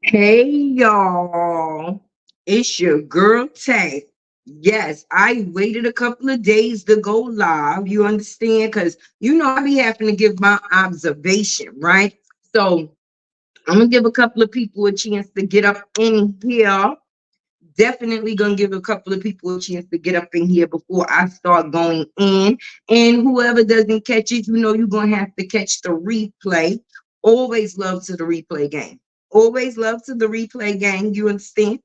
Hey y'all, it's your girl Tay. Yes, I waited a couple of days to go live. You understand? Because I be having to give my observation, right? So I'm gonna give a couple of people a chance to get up in here. Definitely gonna give a couple of people a chance to get up in here before I start going in. And whoever doesn't catch it, you're gonna have to catch the replay. Always love to the replay game. Always love to the replay game. You understand?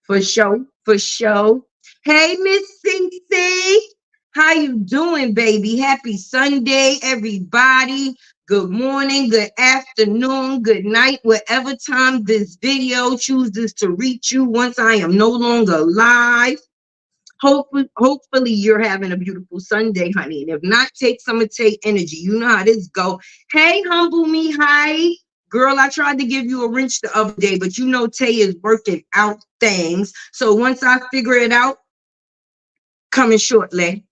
For sure, for sure. Hey, Miss Cincy, how you doing, baby? Happy Sunday, everybody. Good morning, good afternoon, good night, whatever time this video chooses to reach you once I am no longer live. Hopefully you're having a beautiful Sunday, honey. And if not, take some of Tay energy. You know how this go. Hey, humble me, hi. Girl, I tried to give you a wrench the other day, but Tay is working out things. So once I figure it out, coming shortly.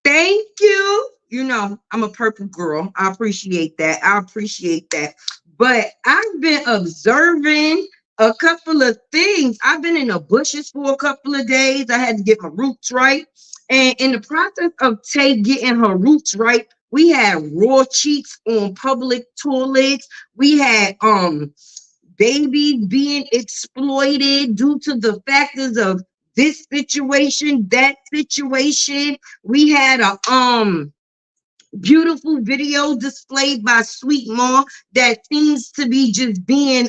Thank you. I'm a purple girl. I appreciate that. I appreciate that. But I've been observing a couple of things. I've been in the bushes for a couple of days. I had to get my roots right. And in the process of Tay getting her roots right, we had raw cheeks on public toilets. We had babies being exploited due to the factors of this situation, that situation. We had a beautiful video displayed by Sweet Ma that seems to be just being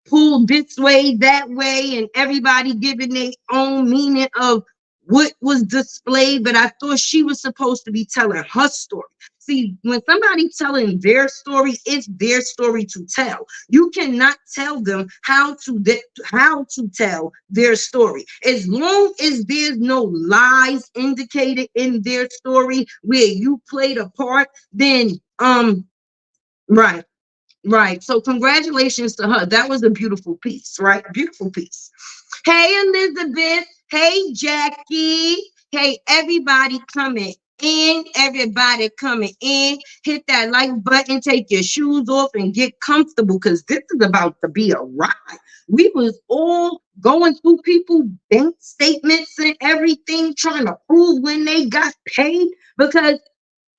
pulled this way, that way, and everybody giving their own meaning of what was displayed. But I thought she was supposed to be telling her story. See, when somebody telling their story, it's their story to tell. You cannot tell them how to tell their story. As long as there's no lies indicated in their story where you played a part, then right. Right. So congratulations to her. That was a beautiful piece, right? Beautiful piece. Hey, Elizabeth. Hey, Jackie. Hey, everybody coming in. Everybody coming in. Hit that like button. Take your shoes off and get comfortable because this is about to be a ride. We was all going through people's bank statements and everything, trying to prove when they got paid because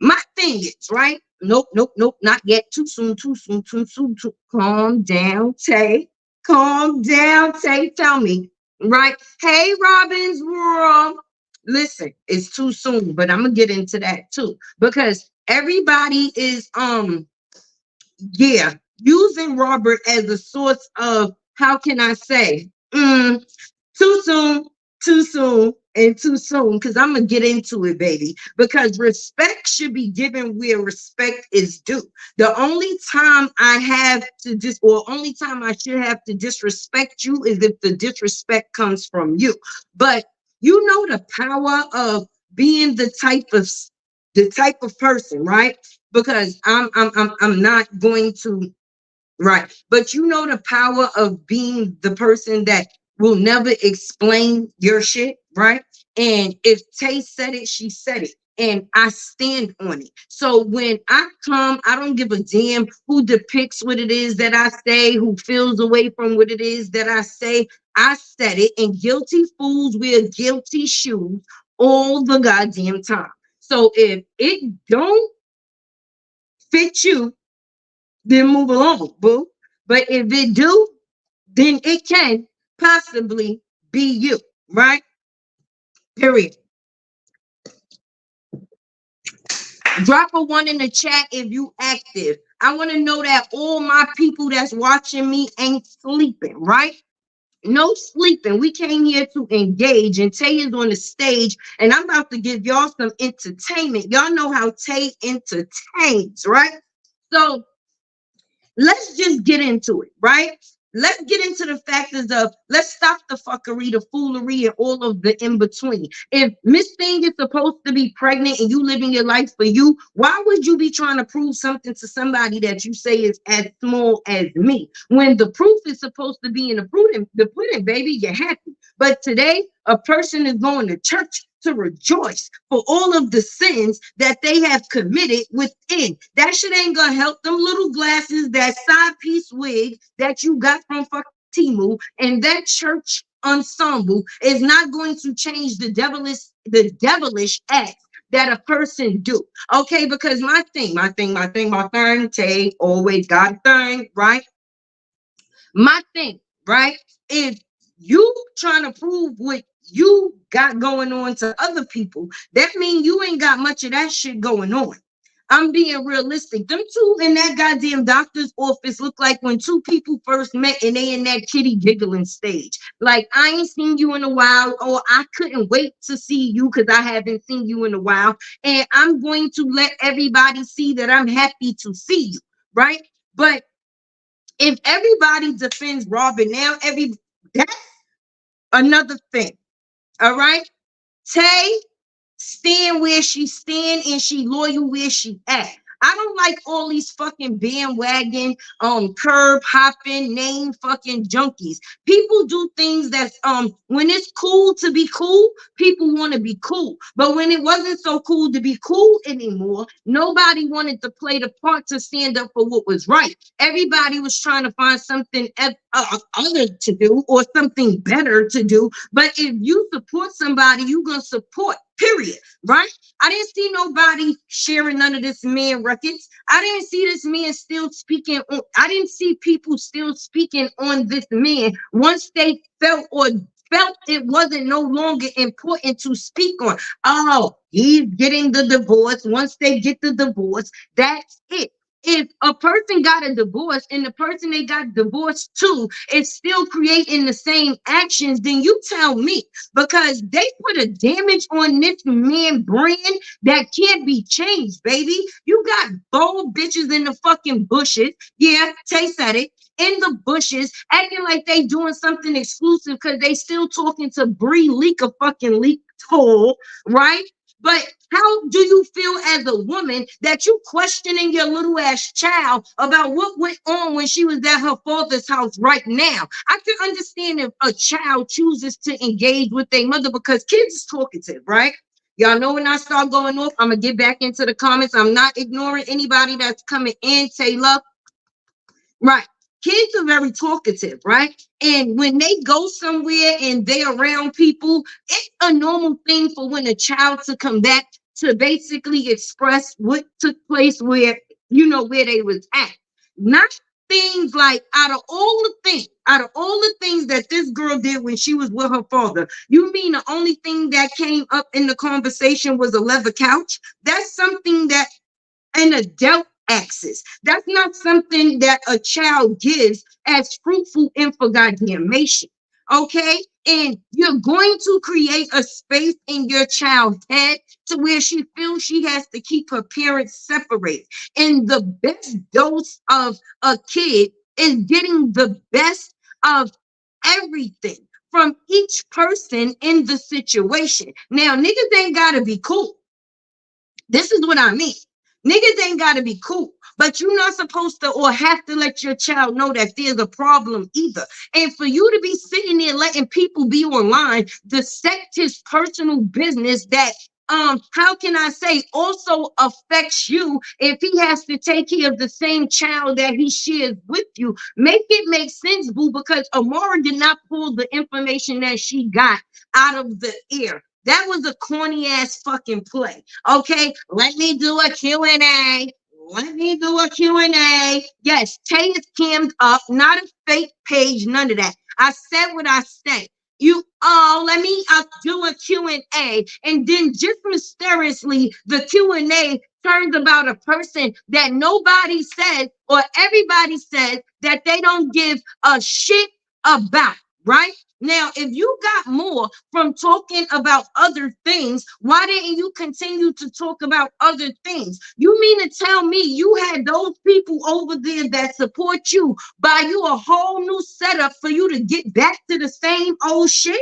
my thing is, right? Nope, nope, nope, not yet. Too soon, too soon, too soon. Calm down, Tay. Calm down, Tay. Tell me, right? Hey, Robin's World. Listen, it's too soon, but I'm gonna get into that too because everybody is yeah, using Robert as a source of how can I say too soon, too soon, and too soon because I'm gonna get into it, baby. Because respect should be given where respect is due. The only time I have to only time I should have to disrespect you is if the disrespect comes from you. But the power of being the type of person, right? Because I'm not going to. Right. But the power of being the person that will never explain your shit, right? And if Tay said it, she said it. And I stand on it. So when I come, I don't give a damn who depicts what it is that I say, who feels away from what it is that I say. I said it, and guilty fools wear guilty shoes all the goddamn time. So if it don't fit you, then move along, boo. But if it do, then it can possibly be you, right? Period. Drop a one in the chat if you active. I want to know that all my people that's watching me ain't sleeping, right? No sleeping. We came here to engage, and Tay is on the stage, and I'm about to give y'all some entertainment. Y'all know how Tay entertains, right? So let's just get into it, right? Let's get into the factors of let's stop the fuckery, the foolery, and all of the in between. If Miss Thing is supposed to be pregnant and you living your life for you, why would you be trying to prove something to somebody that you say is as small as me? When the proof is supposed to be in the pudding, baby, you're happy. But today, a person is going to church to rejoice for all of the sins that they have committed within. That shit ain't gonna help them little glasses, that side piece wig that you got from fucking Timu, and that church ensemble is not going to change the devilish acts that a person do. Okay, because my thing, Tay always got a thing, right? My thing, right? If you trying to prove what you got going on to other people, that means you ain't got much of that shit going on. I'm being realistic. Them two in that goddamn doctor's office look like when two people first met and they in that kitty giggling stage. Like, I ain't seen you in a while, or I couldn't wait to see you because I haven't seen you in a while. And I'm going to let everybody see that I'm happy to see you, right? But if everybody defends Robin now, that's another thing. All right. Tay stand where she stand and she loyal where she at. I don't like all these fucking bandwagon, curb hopping, name fucking junkies. People do things that when it's cool to be cool, people want to be cool. But when it wasn't so cool to be cool anymore, nobody wanted to play the part to stand up for what was right. Everybody was trying to find something other to do or something better to do. But if you support somebody, you're gonna support. Period. Right? I didn't see nobody sharing none of this man records. I didn't see this man still speaking on, I didn't see people still speaking on this man once they felt it wasn't no longer important to speak on. Oh, he's getting the divorce. Once they get the divorce, that's it. If a person got a divorce and the person they got divorced to is still creating the same actions, then you tell me, because they put a damage on this man brand that can't be changed, baby. You got bold bitches in the fucking bushes. Yeah, Tay said it. In the bushes, acting like they doing something exclusive because they still talking to Bree leak a fucking leak hole, right? But how do you feel as a woman that you questioning your little ass child about what went on when she was at her father's house right now? I can understand if a child chooses to engage with their mother because kids is talkative, right? Y'all know when I start going off, I'm going to get back into the comments. I'm not ignoring anybody that's coming in, Taylor. Right. Kids are very talkative, right? And when they go somewhere and they're around people, it's a normal thing for when a child to come back to basically express what took place where, where they was at. Not things like out of all the things that this girl did when she was with her father, you mean the only thing that came up in the conversation was a leather couch? That's something that an adult access. That's not something that a child gives as fruitful information. Okay? And you're going to create a space in your child's head to where she feels she has to keep her parents separate. And the best dose of a kid is getting the best of everything from each person in the situation. Now, niggas ain't gotta be cool. This is what I mean. Niggas ain't got to be cool, but you're not supposed to or have to let your child know that there's a problem either. And for you to be sitting there letting people be online, dissect his personal business that how can I say also affects you if he has to take care of the same child that he shares with you. Make it make sense, boo, because Amara did not pull the information that she got out of the air. That was a corny ass fucking play. Okay, let me do a Q&A. Let me do a Q&A. Yes, Tay is cammed up, not a fake page, none of that. I said what I said. Let me do a Q&A, and then just mysteriously the Q&A turns about a person that nobody says or everybody says that they don't give a shit about, right? Now, if you got more from talking about other things, why didn't you continue to talk about other things? You mean to tell me you had those people over there that support you buy you a whole new setup for you to get back to the same old shit?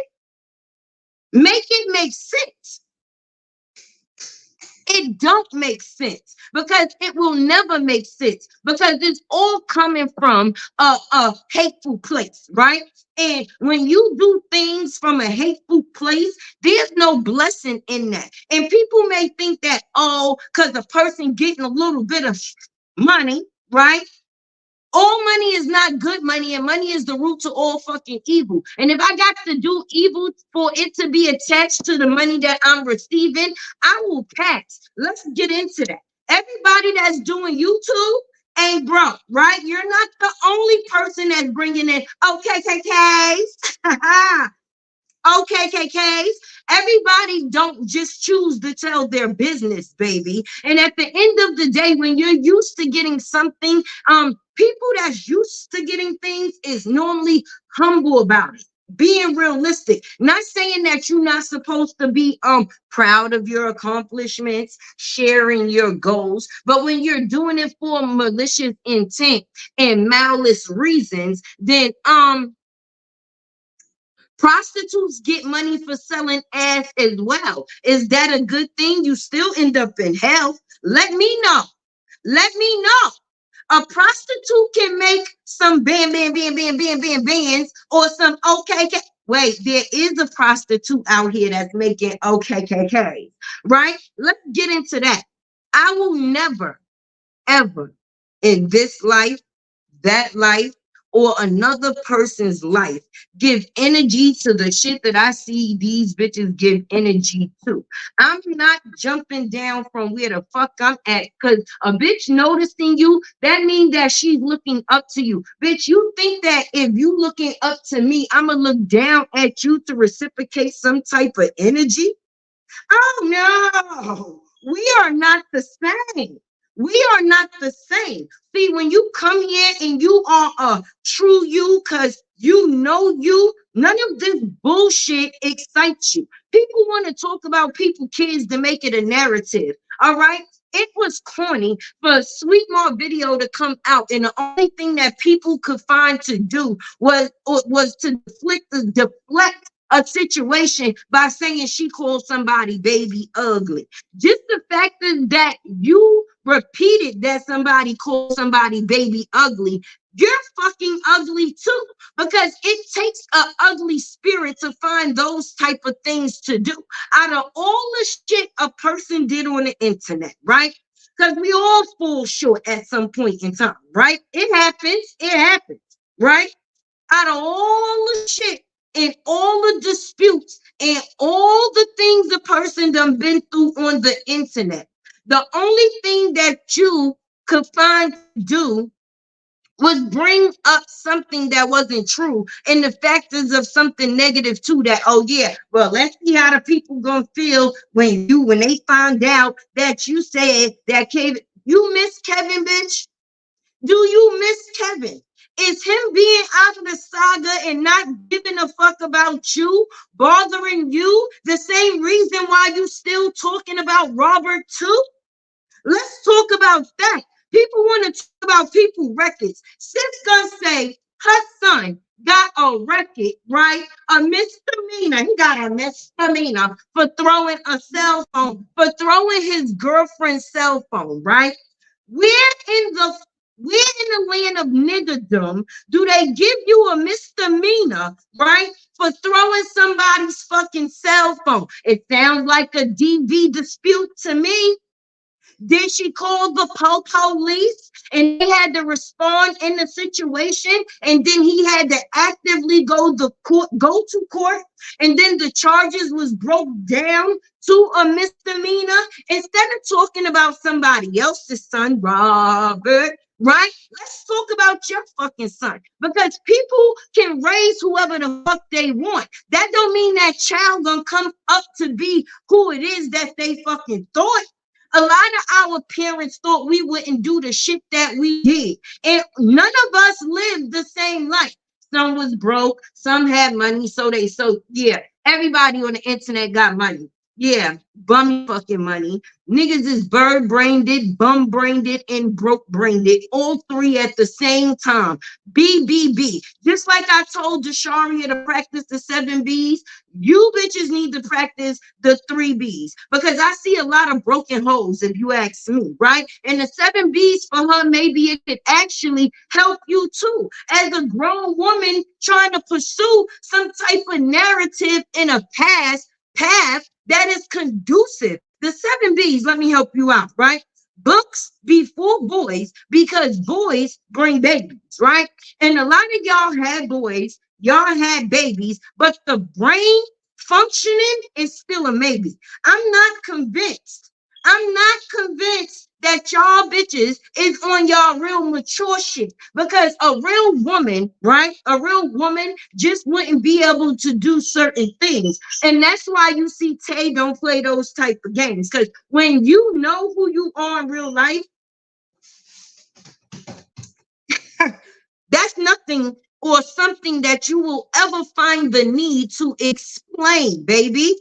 Make it make sense. It don't make sense because it will never make sense because it's all coming from a hateful place, right? And when you do things from a hateful place, there's no blessing in that. And people may think that, oh, because a person getting a little bit of money, right? All money is not good money, and money is the root to all fucking evil. And if I got to do evil for it to be attached to the money that I'm receiving, I will pass. Let's get into that. Everybody that's doing YouTube ain't broke, right? You're not the only person that's bringing in OKKKs. OKKKs. Everybody don't just choose to tell their business, baby. And at the end of the day, when you're used to getting something, people that's used to getting things is normally humble about it. Being realistic, not saying that you're not supposed to be proud of your accomplishments, sharing your goals, but when you're doing it for malicious intent and malice reasons, then prostitutes get money for selling ass as well. Is that a good thing? You still end up in hell. Let me know. Let me know. A prostitute can make some bands or some OKK. Wait, there is a prostitute out here that's making OKKKs, right? Let's get into that. I will never, ever in this life, that life, or another person's life give energy to the shit that I see these bitches give energy to. I'm not jumping down from where the fuck I'm at because a bitch noticing you, that means that she's looking up to you. Bitch, you think that if you looking up to me, I'm gonna look down at you to reciprocate some type of energy? Oh no, we are not the same. We are not the same. See, when you come here and you are a true you, because you know you, none of this bullshit excites you. People want to talk about people, kids, to make it a narrative. All right. It was corny for a Sweet Mom video to come out, and the only thing that people could find to do was to deflect a situation by saying she called somebody baby ugly. Just the fact is that you repeated that somebody called somebody baby ugly, you're fucking ugly too, because it takes an ugly spirit to find those type of things to do out of all the shit a person did on the internet, right? Because we all fall short at some point in time, right? It happens, right? Out of all the shit and all the disputes and all the things a person done been through on the internet, the only thing that you could find to do was bring up something that wasn't true and the factors of something negative too. That, oh yeah, well, let's see how the people gonna feel when they find out that you said that Kevin, you miss Kevin, bitch. Do you miss Kevin? Is him being out of the saga and not giving a fuck about you bothering you the same reason why you still talking about Robert too? Let's talk about that. People want to talk about people records. Sis gonna say her son got a record, right? A misdemeanor. He got a misdemeanor for throwing a cell phone, for throwing his girlfriend's cell phone, right? Where in the land of niggerdom do they give you a misdemeanor, right, for throwing somebody's fucking cell phone? It sounds like a DV dispute to me. Did she call the police and they had to respond in the situation? And then he had to actively go to court, and then the charges was broke down to a misdemeanor instead of talking about somebody else's son, Robert. Right? Let's talk about your fucking son, because people can raise whoever the fuck they want. That don't mean that child gonna come up to be who it is that they fucking thought. A lot of our parents thought we wouldn't do the shit that we did. And none of us lived the same life. Some was broke, some had money, so yeah, everybody on the internet got money. Yeah, bum fucking money. Niggas is bird brained it, bum brained it, and broke brained it. All three at the same time. BBB. Just like I told Dasharia to practice the 7 Bs, you bitches need to practice the 3 Bs. Because I see a lot of broken holes, if you ask me, right? And the 7 Bs for her, maybe it could actually help you too. As a grown woman trying to pursue some type of narrative in a path that is conducive. The 7 Bs, let me help you out, right? Books before boys, because boys bring babies, right? And a lot of y'all had boys, y'all had babies, but the brain functioning is still a maybe. I'm not convinced. I'm not convinced that y'all bitches is on y'all real mature shit, because a real woman, right? A real woman just wouldn't be able to do certain things. And that's why you see Tay don't play those type of games. Because when you know who you are in real life, that's nothing or something that you will ever find the need to explain, baby.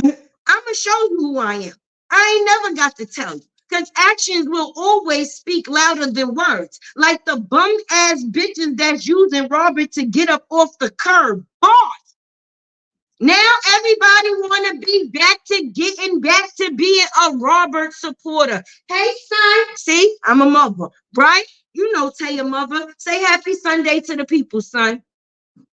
I'm gonna show you who I am. I ain't never got to tell you. Because actions will always speak louder than words. Like the bum ass bitches that's using Robert to get up off the curb. Boss. Now everybody want to be back to getting back to being a Robert supporter. Hey, son. See, I'm a mother, right? You know, tell your mother. Say happy Sunday to the people, son.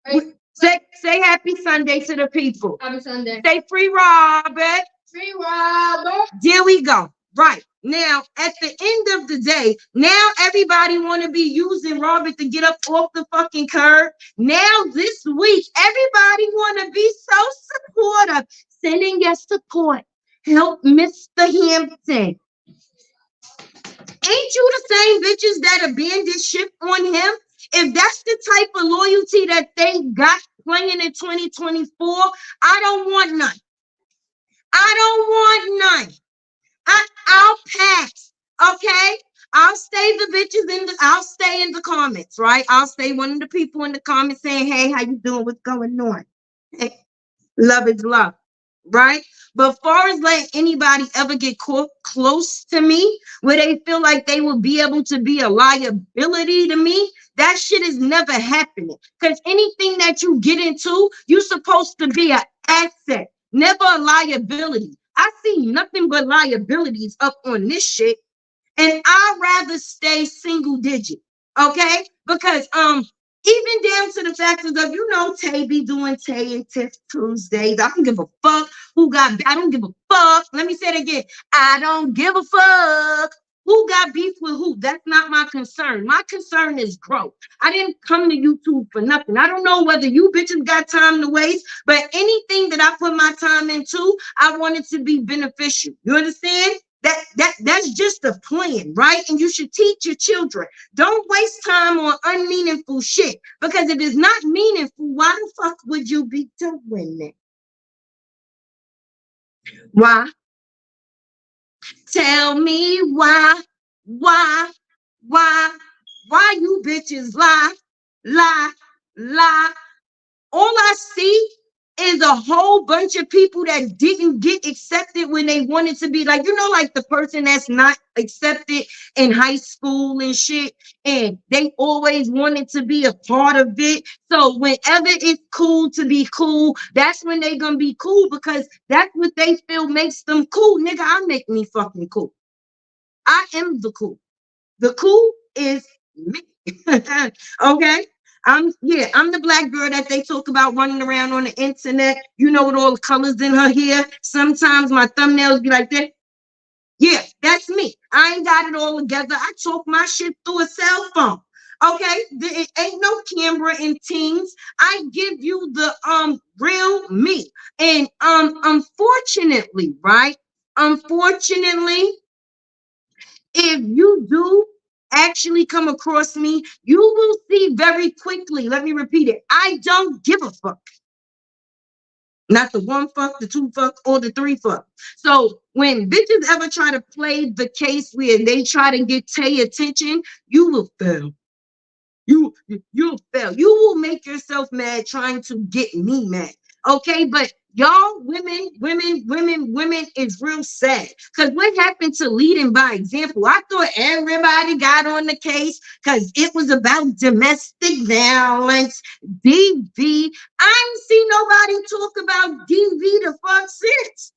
Hey, say happy Sunday to the people. Happy Sunday. Say free Robert. Free Robert. There we go. Right. Now, at the end of the day, now everybody want to be using Robert to get up off the fucking curb. Now, this week, everybody want to be so supportive. Sending your support. Help Mr. Hampton. Ain't you the same bitches that abandoned ship on him? If that's the type of loyalty that they got playing in 2024, I don't want none. I don't want none. I'll pass. Okay? I'll stay the bitches I'll stay in the comments, right? I'll stay one of the people in the comments saying, hey, how you doing? What's going on? Hey, love is love, right? But far as letting anybody ever get close to me where they feel like they will be able to be a liability to me, that shit is never happening. Because anything that you get into, you're supposed to be an asset, never a liability. I see nothing but liabilities up on this shit. And I'd rather stay single digit. Okay? Because even down to the factors of, you know, Tay be doing Tay and Tiff Tuesdays. I don't give a fuck I don't give a fuck. Let me say it again. I don't give a fuck who got beef with who. That's not my concern. My concern is growth. I didn't come to YouTube for nothing. I don't know whether you bitches got time to waste, but anything that I put my time into, I want it to be beneficial. You understand? That's just a plan, right? And you should teach your children. Don't waste time on unmeaningful shit. Because if it's not meaningful, why the fuck would you be doing it? Why? Tell me why you bitches lie, lie. All I see is a whole bunch of people that didn't get accepted when they wanted to be, like, you know, like the person that's not accepted in high school and shit, and they always wanted to be a part of it. So whenever it's cool to be cool, that's when they gonna be cool, because that's what they feel makes them cool. Nigga, I make me fucking cool. I am the cool. The cool is me. Okay? I'm the black girl that they talk about running around on the internet, you know, with all the colors in her hair. Sometimes my thumbnails be like that. Yeah, that's me. I ain't got it all together. I talk my shit through a cell phone. Okay, it ain't no camera in teens. I give you the real me. And unfortunately, right? Unfortunately, if you do actually come across me, you will see very quickly. Let me repeat it. I don't give a fuck. Not the 1 fuck, the 2 fuck, or the 3 fuck. So when bitches ever try to play the case where they try to get Tay attention, you will fail. You'll fail. You will make yourself mad trying to get me mad. Okay, but Y'all, women is real sad. Because what happened to leading by example? I thought everybody got on the case because it was about domestic violence, DV. I ain't seen nobody talk about DV the fuck since.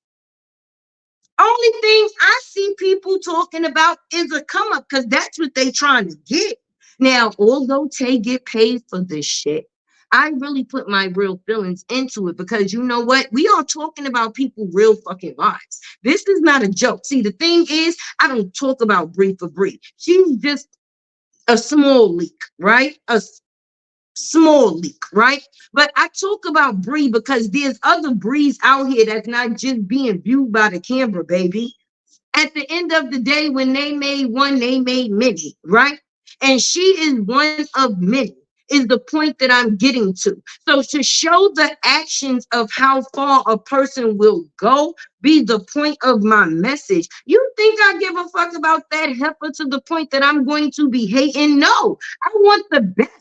Only thing I see people talking about is a come up because that's what they trying to get. Now, although Tay get paid for this shit, I really put my real feelings into it because you know what? We are talking about people real fucking lives. This is not a joke. See, the thing is, I don't talk about Bree for Bree. She's just a small leak, right? Small leak, right? But I talk about Bree because there's other Brees out here that's not just being viewed by the camera, baby. At the end of the day, when they made one, they made many, right? And she is one of many, is the point that I'm getting to. So to show the actions of how far a person will go, be the point of my message. You think I give a fuck about that heifer to the point that I'm going to be hating? No, I want the best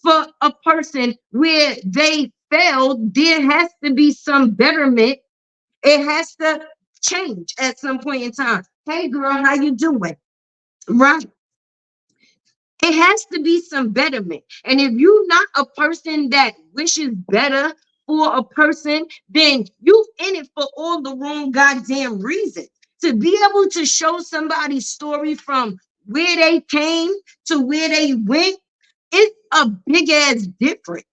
for a person where they failed. There has to be some betterment. It has to change at some point in time. Hey girl, how you doing? Right. It has to be some betterment. And if you're not a person that wishes better for a person, then you in it for all the wrong goddamn reasons. To be able to show somebody's story from where they came to where they went, it's a big ass difference.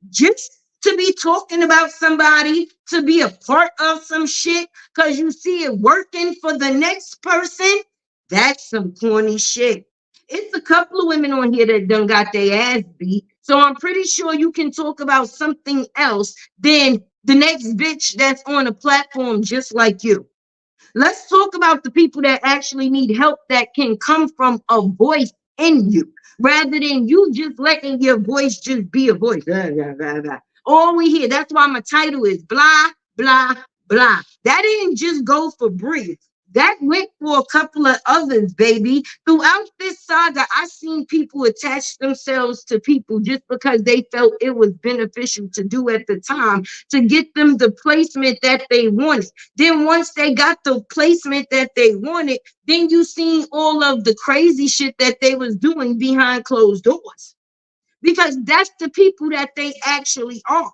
Just to be talking about somebody, to be a part of some shit, because you see it working for the next person, that's some corny shit. It's a couple of women on here that done got their ass beat. So I'm pretty sure you can talk about something else than the next bitch that's on a platform just like you. Let's talk about the people that actually need help that can come from a voice in you rather than you just letting your voice just be a voice. Blah, blah, blah, blah. All we hear, that's why my title is blah, blah, blah. That didn't just go for Bree. That went for a couple of others, baby. Throughout this saga, I seen people attach themselves to people just because they felt it was beneficial to do at the time to get them the placement that they wanted. Then once they got the placement that they wanted, then you seen all of the crazy shit that they was doing behind closed doors. Because that's the people that they actually are.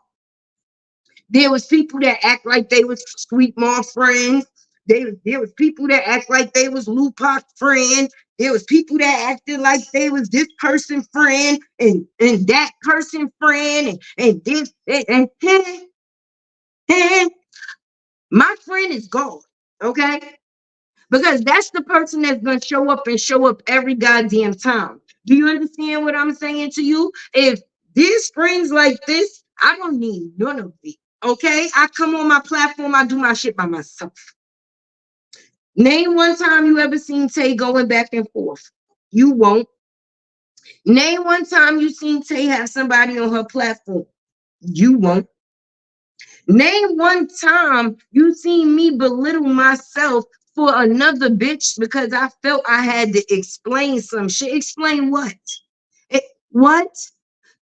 There was people that act like they was Sweet Mom friends. There was people that act like they was Lupac friend. There was people that acted like they was this person friend and that person friend and this and my friend is gone. Okay. Because that's the person that's going to show up and show up every goddamn time. Do you understand what I'm saying to you? If there's friends like this, I don't need none of it. Okay? I come on my platform, I do my shit by myself. Name one time you ever seen Tay going back and forth. You won't. Name one time you seen Tay have somebody on her platform. You won't. Name one time you seen me belittle myself for another bitch because I felt I had to explain some shit. Explain what? What?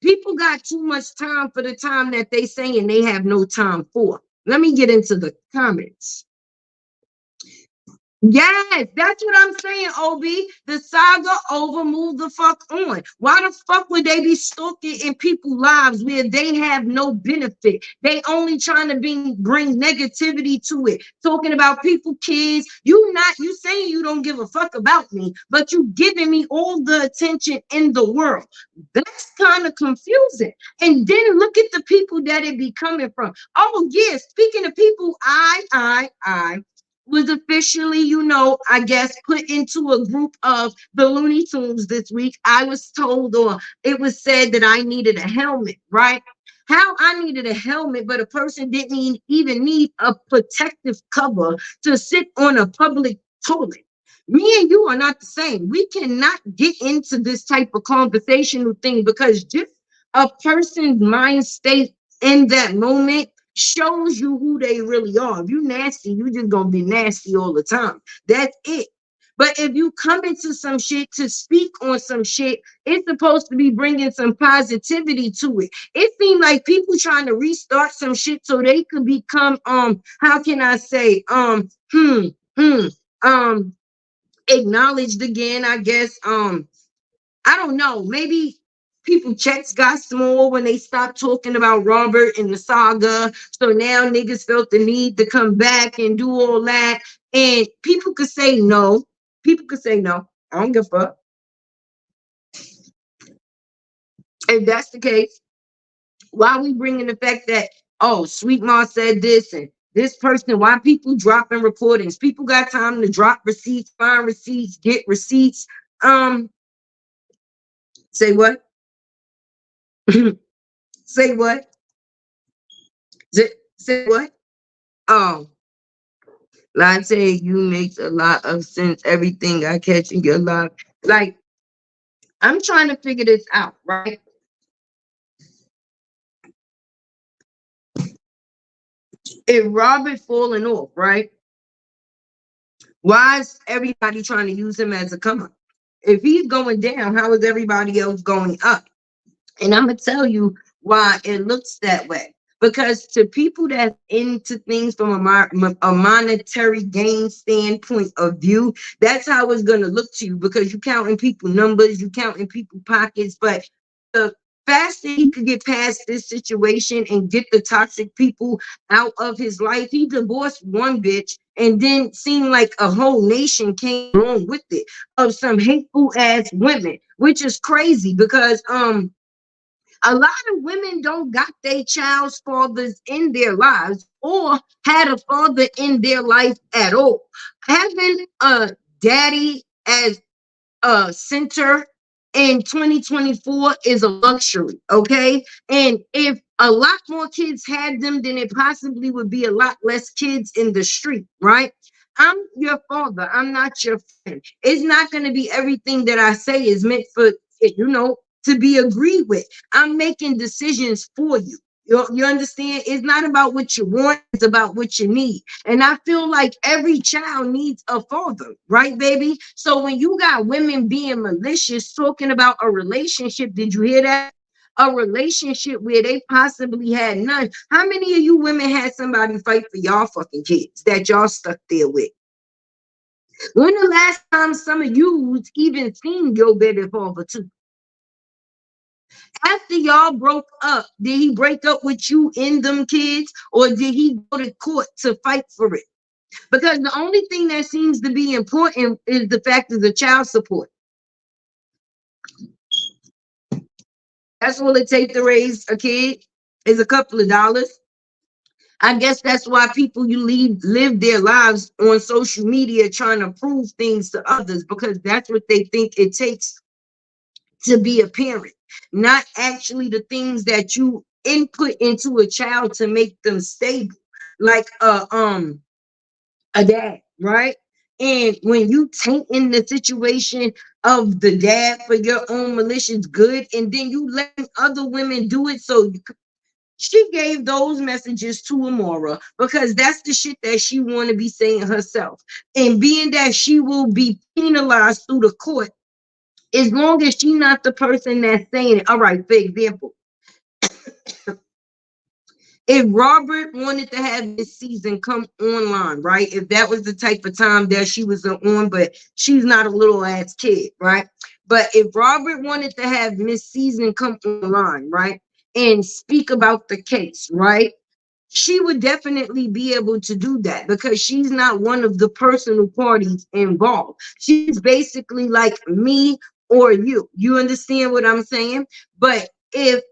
People got too much time for the time that they saying they have no time for. Let me get into the comments. Yes, that's what I'm saying, OB. The saga over, move the fuck on. Why the fuck would they be stalking in people's lives where they have no benefit? They only trying to bring negativity to it. Talking about people, kids. You saying you don't give a fuck about me, but you giving me all the attention in the world. That's kind of confusing. And then look at the people that it be coming from. Oh, yeah, speaking of people, I was officially, I guess, put into a group of the Looney Tunes this week. I was told, or it was said that I needed a helmet, right? How I needed a helmet, but a person didn't even need a protective cover to sit on a public toilet. Me and you are not the same. We cannot get into this type of conversational thing because just a person's mind state in that moment shows you who they really are. If you nasty, you just gonna be nasty all the time. That's it. But if you come into some shit to speak on some shit, it's supposed to be bringing some positivity to it. It seemed like people trying to restart some shit so they could become how can I say hmm acknowledged again, I guess. I don't know. Maybe people checks got small when they stopped talking about Robert and the saga. So now niggas felt the need to come back and do all that. And people could say no. People could say no. I don't give a fuck. If that's the case, why are we bringing the fact that, oh, Sweet Ma said this and this person, why people dropping recordings? People got time to drop receipts, find receipts, get receipts. Say what? Say what? Say what? Oh, Latte, you makes a lot of sense. Everything I catch in your life. Like, I'm trying to figure this out, right? If Robert falling off, right? Why is everybody trying to use him as a come up? If he's going down, how is everybody else going up? And I'm gonna tell you why it looks that way. Because to people that's into things from a monetary gain standpoint of view, that's how it's gonna look to you. Because you counting people numbers, you counting people pockets, but the faster he could get past this situation and get the toxic people out of his life, he divorced one bitch and then seemed like a whole nation came along with it of some hateful ass women, which is crazy because a lot of women don't got their child's fathers in their lives or had a father in their life at all. Having a daddy as center in 2024 is a luxury, okay? And if a lot more kids had them, then it possibly would be a lot less kids in the street, right? I'm your father. I'm not your friend. It's not going to be everything that I say is meant for, to be agreed with. I'm making decisions for you. You understand? It's not about what you want, it's about what you need. And I feel like every child needs a father, right, baby? So when you got women being malicious, talking about a relationship, did you hear that? A relationship where they possibly had none. How many of you women had somebody fight for y'all fucking kids that y'all stuck there with? When the last time some of you even seen your baby father too? After y'all broke up, did he break up with you in them kids, or did he go to court to fight for it? Because the only thing that seems to be important is the fact of the child support. That's all it takes to raise a kid is a couple of dollars. I guess that's why people live their lives on social media trying to prove things to others, because that's what they think it takes to be a parent, not actually the things that you input into a child to make them stable, like a dad, right? And when you taint in the situation of the dad for your own malicious good, and then you let other women do it, so she gave those messages to Amora because that's the shit that she want to be saying herself. And being that she will be penalized through the court, as long as she's not the person that's saying it. All right, for example, if Robert wanted to have this season come online, right? If that was the type of time that she was on, but she's not a little ass kid, right? But if Robert wanted to have Miss Season come online, right? And speak about the case, right? She would definitely be able to do that because she's not one of the personal parties involved. She's basically like me or you. You understand what I'm saying? But if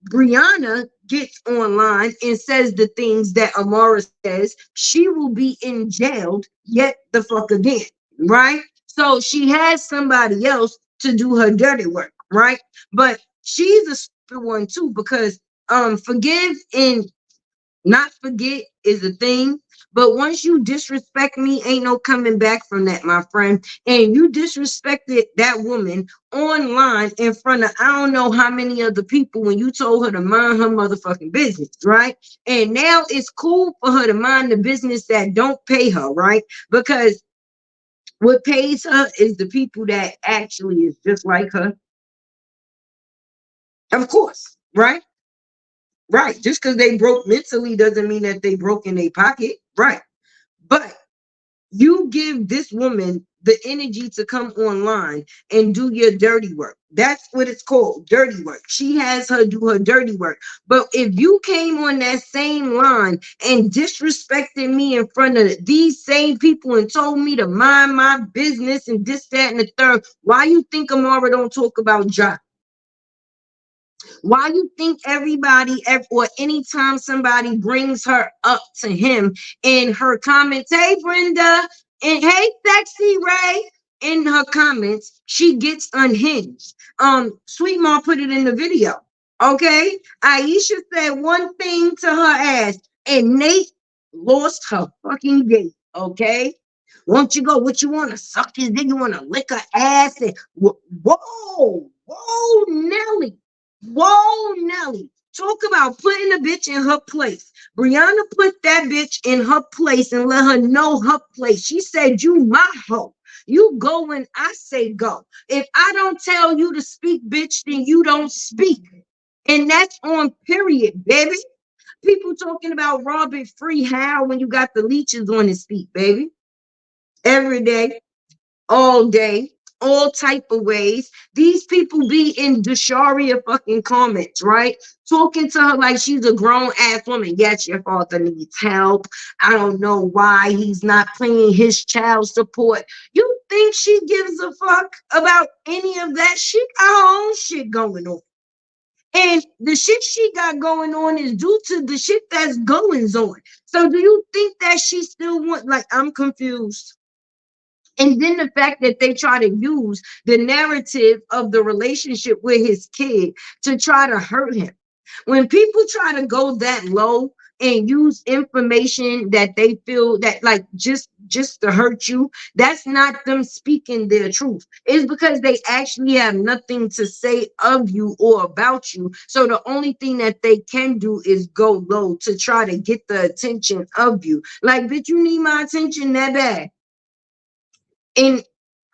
BRIANA gets online and says the things that Amara says, she will be in jail yet the fuck again, right? So she has somebody else to do her dirty work, right? But she's a stupid one too because forgive and not forget is a thing. But once you disrespect me, ain't no coming back from that, my friend. And you disrespected that woman online in front of I don't know how many other people when you told her to mind her motherfucking business, right? And now it's cool for her to mind the business that don't pay her, right? Because What pays her is the people that actually is just like her. Of course, right? Right. Just because they broke mentally doesn't mean that they broke in their pocket. Right. But you give this woman the energy to come online and do your dirty work. That's what it's called, dirty work. She has her do her dirty work. But if you came on that same line and disrespected me in front of these same people and told me to mind my business and this, that, and the third, why you think Amara don't talk about job? Why you think everybody, or anytime somebody brings her up to him in her comments, hey Brenda, and hey Sexy Ray, in her comments, she gets unhinged. Sweet Mom put it in the video. Okay, Aisha said one thing to her ass, and Nate lost her fucking gate. Okay. Won't you go? What you want to suck his dick? You want to lick her ass? And whoa, Nelly. Whoa, Nelly. Talk about putting a bitch in her place. Brianna put that bitch in her place and let her know her place. She said, you my hoe. You go when I say go. If I don't tell you to speak, bitch, then you don't speak. And that's on period, baby. People talking about Robert Free how when you got the leeches on his feet, baby. Every day, all day, all type of ways. These people be in Desharia fucking comments, right? Talking to her like she's a grown ass woman. Yes, your father needs help. I don't know why he's not paying his child support. You think she gives a fuck about any of that? She got her own shit going on. And the shit she got going on is due to the shit that's going on. So do you think that she still want, like, I'm confused. And then the fact that they try to use the narrative of the relationship with his kid to try to hurt him. When people try to go that low and use information that they feel that like just to hurt you, that's not them speaking their truth. It's because they actually have nothing to say of you or about you. So the only thing that they can do is go low to try to get the attention of you. Like, bitch, you need my attention that bad. And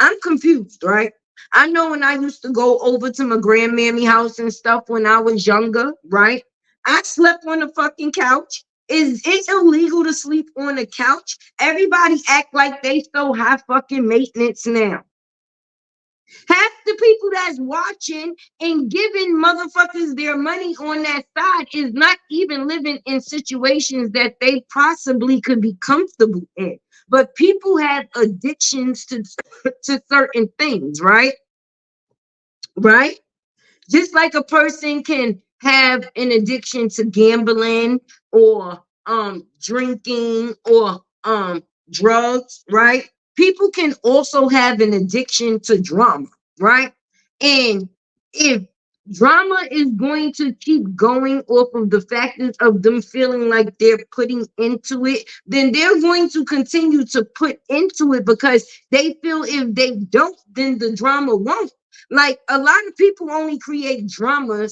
I'm confused, right? I know when I used to go over to my grandmammy house and stuff when I was younger, right? I slept on the fucking couch. Is it illegal to sleep on the couch? Everybody act like they so high fucking maintenance now. Half the people that's watching and giving motherfuckers their money on that side is not even living in situations that they possibly could be comfortable in. But people have addictions to certain things, right? Right? Just like a person can have an addiction to gambling or drinking or drugs, right? People can also have an addiction to drama, right? And if drama is going to keep going off of the factors of them feeling like they're putting into it, then they're going to continue to put into it because they feel if they don't, then the drama won't. Like, a lot of people only create drama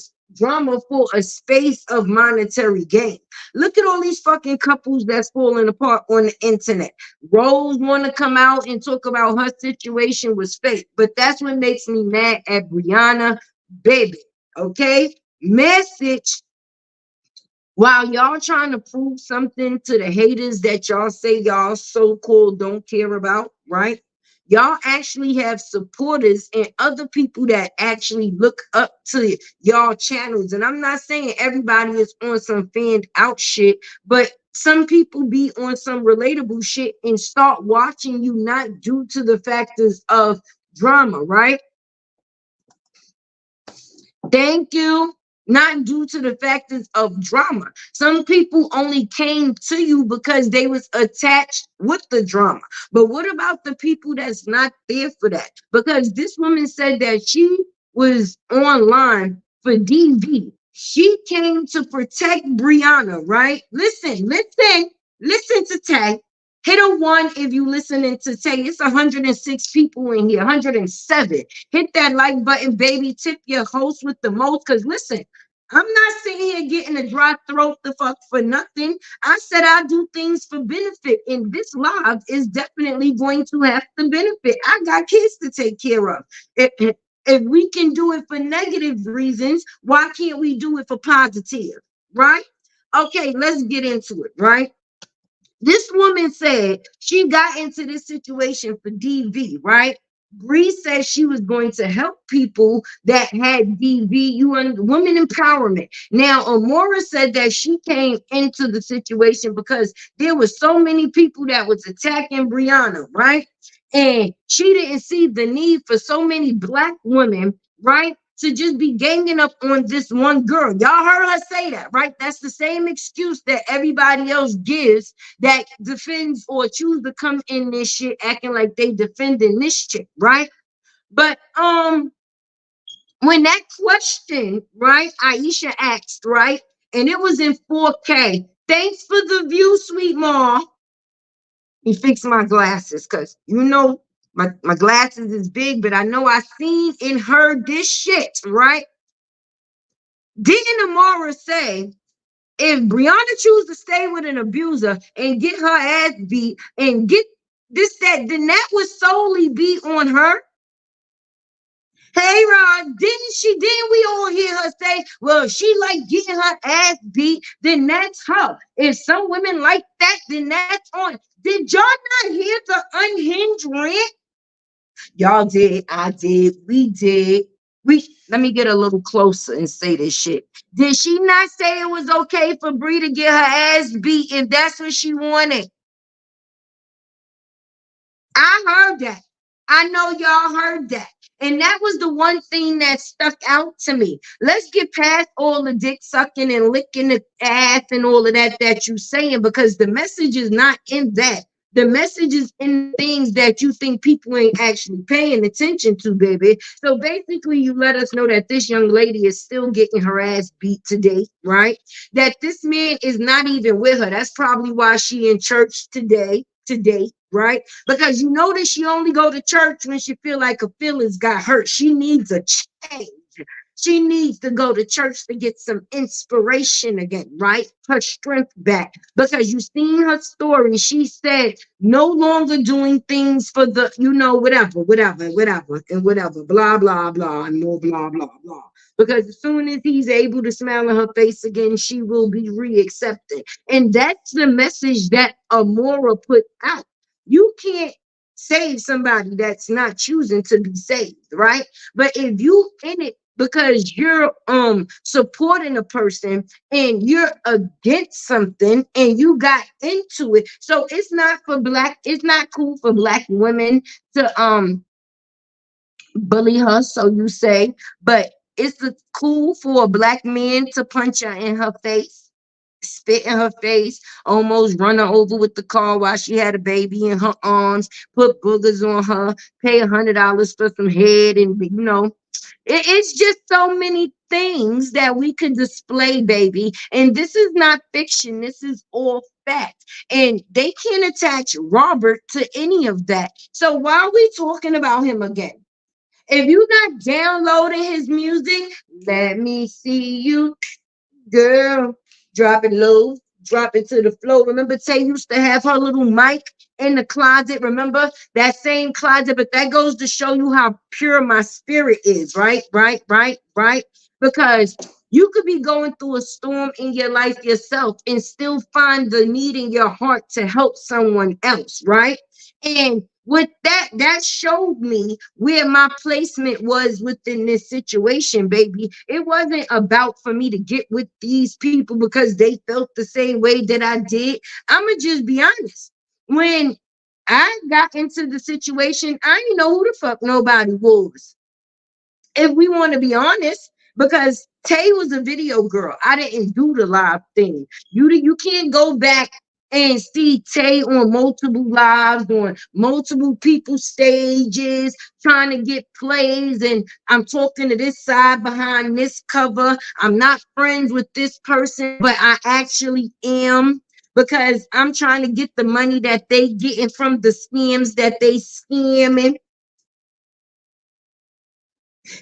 for a space of monetary gain. Look at all these fucking couples that's falling apart on the internet. Rose want to come out and talk about her situation was fake, but that's what makes me mad at BRIANA, baby. Okay, message. While y'all trying to prove something to the haters that y'all say y'all so-called don't care about, right? Y'all actually have supporters and other people that actually look up to y'all channels. And I'm not saying everybody is on some fanned out shit, but some people be on some relatable shit and start watching you not due to the factors of drama, right? Thank you. Not due to the factors of drama. Some people only came to you because they was attached with the drama. But what about the people that's not there for that? Because this woman said that she was online for DV. She came to protect BRIANA, right? Listen to Tay. Hit a one if you listening to Tay. It's 106 people in here, 107. Hit that like button, baby. Tip your host with the most. Because listen, I'm not sitting here getting a dry throat the fuck for nothing. I said I do things for benefit, and this live is definitely going to have to benefit. I got kids to take care of. If we can do it for negative reasons, why can't we do it for positive? Right? Okay, let's get into it, right? This woman said she got into this situation for DV, right? Bree said she was going to help people that had DV, women empowerment. Now, Amora said that she came into the situation because there were so many people that was attacking BRIANA, right? And she didn't see the need for so many Black women, right, to just be ganging up on this one girl. Y'all heard her say that, right? That's the same excuse that everybody else gives that defends or choose to come in this shit acting like they defending this chick, right? But when that question, right, Aisha asked, right, and it was in 4K. Thanks for the view, sweet mom. He fixed my glasses because my glasses is big, but I know I seen and heard this shit, right? Didn't Amara say if Brianna choose to stay with an abuser and get her ass beat and get this, that, then that would solely be on her? Hey, Ron, didn't we all hear her say, well, she like getting her ass beat, then that's her. If some women like that, then that's on. Did y'all not hear the unhinged rant? Y'all did, I did, we did. Let me get a little closer and say this shit. Did she not say it was okay for Bree to get her ass beat if that's what she wanted? I heard that. I know y'all heard that. And that was the one thing that stuck out to me. Let's get past all the dick sucking and licking the ass and all of that you saying, because the message is not in that. The message is in things that you think people ain't actually paying attention to, baby. So basically, you let us know that this young lady is still getting her ass beat today, right? That this man is not even with her. That's probably why she in church today, right? Because you notice she only go to church when she feel like her feelings got hurt. She needs a change. She needs to go to church to get some inspiration again, right? Her strength back. Because you seen her story. She said no longer doing things for the, whatever, blah, blah, blah, and more blah, blah, blah. Because as soon as he's able to smile on her face again, she will be reaccepted. And that's the message that Amora put out. You can't save somebody that's not choosing to be saved, right? But if you in it because you're supporting a person and you're against something and you got into it, so it's not cool for Black women to bully her, so you say, but it's cool for a Black man to punch her in her face, spit in her face, almost run her over with the car while she had a baby in her arms, put boogers on her, pay $100 for some head, and it's just so many things that we could display, baby. And this is not fiction. This is all fact. And they can't attach Robert to any of that. So why are we talking about him again? If you're not downloading his music, let me see you, girl. Drop it low, drop it to the floor. Remember, Tay used to have her little mic in the closet. Remember that same closet? But that goes to show you how pure my spirit is, right? Right. Because you could be going through a storm in your life yourself and still find the need in your heart to help someone else, right? And with that showed me where my placement was within this situation, baby. It wasn't about for me to get with these people because they felt the same way that I did. I'ma just be honest. When I got into the situation, I didn't know who the fuck nobody was. If we want to be honest, because Tay was a video girl. I didn't do the live thing. You can't go back and see Tay on multiple lives, on multiple people's stages, trying to get plays. And I'm talking to this side behind this cover. I'm not friends with this person, but I actually am, because I'm trying to get the money that they getting from the scams that they scamming.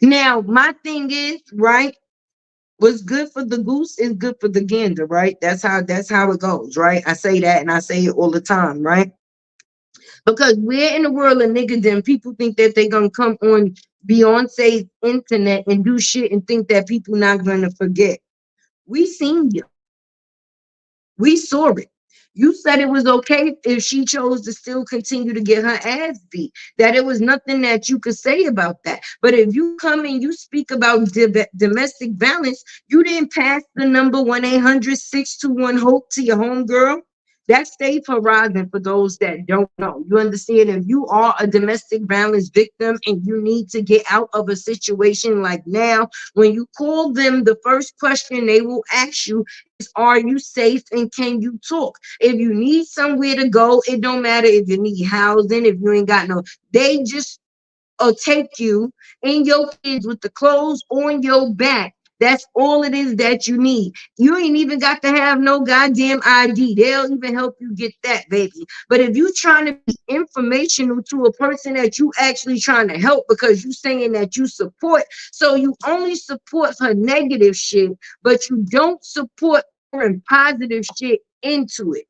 Now, my thing is, right? What's good for the goose is good for the gander, right? That's how it goes, right? I say that and I say it all the time, right? Because we're in the world of nigga, people think that they gonna come on Beyonce's internet and do shit and think that people not gonna forget. We seen you. We saw it. You said it was okay if she chose to still continue to get her ass beat, that it was nothing that you could say about that. But if you come and you speak about domestic violence, you didn't pass the number 1-800-621-HOPE to your homegirl. That's Safe Horizon for those that don't know. You understand? If you are a domestic violence victim and you need to get out of a situation like now, when you call them, the first question they will ask you, are you safe and can you talk? If you need somewhere to go, it don't matter if you need housing, if you ain't got no, they just take you and your kids with the clothes on your back. That's all it is that you need. You ain't even got to have no goddamn ID. They'll even help you get that, baby. But if you trying to be informational to a person that you actually trying to help because you saying that you support, so you only support her negative shit, but you don't support her and positive shit into it.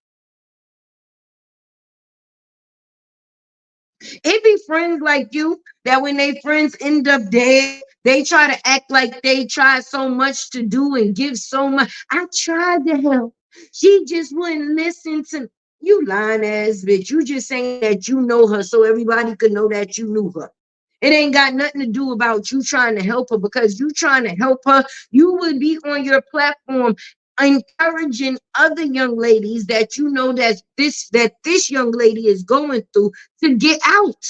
It be friends like you that when they friends end up dead, they try to act like they tried so much to do and give so much. I tried to help. She just wouldn't listen to you, lying ass bitch. You just saying that you know her so everybody could know that you knew her. It ain't got nothing to do about you trying to help her, because you trying to help her, you would be on your platform encouraging other young ladies that you know that this young lady is going through to get out.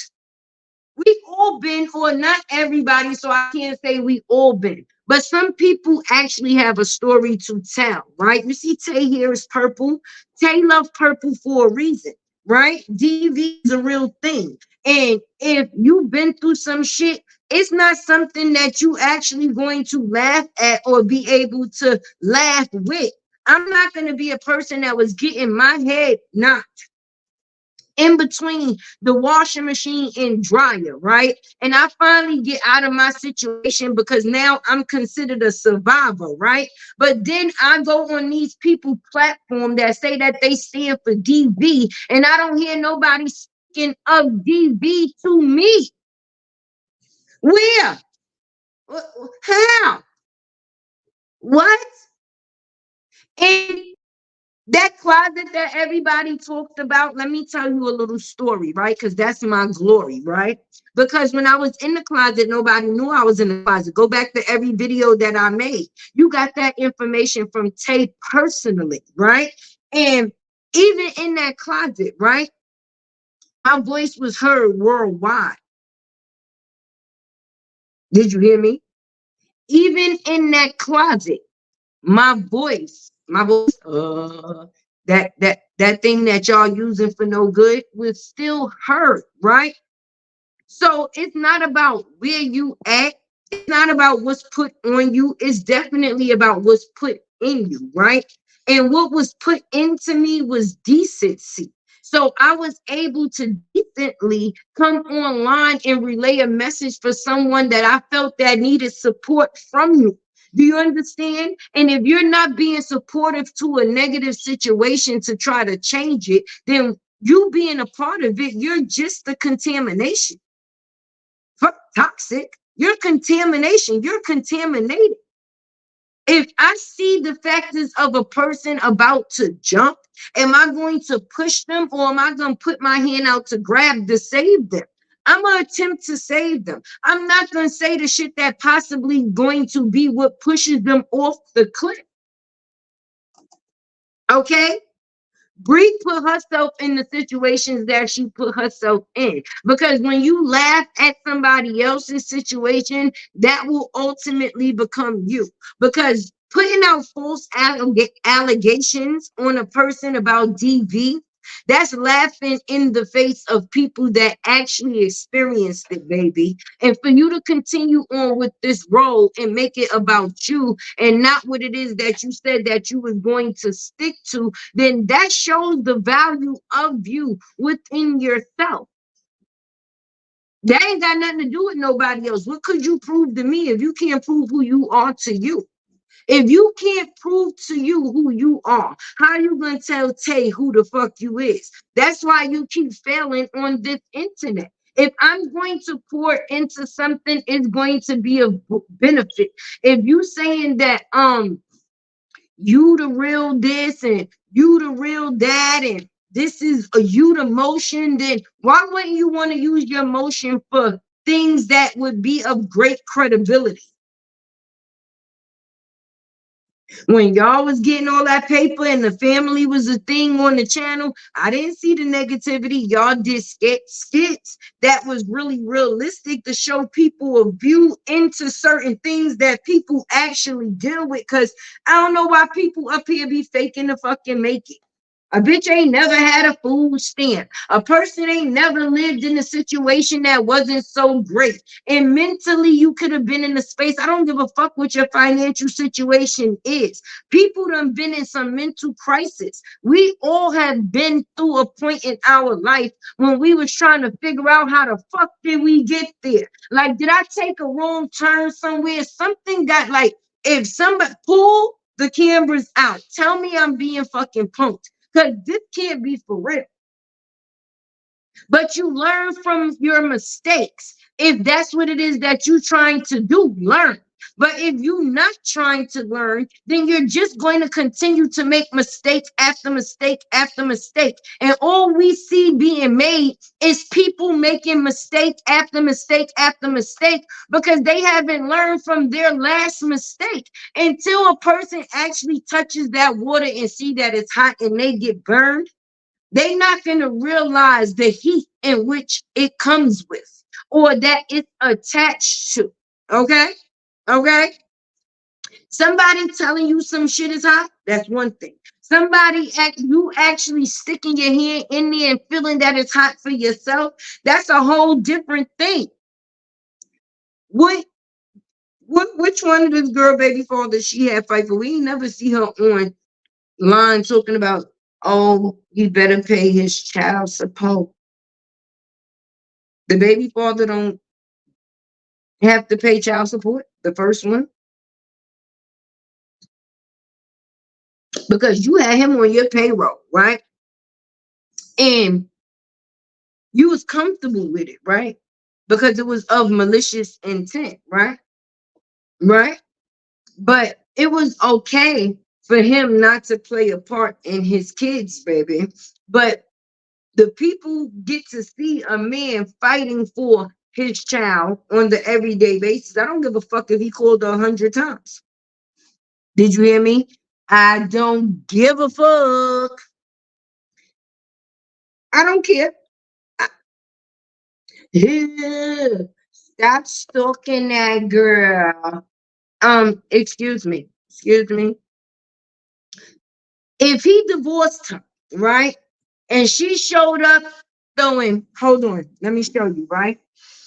We all been, or not everybody, so I can't say we all been, but some people actually have a story to tell, right? You see, Tay here is purple. Tay love purple for a reason, right? DV is a real thing. And if you've been through some shit, it's not something that you actually going to laugh at or be able to laugh with. I'm not going to be a person that was getting my head knocked in between the washing machine and dryer, right? And I finally get out of my situation because now I'm considered a survivor, right? But then I go on these people platform that say that they stand for DV, and I don't hear nobody speaking of DV to me. Where? How? What? And that closet that everybody talked about, let me tell you a little story, right? Because that's my glory, right? Because when I was in the closet, nobody knew I was in the closet. Go back to every video that I made. You got that information from Tay personally, right? And even in that closet, right? My voice was heard worldwide. Did you hear me? Even in that closet, my voice, that thing that y'all using for no good was still heard, right? So it's not about where you at. It's not about what's put on you. It's definitely about what's put in you, right? And what was put into me was decency. So I was able to decently come online and relay a message for someone that I felt that needed support from you. Do you understand? And if you're not being supportive to a negative situation to try to change it, then you being a part of it, you're just the contamination. Fuck toxic. You're contamination. You're contaminated. If I see the factors of a person about to jump, am I going to push them, or am I going to put my hand out to grab to save them? I'm going to attempt to save them. I'm not going to say the shit that possibly going to be what pushes them off the cliff. Okay? Bree put herself in the situations that she put herself in. Because when you laugh at somebody else's situation, that will ultimately become you. Because putting out false allegations on a person about DV, that's laughing in the face of people that actually experienced it, baby. And for you to continue on with this role and make it about you and not what it is that you said that you was going to stick to, then that shows the value of you within yourself. That ain't got nothing to do with nobody else. What could you prove to me if you can't prove who you are to you? If you can't prove to you who you are, how you gonna tell Tay who the fuck you is? That's why you keep failing on this internet. If I'm going to pour into something, it's going to be of benefit. If you saying that you the real this and you the real that and this is a you the motion, then why wouldn't you want to use your motion for things that would be of great credibility? When y'all was getting all that paper and the family was a thing on the channel, I didn't see the negativity. Y'all did skits that was really realistic to show people a view into certain things that people actually deal with. Because I don't know why people up here be faking to fucking make it. A bitch ain't never had a food stamp. A person ain't never lived in a situation that wasn't so great. And mentally, you could have been in a space. I don't give a fuck what your financial situation is. People done been in some mental crisis. We all have been through a point in our life when we was trying to figure out how the fuck did we get there? Like, did I take a wrong turn somewhere? Something got like, if somebody pull the cameras out, tell me I'm being fucking punked. Because this can't be for real. But you learn from your mistakes. If that's what it is that you're trying to do, learn. But if you're not trying to learn, then you're just going to continue to make mistake after mistake after mistake. And all we see being made is people making mistake after mistake after mistake because they haven't learned from their last mistake. Until a person actually touches that water and see that it's hot and they get burned, they're not going to realize the heat in which it comes with or that it's attached to. Okay? Okay? Somebody telling you some shit is hot, that's one thing. Somebody you actually sticking your hand in there and feeling that it's hot for yourself, that's a whole different thing. Which one of this girl baby father she had fight for? We ain't never see her on line talking about, oh, he better pay his child support. The baby father don't have to pay child support, the first one, because you had him on your payroll, right? And you was comfortable with it, right? Because it was of malicious intent, right? Right? But it was okay for him not to play a part in his kids, baby. But the people get to see a man fighting for his child on the everyday basis. I don't give a fuck if he called 100 times. Did you hear me? I don't give a fuck. I don't care. Stop stalking that girl. Excuse me. Excuse me. If he divorced her, right? And she showed up throwing, hold on, let me show you, right?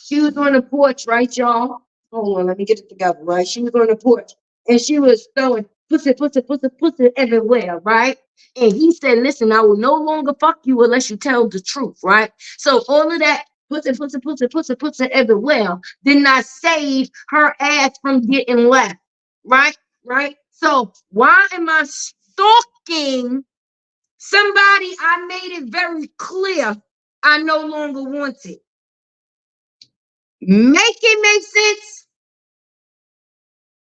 She was on the porch, right, y'all? Hold on, let me get it together, right? She was on the porch and she was throwing pussy, pussy, pussy, pussy everywhere, right? And he said, listen, I will no longer fuck you unless you tell the truth, right? So all of that pussy, pussy, pussy, pussy, pussy everywhere did not save her ass from getting left, right? Right? So why am I stalking somebody I made it very clear I no longer want it? Make it make sense.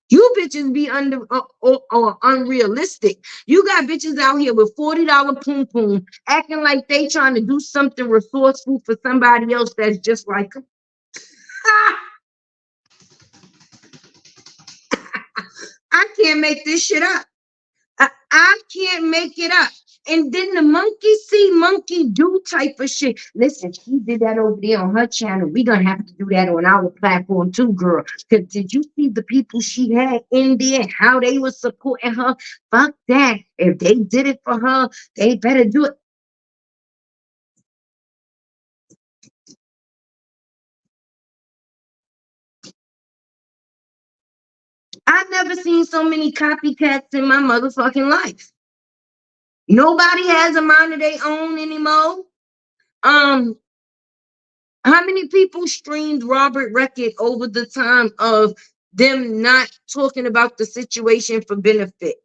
You bitches be under or unrealistic. You got bitches out here with $40 poom poom acting like they trying to do something resourceful for somebody else that's just like them. I can't make this shit up. I can't make it up. And then the monkey see, monkey do type of shit. Listen, she did that over there on her channel. We're going to have to do that on our platform too, girl. Because did you see the people she had in there, how they were supporting her? Fuck that. If they did it for her, they better do it. I've never seen so many copycats in my motherfucking life. Nobody has a mind of their own anymore. Um, How many people streamed Robert Record over the time of them not talking about the situation for benefit.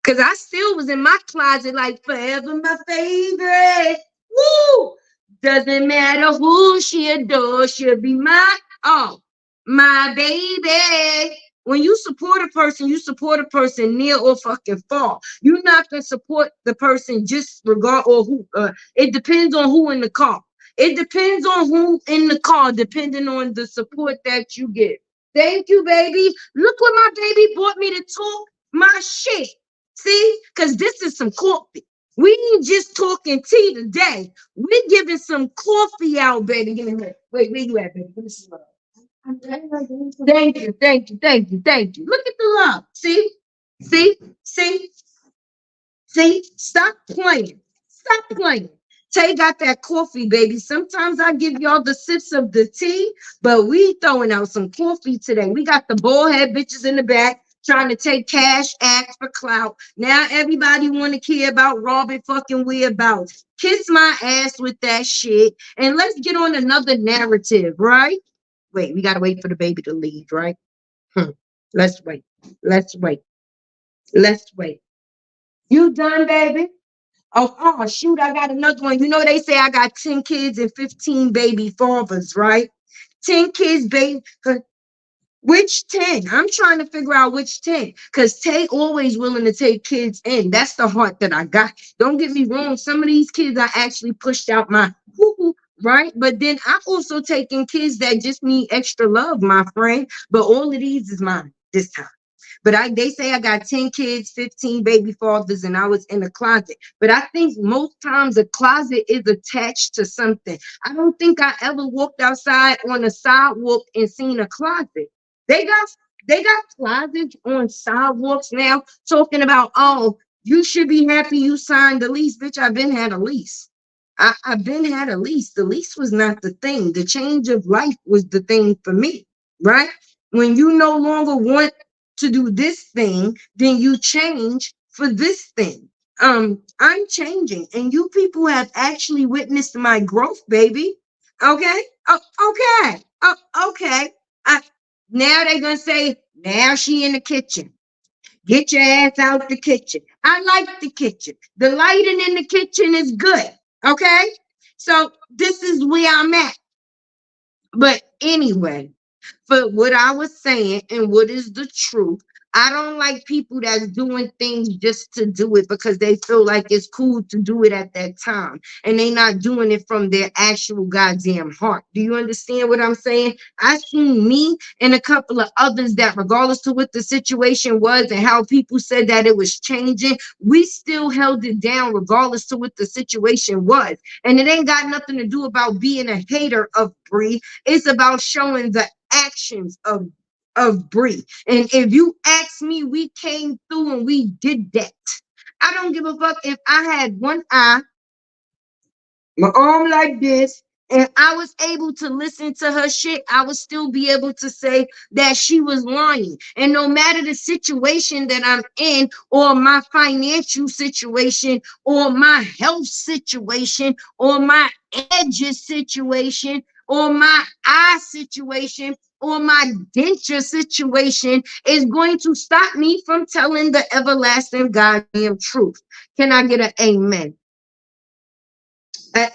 Because I still was in my closet like forever my favorite. Woo! Doesn't matter who she adores, she'll be my baby. When you support you support a person near or fucking far. You're not gonna support the person just regard or who. It depends on who in the car. It depends on who in the car, depending on the support that you get. Thank you, baby. Look what my baby bought me to talk my shit. See, because this is some coffee. We ain't just talking tea today. We're giving some coffee out, baby. Give me a wait, where you at, baby? Give me some love. Thank you, thank you, thank you, thank you. Look at the love. See, see, see, see. Stop playing. Stop playing. Tay got that coffee, baby. Sometimes I give y'all the sips of the tea, but we throwing out some coffee today. We got the bald head bitches in the back trying to take cash acts for clout. Now everybody want to care about Robin fucking whereabouts. Kiss my ass with that shit. And let's get on another narrative, right? Wait, we gotta wait for the baby to leave, right? Let's wait. Let's wait. Let's wait. You done, baby? Oh, shoot, I got another one. You know, they say I got 10 kids and 15 baby fathers, right? 10 kids, baby. Which 10? I'm trying to figure out which 10. Because Tay always willing to take kids in. That's the heart that I got. Don't get me wrong. Some of these kids I actually pushed out my right? But then I also taking kids that just need extra love, my friend. But all of these is mine this time. But they say I got 10 kids, 15 baby fathers, and I was in a closet. But I think most times a closet is attached to something. I don't think I ever walked outside on a sidewalk and seen a closet. They got closets on sidewalks now talking about, oh, you should be happy you signed the lease. Bitch, I've been had a lease. I've been had a lease. The lease was not the thing. The change of life was the thing for me, right? When you no longer want to do this thing, then you change for this thing. I'm changing, and you people have actually witnessed my growth, baby. Okay, okay, okay. Now they're gonna say, now she in the kitchen. Get your ass out the kitchen. I like the kitchen. The lighting in the kitchen is good. Okay, so this is where I'm at. But anyway, for what I was saying and what is the truth, I don't like people that's doing things just to do it because they feel like it's cool to do it at that time. And they not doing it from their actual goddamn heart. Do you understand what I'm saying? I seen me and a couple of others that regardless to what the situation was and how people said that it was changing, we still held it down regardless to what the situation was. And it ain't got nothing to do about being a hater of Bree. It's about showing the actions of Bree. And if you ask me, we came through and we did that. I don't give a fuck if I had one eye, my arm like this, and I was able to listen to her shit, I would still be able to say that she was lying. And no matter the situation that I'm in, or my financial situation, or my health situation, or my edges situation, or my eye situation, or my denture situation is going to stop me from telling the everlasting goddamn truth. Can I get an amen?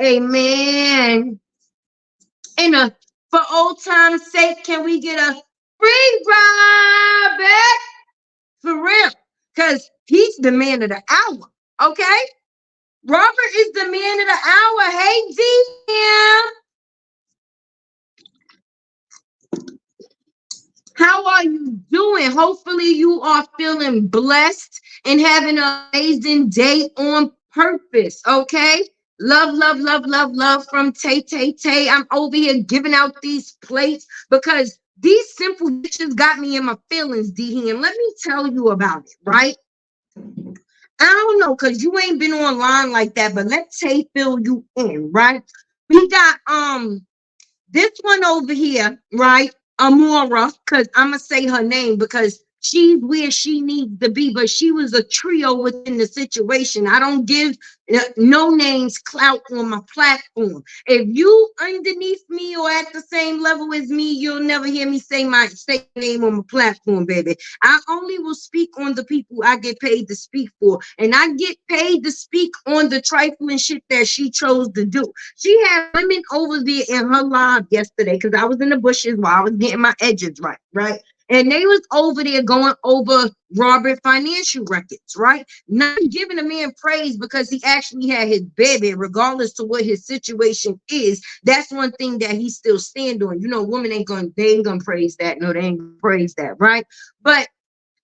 Amen. And for old time's sake, can we get a free ride? For real. Because he's the man of the hour. Okay? Robert is the man of the hour. Hey, DM. How are you doing? Hopefully you are feeling blessed and having an amazing day on purpose, okay? Love, love, love, love, love from Tay Tay Tay. I'm over here giving out these plates because these simple dishes got me in my feelings, D. And let me tell you about it, right? I don't know, because you ain't been online like that, but let Tay fill you in, right? We got this one over here, right? Amora, because I'm gonna say her name because She's where she needs to be, but she was a trio within the situation. I don't give no names clout on my platform. If you underneath me or at the same level as me, you'll never hear me say my name on my platform, baby. I only will speak on the people I get paid to speak for, and I get paid to speak on the trifling shit that she chose to do. She had women over there in her live yesterday because I was in the bushes while I was getting my edges right, right? And they was over there going over Robert financial records, right? Not giving a man praise because he actually had his baby, regardless to what his situation is. That's one thing that he still stand on. You know, women they ain't gonna praise that. No, they ain't gonna praise that, right? But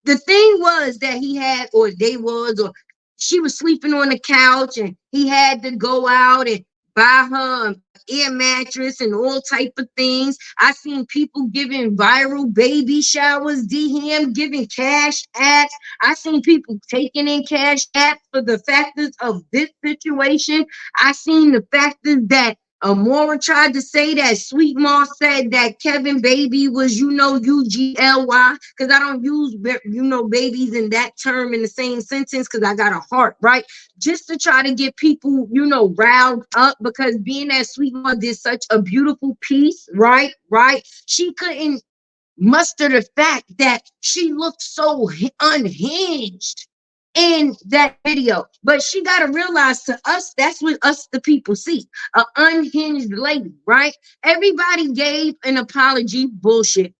the thing was that he had, or they was, or she was sleeping on the couch and he had to go out and buy her an air mattress and all type of things. I seen people giving viral baby showers, DM giving cash apps. I seen people taking in cash apps for the factors of this situation. I seen the factors that Amora tried to say that Sweet Ma said that Kevin Baby was, UGLY, because I don't use, babies in that term in the same sentence because I got a heart, right? Just to try to get people, riled up because being that Sweet Ma did such a beautiful piece, right? Right? She couldn't muster the fact that she looked so unhinged in that video. But she got to realize, to us, that's what us, the people, see. An unhinged lady, right? Everybody gave an apology. Bullshit.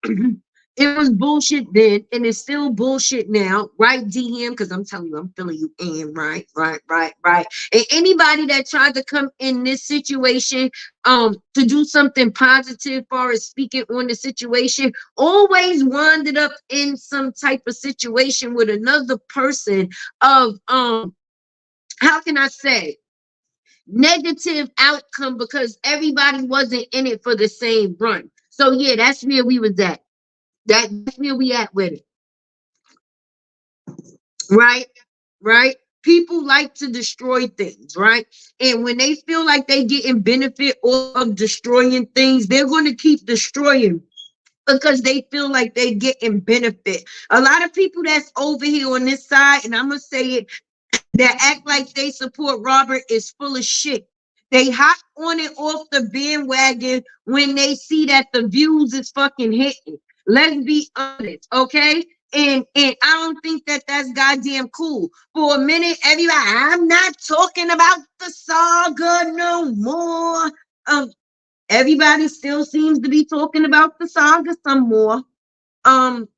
It was bullshit then, and it's still bullshit now, right, DM? Because I'm telling you, I'm feeling you in, right, right, right, right. And anybody that tried to come in this situation to do something positive far as speaking on the situation always wound up in some type of situation with another person of how can I say, negative outcome because everybody wasn't in it for the same run. So yeah, that's where we was at. That's where we at with it. Right? Right? People like to destroy things, right? And when they feel like they getting benefit of destroying things, they're going to keep destroying because they feel like they getting benefit. A lot of people that's over here on this side, and I'm going to say it, that act like they support Robert is full of shit. They hop on and off the bandwagon when they see that the views is fucking hitting. Let's be honest, okay? And I don't think that that's goddamn cool. For a minute, everybody, I'm not talking about the saga no more. Everybody still seems to be talking about the saga some more. Um,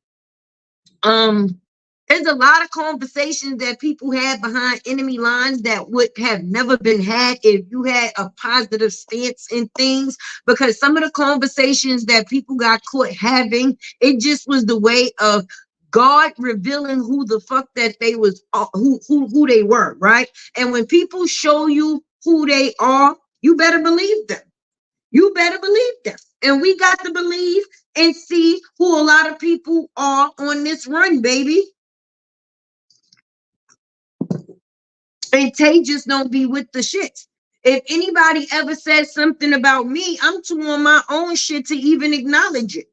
um, there's a lot of conversations that people had behind enemy lines that would have never been had if you had a positive stance in things. Because some of the conversations that people got caught having, it just was the way of God revealing who the fuck that they was, who they were, right? And when people show you who they are, you better believe them. You better believe them. And we got to believe and see who a lot of people are on this run, baby. And Tay just don't be with the shit. If anybody ever says something about me, I'm too on my own shit to even acknowledge it.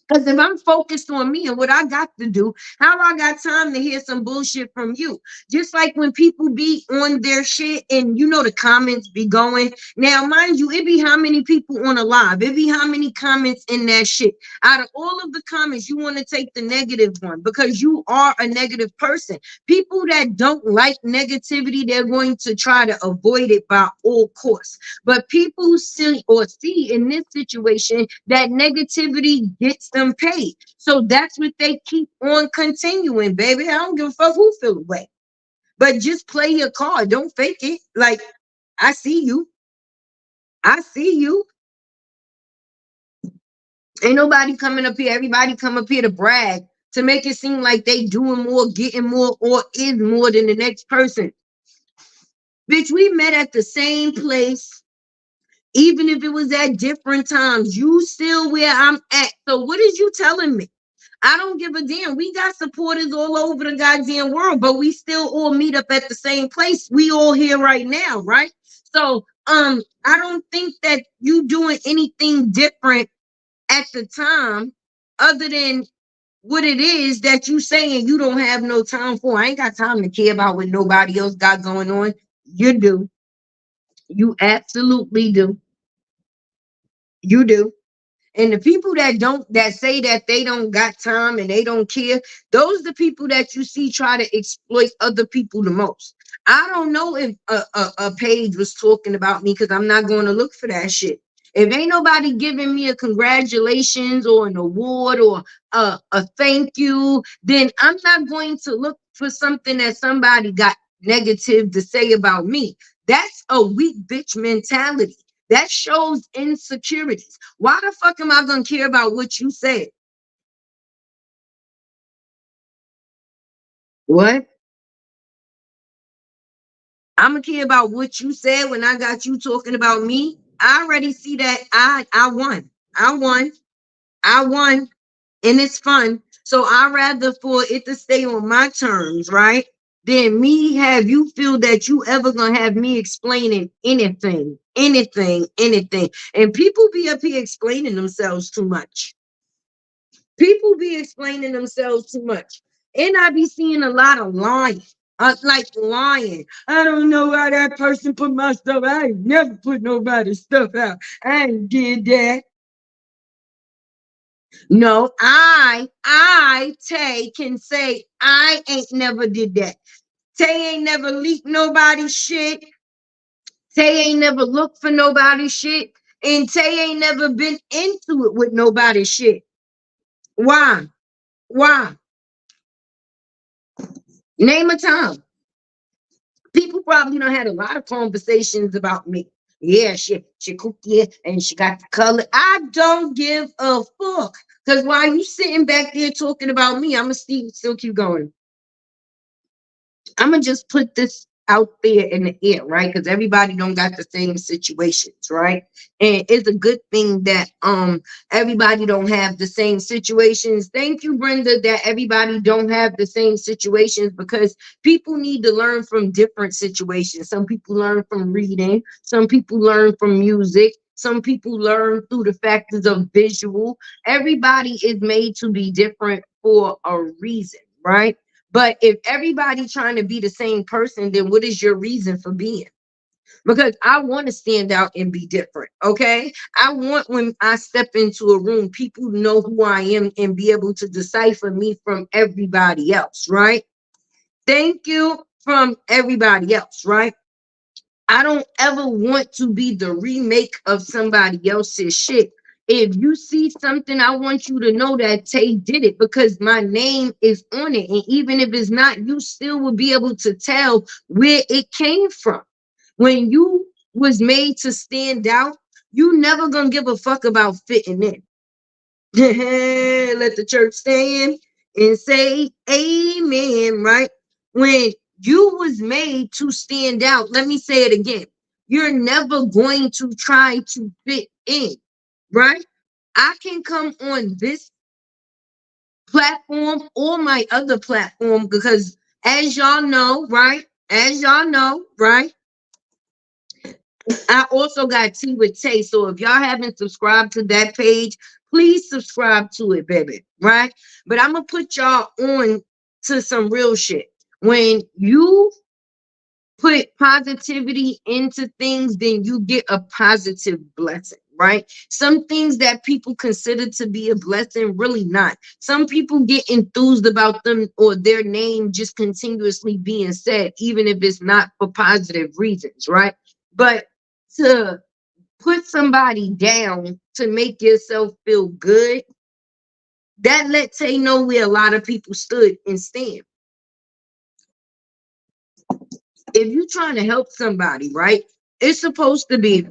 Because if I'm focused on me and what I got to do, how I got time to hear some bullshit from you? Just like when people be on their shit and the comments be going. Now, mind you, it be how many people on a live. It be how many comments in that shit. Out of all of the comments, you want to take the negative one because you are a negative person. People that don't like negativity, they're going to try to avoid it by all costs. But people see in this situation that negativity gets them paid. So that's what they keep on continuing, baby. I don't give a fuck who feel away. But just play your card. Don't fake it. Like, I see you. I see you. Ain't nobody coming up here. Everybody come up here to brag, to make it seem like they doing more, getting more, or is more than the next person. Bitch, we met at the same place. Even if it was at different times, you still where I'm at. So what is you telling me? I don't give a damn. We got supporters all over the goddamn world, but we still all meet up at the same place. We all here right now, right? So I don't think that you doing anything different at the time other than what it is that you saying you don't have no time for. I ain't got time to care about what nobody else got going on. You do. You absolutely do. You do. And the people that don't, that say that they don't got time and they don't care, those are the people that you see try to exploit other people the most. I don't know if a page was talking about me because I'm not going to look for that shit. If ain't nobody giving me a congratulations or an award or a thank you, then I'm not going to look for something that somebody got negative to say about me. That's a weak bitch mentality. That shows insecurities. Why the fuck am I gonna care about what you said? What? I'm gonna care about what you said when I got you talking about me. I already see that I won. I won. I won. And it's fun. So I rather for it to stay on my terms, right? Than me have you feel that you ever gonna have me explaining anything, anything, anything. And people be up here explaining themselves too much. People be explaining themselves too much. And I be seeing a lot of lying. Like lying. I don't know why that person put my stuff. I ain't never put nobody's stuff out. I ain't did that. No, Tay can say I ain't never did that. Tay ain't never leaked nobody's shit. Tay ain't never looked for nobody's shit. And Tay ain't never been into it with nobody's shit. Why? Why? Name a time. People probably don't had a lot of conversations about me. Yeah, she cooked it and she got the color. I don't give a fuck. Because while you sitting back there talking about me, I'ma still keep going. I'm gonna just put this out there in the air, right? Because everybody don't got the same situations, right? And it's a good thing that everybody don't have the same situations. Thank you, Brenda, that everybody don't have the same situations because people need to learn from different situations. Some people learn from reading, some people learn from music. Some people learn through the factors of visual. Everybody is made to be different for a reason, right? But if everybody trying to be the same person, then what is your reason for being? Because I want to stand out and be different. Okay. I want when I step into a room, people know who I am and be able to decipher me from everybody else. Right. Thank you from everybody else. Right. I don't ever want to be the remake of somebody else's shit. If you see something, I want you to know that Tay did it because my name is on it. And even if it's not, you still will be able to tell where it came from. When you was made to stand out, you never gonna give a fuck about fitting in. Let the church stand and say amen, right? When you was made to stand out, let me say it again. You're never going to try to fit in, right? I can come on this platform or my other platform because as y'all know, right? As y'all know, right? I also got Tea with Tay. So if y'all haven't subscribed to that page, please subscribe to it, baby. Right? But I'm gonna put y'all on to some real shit. When you put positivity into things, then you get a positive blessing, right? Some things that people consider to be a blessing, really not. Some people get enthused about them or their name just continuously being said, even if it's not for positive reasons, right? But to put somebody down to make yourself feel good, that lets you know where a lot of people stood and stand. If you're trying to help somebody, right? It's supposed to be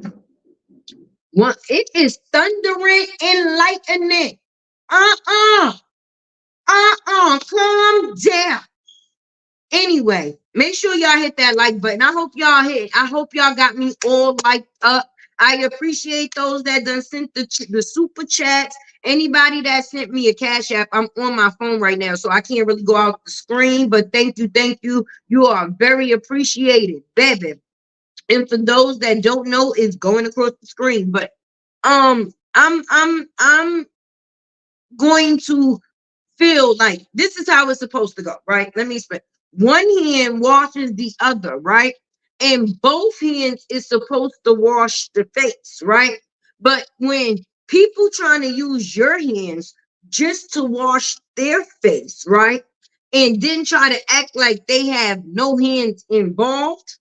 one, it is thundering and lightning. Uh-uh. Calm down. Anyway, make sure y'all hit that like button. I hope y'all got me all liked up. I appreciate those that done sent the super chats. Anybody that sent me a cash app, I'm on my phone right now, so I can't really go out the screen. But thank you, thank you. You are very appreciated, baby. And for those that don't know, it's going across the screen. But I'm going to feel like this is how it's supposed to go, right? Let me explain. One hand washes the other, right? And both hands is supposed to wash the face, right? But when people trying to use your hands just to wash their face, right? And then try to act like they have no hands involved,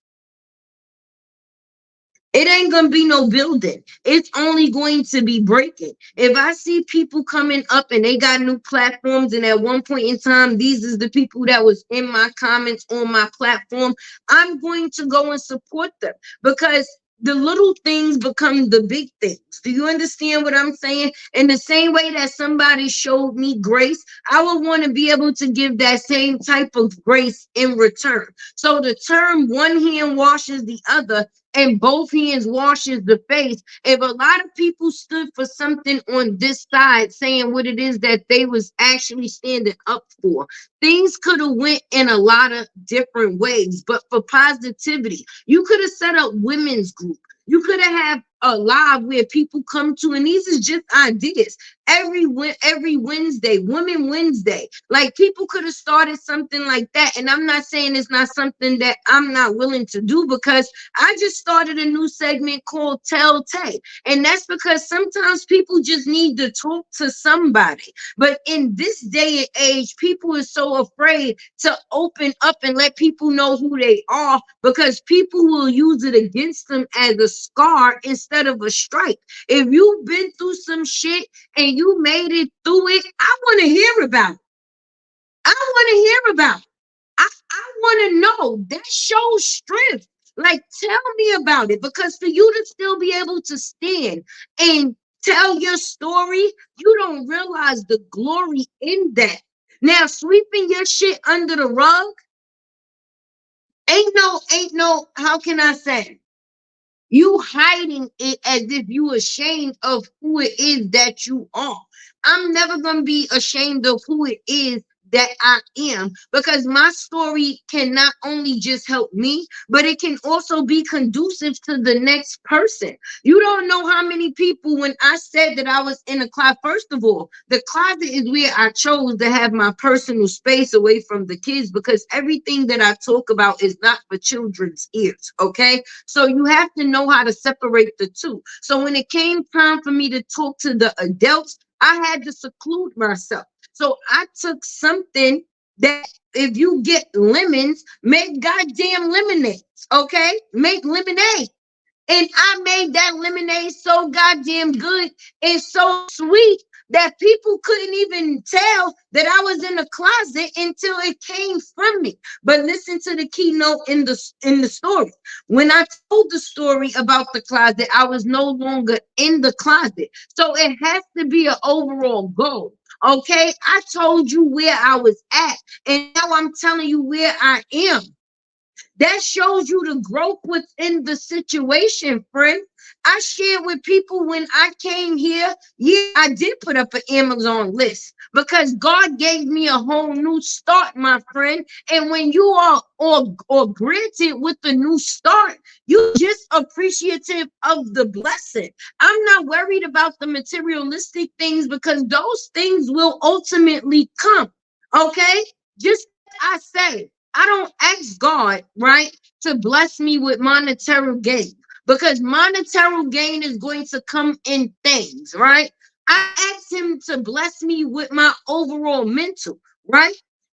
it ain't gonna be no building. It's only going to be breaking. If I see people coming up and they got new platforms, and at one point in time, these is the people that was in my comments on my platform, I'm going to go and support them because the little things become the big things. Do you understand what I'm saying? In the same way that somebody showed me grace, I would want to be able to give that same type of grace in return. So the term one hand washes the other and both hands washes the face. If a lot of people stood for something on this side saying what it is that they was actually standing up for, things could have went in a lot of different ways. But for positivity, you could have set up women's group. You could have had a live where people come to, and these is just ideas. Every Wednesday, Women Wednesday, like people could have started something like that. And I'm not saying it's not something that I'm not willing to do, because I just started a new segment called Tell Tay. And that's because sometimes people just need to talk to somebody. But in this day and age, people are so afraid to open up and let people know who they are, because people will use it against them as a scar instead of a strike. If you've been through some shit and you made it through it, I want to hear about it. I want to hear about it. I want to know. That shows strength. Like, tell me about it, because for you to still be able to stand and tell your story, you don't realize the glory in that. Now, sweeping your shit under the rug ain't no, how can I say? You hiding it as if you ashamed of who it is that you are. I'm never gonna be ashamed of who it is that I am, because my story can not only just help me, but it can also be conducive to the next person. You don't know how many people, when I said that I was in a closet, first of all, the closet is where I chose to have my personal space away from the kids, because everything that I talk about is not for children's ears, okay? So you have to know how to separate the two. So when it came time for me to talk to the adults, I had to seclude myself. So I took something that, if you get lemons, make goddamn lemonades, okay? Make lemonade. And I made that lemonade so goddamn good and so sweet that people couldn't even tell that I was in the closet until it came from me. But listen to the keynote in the story. When I told the story about the closet, I was no longer in the closet. So it has to be an overall goal. Okay, I told you where I was at, and now I'm telling you where I am. That shows you the growth within the situation, friend. I shared with people when I came here. Yeah, I did put up an Amazon list because God gave me a whole new start, my friend. And when you are or granted with the new start, you just appreciative of the blessing. I'm not worried about the materialistic things, because those things will ultimately come. Okay? Just like I say, I don't ask God, right, to bless me with monetary gain, because monetary gain is going to come in things, right? I ask him to bless me with my overall mental, right?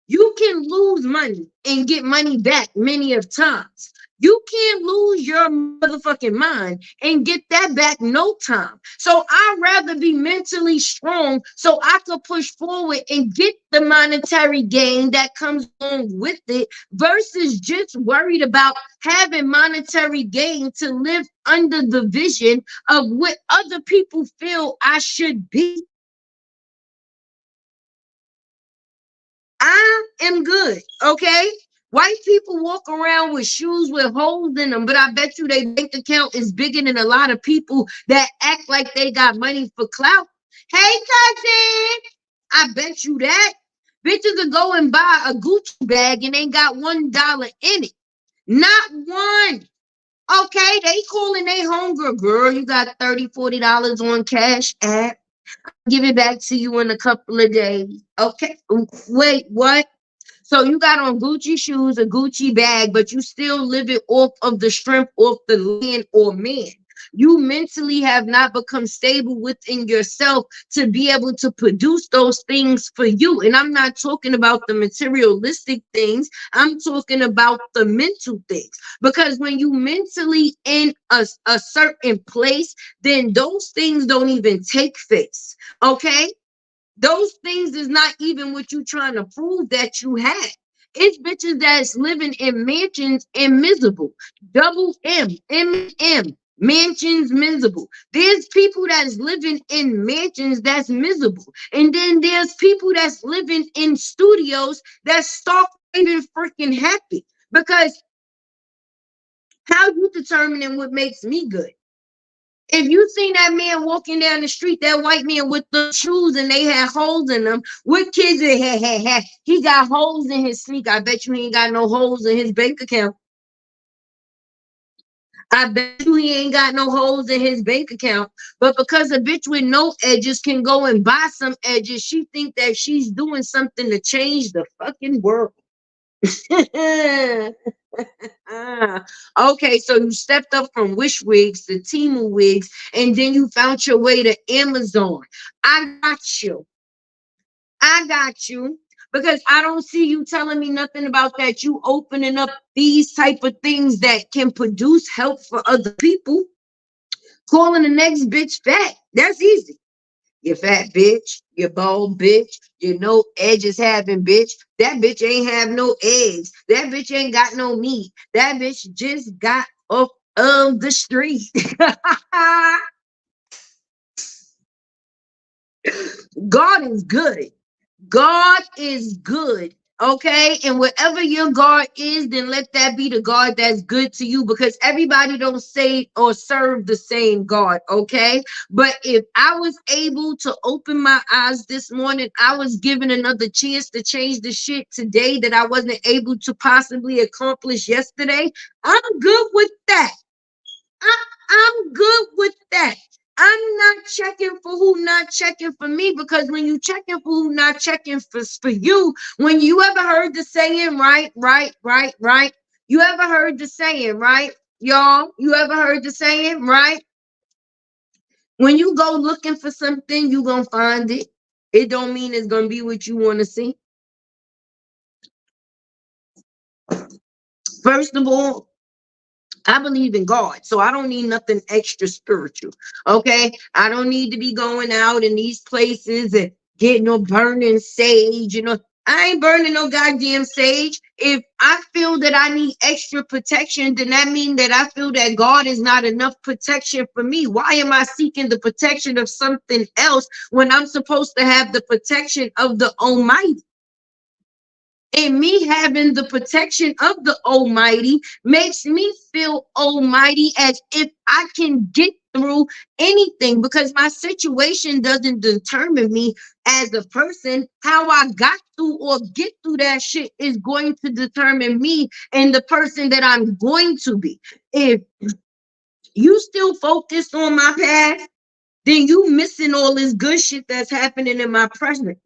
You can lose money and get money back many of times. You can't lose your motherfucking mind and get that back no time. So I'd rather be mentally strong so I could push forward and get the monetary gain that comes along with it, versus just worried about having monetary gain to live under the vision of what other people feel I should be. I am good, okay? White people walk around with shoes with holes in them, but I bet you their bank account is bigger than a lot of people that act like they got money for clout. Hey, cousin, I bet you that. Bitches will go and buy a Gucci bag and ain't got $1 in it. Not one. Okay, they calling they homegirl, girl, you got $30, $40 on Cash App. Give it back to you in a couple of days. Okay. Wait, what? So you got on Gucci shoes, a Gucci bag, but you still living off of the strength of the land or man. You mentally have not become stable within yourself to be able to produce those things for you. And I'm not talking about the materialistic things. I'm talking about the mental things. Because when you mentally in a certain place, then those things don't even take face. Okay? Those things is not even what you trying to prove that you had. It's bitches that's living in mansions and miserable. Double M, mansions miserable. There's people that's living in mansions that's miserable. And then there's people that's living in studios that start even freaking happy. Because how you determining what makes me good? If you seen that man walking down the street, that white man with the shoes and they had holes in them, what kids it had? He got holes in his sneaker. I bet you he ain't got no holes in his bank account. I bet you he ain't got no holes in his bank account. But because a bitch with no edges can go and buy some edges, she think that she's doing something to change the fucking world. Okay, so you stepped up from Wish Wigs to Temu Wigs, and then you found your way to Amazon. I got you. I got you. Because I don't see you telling me nothing about that. You opening up these type of things that can produce help for other people. Calling the next bitch fat. That's easy. You fat bitch, you bald bitch, you no edges having bitch. That bitch ain't have no eggs. That bitch ain't got no meat. That bitch just got off of the street. God is good. God is good. Okay. And whatever your God is, then let that be the God that's good to you, because everybody don't say or serve the same God. Okay. But if I was able to open my eyes this morning, I was given another chance to change the shit today that I wasn't able to possibly accomplish yesterday. I'm good with that. I'm good with that. I'm not checking for who not checking for me, because when you checking for who not checking for you, when you ever heard the saying, right? You ever heard the saying, right? Y'all, you ever heard the saying, right? When you go looking for something, you gonna find it. It don't mean it's gonna be what you want to see. First of all, I believe in God, so I don't need nothing extra spiritual. Okay. I don't need to be going out in these places and getting no burning sage. I ain't burning no goddamn sage. If I feel that I need extra protection, then that means that I feel that God is not enough protection for me. Why am I seeking the protection of something else when I'm supposed to have the protection of the Almighty? And me having the protection of the Almighty makes me feel almighty, as if I can get through anything, because my situation doesn't determine me as a person. How I got through or get through that shit is going to determine me and the person that I'm going to be. If you still focused on my past, then you missing all this good shit that's happening in my present.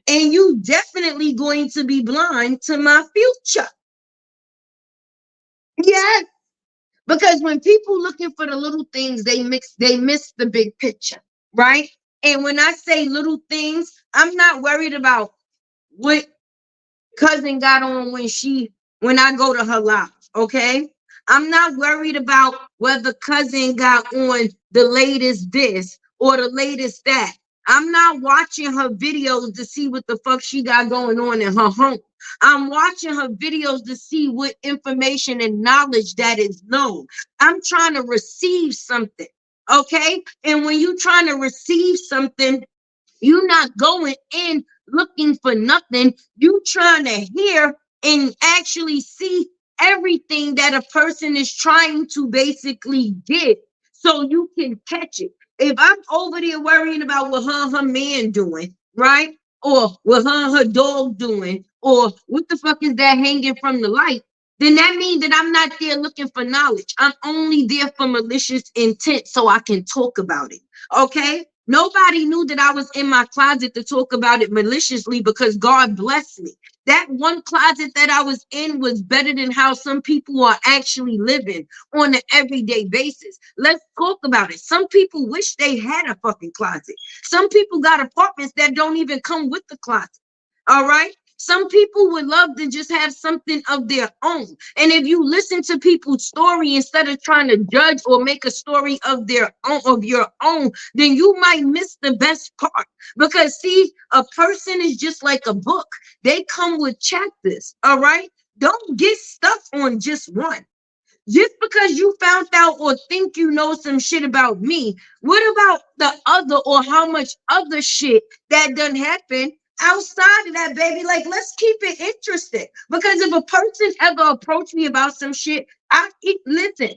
And you definitely going to be blind to my future. Yes. Because when people looking for the little things, they miss the big picture, right? And when I say little things, I'm not worried about what cousin got on when I go to her live. Okay. I'm not worried about whether cousin got on the latest this or the latest that. I'm not watching her videos to see what the fuck she got going on in her home. I'm watching her videos to see what information and knowledge that is known. I'm trying to receive something. Okay. And when you're trying to receive something, you're not going in looking for nothing. You trying to hear and actually see everything that a person is trying to basically get, so you can catch it. If I'm over there worrying about what her man doing, right? Or what her dog doing, or what the fuck is that hanging from the light, then that means that I'm not there looking for knowledge. I'm only there for malicious intent so I can talk about it. Okay? Nobody knew that I was in my closet to talk about it maliciously because God blessed me. That one closet that I was in was better than how some people are actually living on an everyday basis. Let's talk about it. Some people wish they had a fucking closet. Some people got apartments that don't even come with the closet. All right. Some people would love to just have something of their own. And if you listen to people's story instead of trying to judge or make a story of their own, of your own, then you might miss the best part. Because see, a person is just like a book. They come with chapters. All right. Don't get stuck on just one. Just because you found out or think you know some shit about me, what about the other or how much other shit that done happen outside of that, baby? Like, let's keep it interesting. Because if a person ever approached me about some shit, listen,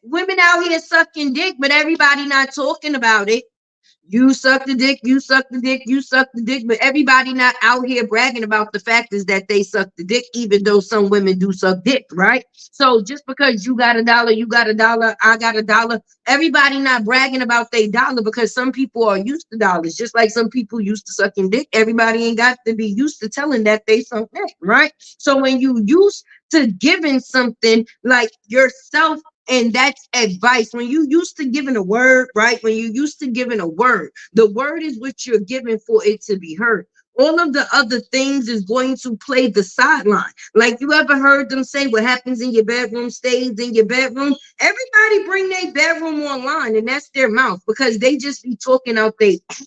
women out here sucking dick, but everybody not talking about it. You suck the dick, you suck the dick, you suck the dick, but everybody not out here bragging about the fact is that they suck the dick, even though some women do suck dick, right? So just because you got a dollar, you got a dollar, I got a dollar, everybody not bragging about their dollar because some people are used to dollars, just like some people used to sucking dick. Everybody ain't got to be used to telling that they suck dick, right? So when you used to giving something like yourself, and that's advice. When you used to giving a word, right? When you used to giving a word, the word is what you're giving for it to be heard. All of the other things is going to play the sideline. Like you ever heard them say what happens in your bedroom stays in your bedroom? Everybody bring their bedroom online and that's their mouth because they just be talking out their ass.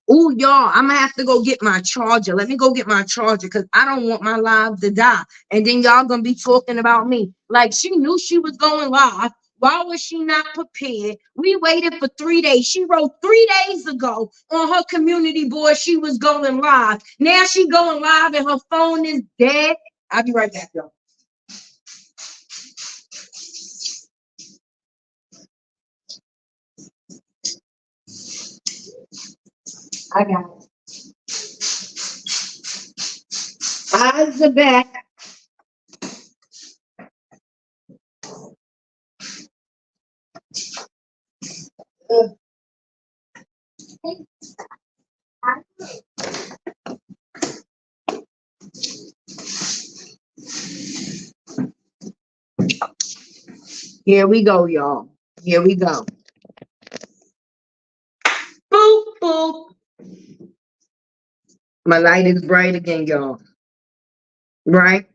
Oh, y'all, I'm gonna have to go get my charger. Let me go get my charger because I don't want my live to die. And then y'all gonna be talking about me. Like she knew she was going live. Why was she not prepared? We waited for 3 days. She wrote 3 days ago on her community board she was going live. Now she going live and her phone is dead. I'll be right back, y'all. I got it. Eyes are back. Here we go, y'all. Here we go. Boop, boop. My light is bright again, y'all. Right?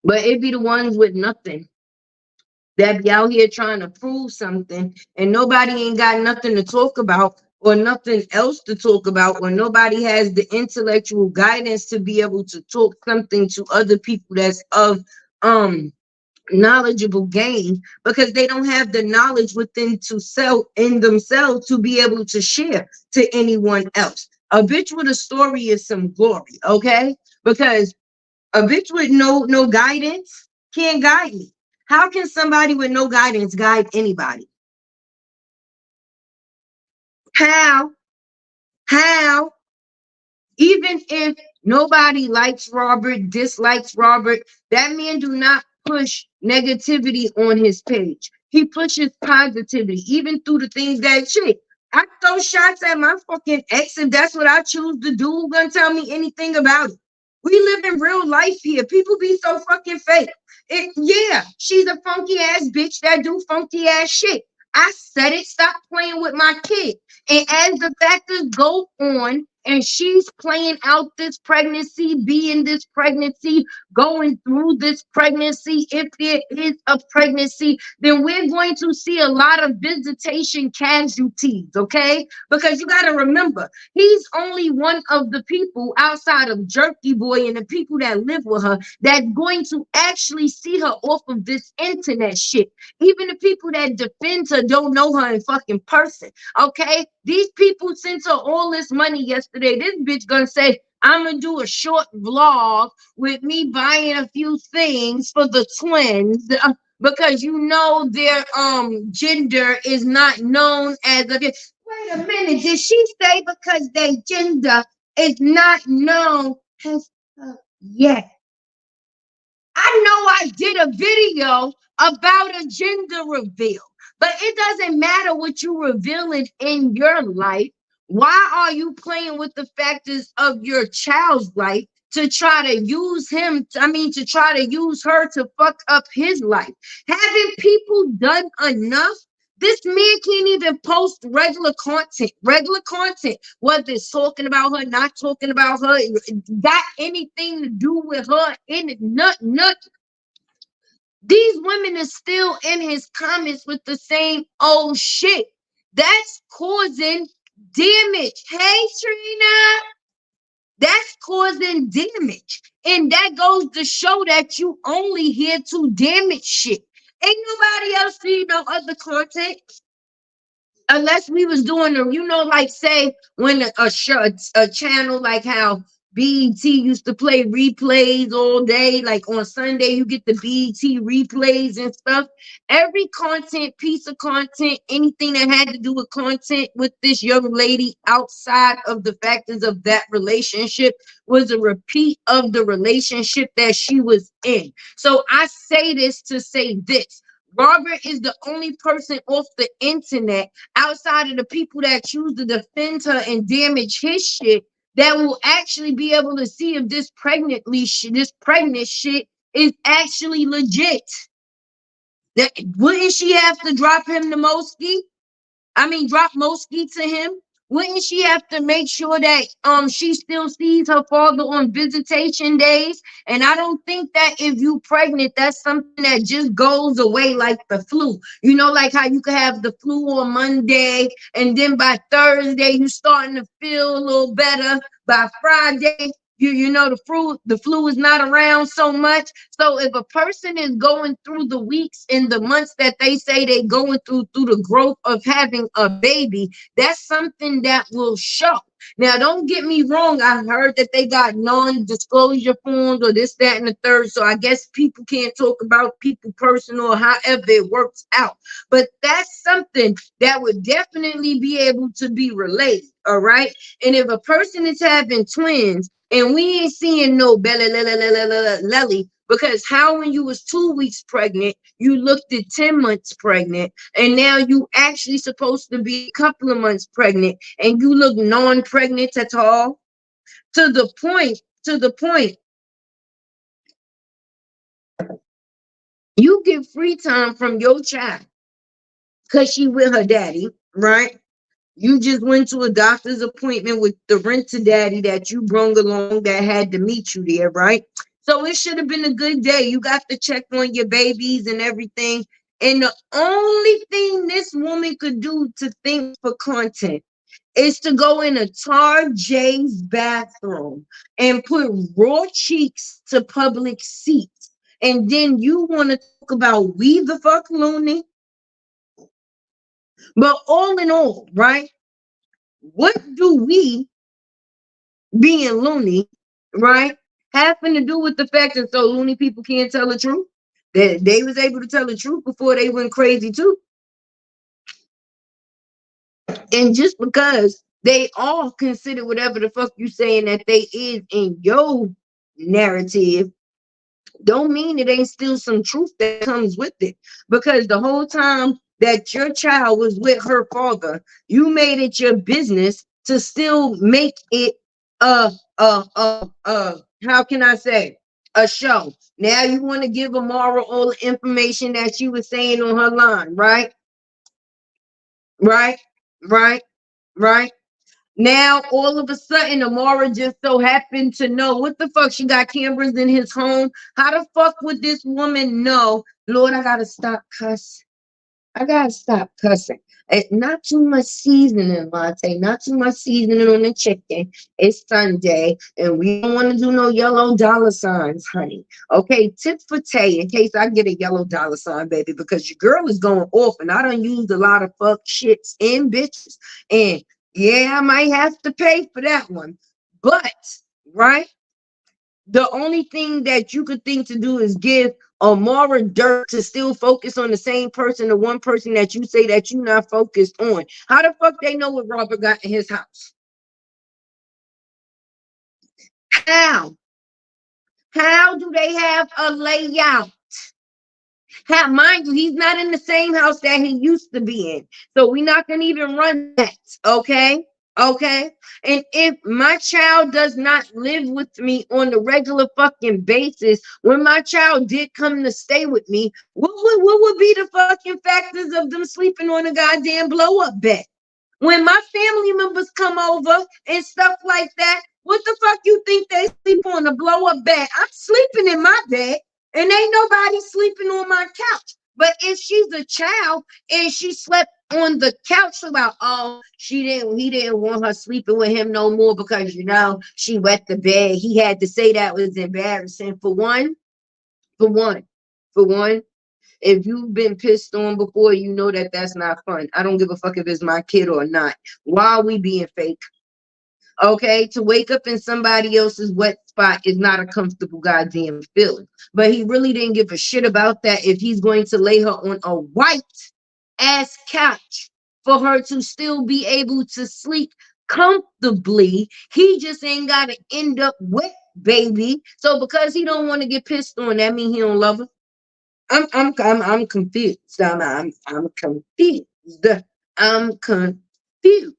But it be the ones with nothing that be out here trying to prove something and nobody ain't got nothing to talk about or nothing else to talk about or nobody has the intellectual guidance to be able to talk something to other people that's of knowledgeable gain because they don't have the knowledge within to sell in themselves to be able to share to anyone else. A bitch with a story is some glory, okay? Because a bitch with no guidance can't guide me. How can somebody with no guidance guide anybody? How? How? Even if nobody likes Robert, dislikes Robert, that man do not push negativity on his page. He pushes positivity, even through the things that shit. I throw shots at my fucking ex, and that's what I choose to do. Who gonna tell me anything about it? We live in real life here. People be so fucking fake. Yeah, she's a funky ass bitch that do funky ass shit. I said it. Stop playing with my kid. And as the factors go on, and she's playing out this pregnancy, being this pregnancy, going through this pregnancy, if there is a pregnancy, then we're going to see a lot of visitation casualties, okay? Because you got to remember, he's only one of the people outside of Jerky Boy and the people that live with her that's going to actually see her off of this internet shit. Even the people that defend her don't know her in fucking person. Okay, these people sent her all this money yesterday. This bitch gonna say, I'm gonna do a short vlog with me buying a few things for the twins because you know their gender is not known as a. Wait a minute, did she say because their gender is not known as? Yes. I know I did a video about a gender reveal, but it doesn't matter what you revealing in your life. Why are you playing with the factors of your child's life to try to use him? To try to use her to fuck up his life. Haven't people done enough? This man can't even post regular content, whether it's talking about her, not talking about her, got anything to do with her in it, nothing. These women are still in his comments with the same old shit. That's causing damage. Hey, Trina, that's causing damage. And that goes to show that you only here to damage shit. Ain't nobody else see no other content unless we was doing the, like say when a show, a channel like how BET used to play replays all day, like on Sunday you get the BET replays and stuff. Every content, piece of content, anything that had to do with content with this young lady outside of the factors of that relationship was a repeat of the relationship that she was in. So I say this to say this. Robert is the only person off the internet outside of the people that choose to defend her and damage his shit that will actually be able to see if this pregnant shit is actually legit. That wouldn't she have to drop him the Moski? Drop Moski to him. Wouldn't she have to make sure that she still sees her father on visitation days? And I don't think that if you pregnant, that's something that just goes away like the flu. Like how you could have the flu on Monday, and then by Thursday you starting to feel a little better. By Friday, the flu is not around so much. So if a person is going through the weeks and the months that they say they going through the growth of having a baby, that's something that will show. Now, don't get me wrong. I heard that they got non-disclosure forms or this, that, and the third. So I guess people can't talk about people personal or however it works out. But that's something that would definitely be able to be relayed. All right. And if a person is having twins and we ain't seeing no belly, because how when you was 2 weeks pregnant, you looked at 10 months pregnant, and now you actually supposed to be a couple of months pregnant, and you look non-pregnant at all. To the point, you get free time from your child because she with her daddy, right? You just went to a doctor's appointment with the renter daddy that you brung along that had to meet you there, right? So it should have been a good day. You got to check on your babies and everything. And the only thing this woman could do to think for content is to go in a Tar J's bathroom and put raw cheeks to public seats. And then you want to talk about we the fuck loony? But all in all, right? What do we, being loony, right, having to do with the fact that so loony people can't tell the truth? That they was able to tell the truth before they went crazy too. And just because they all consider whatever the fuck you saying that they is in your narrative, don't mean it ain't still some truth that comes with it. Because the whole time that your child was with her father, you made it your business to still make it how can I say, a show. Now you want to give Amara all the information that she was saying on her line, right? Right, right, right. Now, all of a sudden, Amara just so happened to know what the fuck. She got cameras in his home. How the fuck would this woman know? Lord, I gotta stop cussing. I gotta stop cussing. Not too much seasoning, Monte. Not too much seasoning on the chicken. It's Sunday, and we don't want to do no yellow dollar signs, honey. Okay, tit for tat, in case I get a yellow dollar sign, baby, because your girl is going off, and I done used a lot of fuck shits and bitches. And yeah, I might have to pay for that one. But, right? The only thing that you could think to do is give Amara dirt to still focus on the same person, the one person that you say that you're not focused on. How the fuck they know what Robert got in his house? How? How do they have a layout? Mind you, he's not in the same house that he used to be in. So we're not gonna even run that. Okay. Okay. And if my child does not live with me on a regular fucking basis, when my child did come to stay with me, what would be the fucking factors of them sleeping on a goddamn blow up bed? When my family members come over and stuff like that, what the fuck you think they sleep on a blow up bed? I'm sleeping in my bed and ain't nobody sleeping on my couch. But if she's a child and she slept on the couch about, oh, he didn't want her sleeping with him no more because she wet the bed. He had to say that was embarrassing. For one, for one, if you've been pissed on before, you know that that's not fun. I don't give a fuck if it's my kid or not. Why are we being fake? Okay, to wake up in somebody else's wet spot is not a comfortable goddamn feeling. But he really didn't give a shit about that if he's going to lay her on a white ass couch for her to still be able to sleep comfortably. He just ain't got to end up wet, baby. So because he don't want to get pissed on, that mean he don't love her. I'm confused. I'm confused. I'm confused.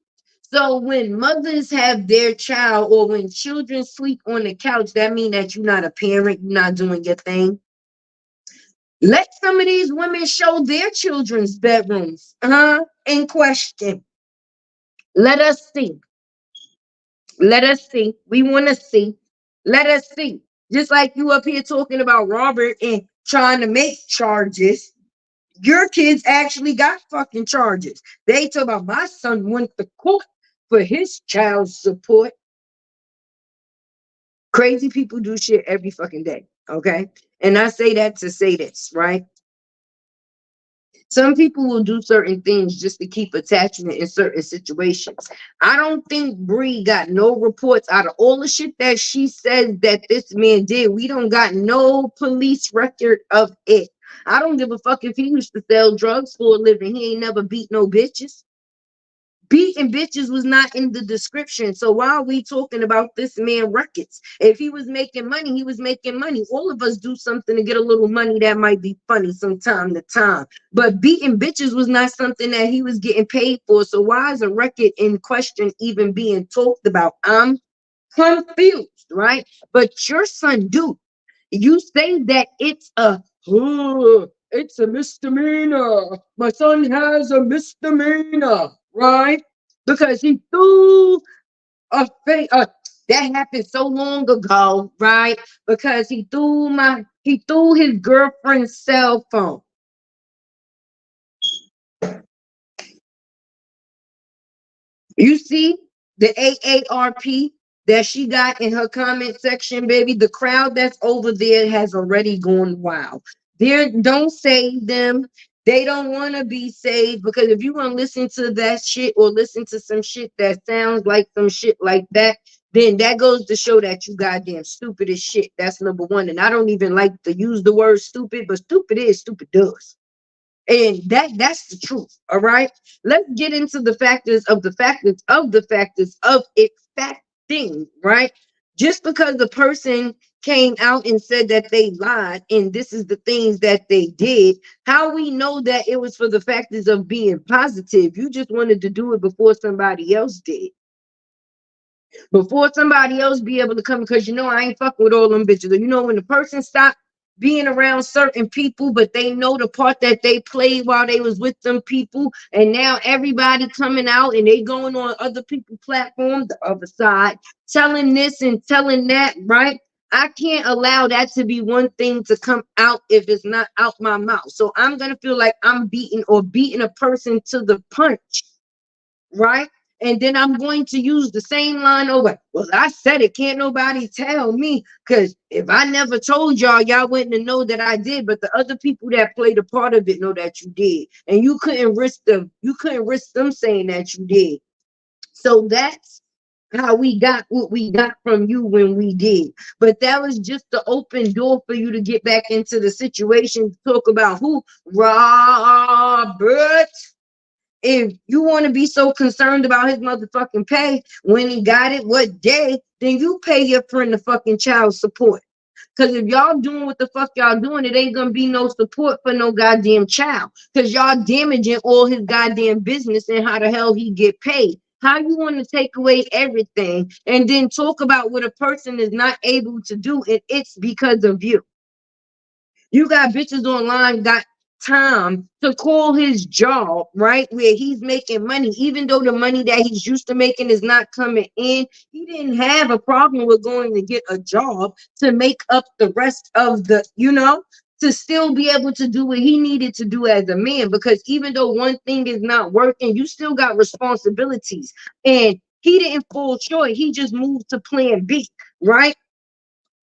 So when mothers have their child or when children sleep on the couch, that means that you're not a parent, you're not doing your thing. Let some of these women show their children's bedrooms in question. Let us see. Let us see. We want to see. Let us see. Just like you up here talking about Robert and trying to make charges. Your kids actually got fucking charges. They talk about my son went to court for his child support. Crazy people do shit every fucking day. Okay. And I say that to say this, right? Some people will do certain things just to keep attachment in certain situations. I don't think Bree got no reports out of all the shit that she says that this man did. We don't got no police record of it. I don't give a fuck if he used to sell drugs for a living. He ain't never beat no bitches. Beating bitches was not in the description. So why are we talking about this man records? If he was making money, he was making money. All of us do something to get a little money that might be funny from time to time. But beating bitches was not something that he was getting paid for. So why is a record in question even being talked about? I'm confused, right? But your son do. You say that it's a misdemeanor. My son has a misdemeanor, right? Because he threw a thing. That happened so long ago, right? Because he threw his girlfriend's cell phone. You see the AARP that she got in her comment section, baby. The crowd that's over there has already gone wild. Don't save them. They don't want to be saved because if you want to listen to that shit or listen to some shit that sounds like some shit like that, then that goes to show that you goddamn stupid as shit. That's number one. And I don't even like to use the word stupid, but stupid is stupid does. And that's the truth. All right. Let's get into the factors of the factors of the factors of expecting, right? Just because the person came out and said that they lied and this is the things that they did, how we know that it was for the factors of being positive? You just wanted to do it before somebody else did. Before somebody else be able to come, because I ain't fucking with all them bitches. When the person stopped being around certain people, but they know the part that they played while they was with them people, and now everybody coming out and they going on other people's platforms, the other side, telling this and telling that, right? I can't allow that to be one thing to come out if it's not out my mouth. So I'm gonna feel like I'm beating a person to the punch, right? And then I'm going to use the same line over. Well, I said it. Can't nobody tell me. Because if I never told y'all wouldn't know that I did. But the other people that played a part of it know that you did. And you couldn't risk them saying that you did. So that's how we got what we got from you when we did. But that was just the open door for you to get back into the situation. Talk about who? Robert. If you want to be so concerned about his motherfucking pay when he got it, what day, then you pay your friend the fucking child support. Because if y'all doing what the fuck y'all doing, it ain't gonna be no support for no goddamn child. Because y'all damaging all his goddamn business and how the hell he get paid. How you want to take away everything and then talk about what a person is not able to do, and it's because of you. You got bitches online got time to call his job, right? Where he's making money, even though the money that he's used to making is not coming in. He didn't have a problem with going to get a job to make up the rest of the, to still be able to do what he needed to do as a man. Because even though one thing is not working, you still got responsibilities. And he didn't fall short. He just moved to plan B, right?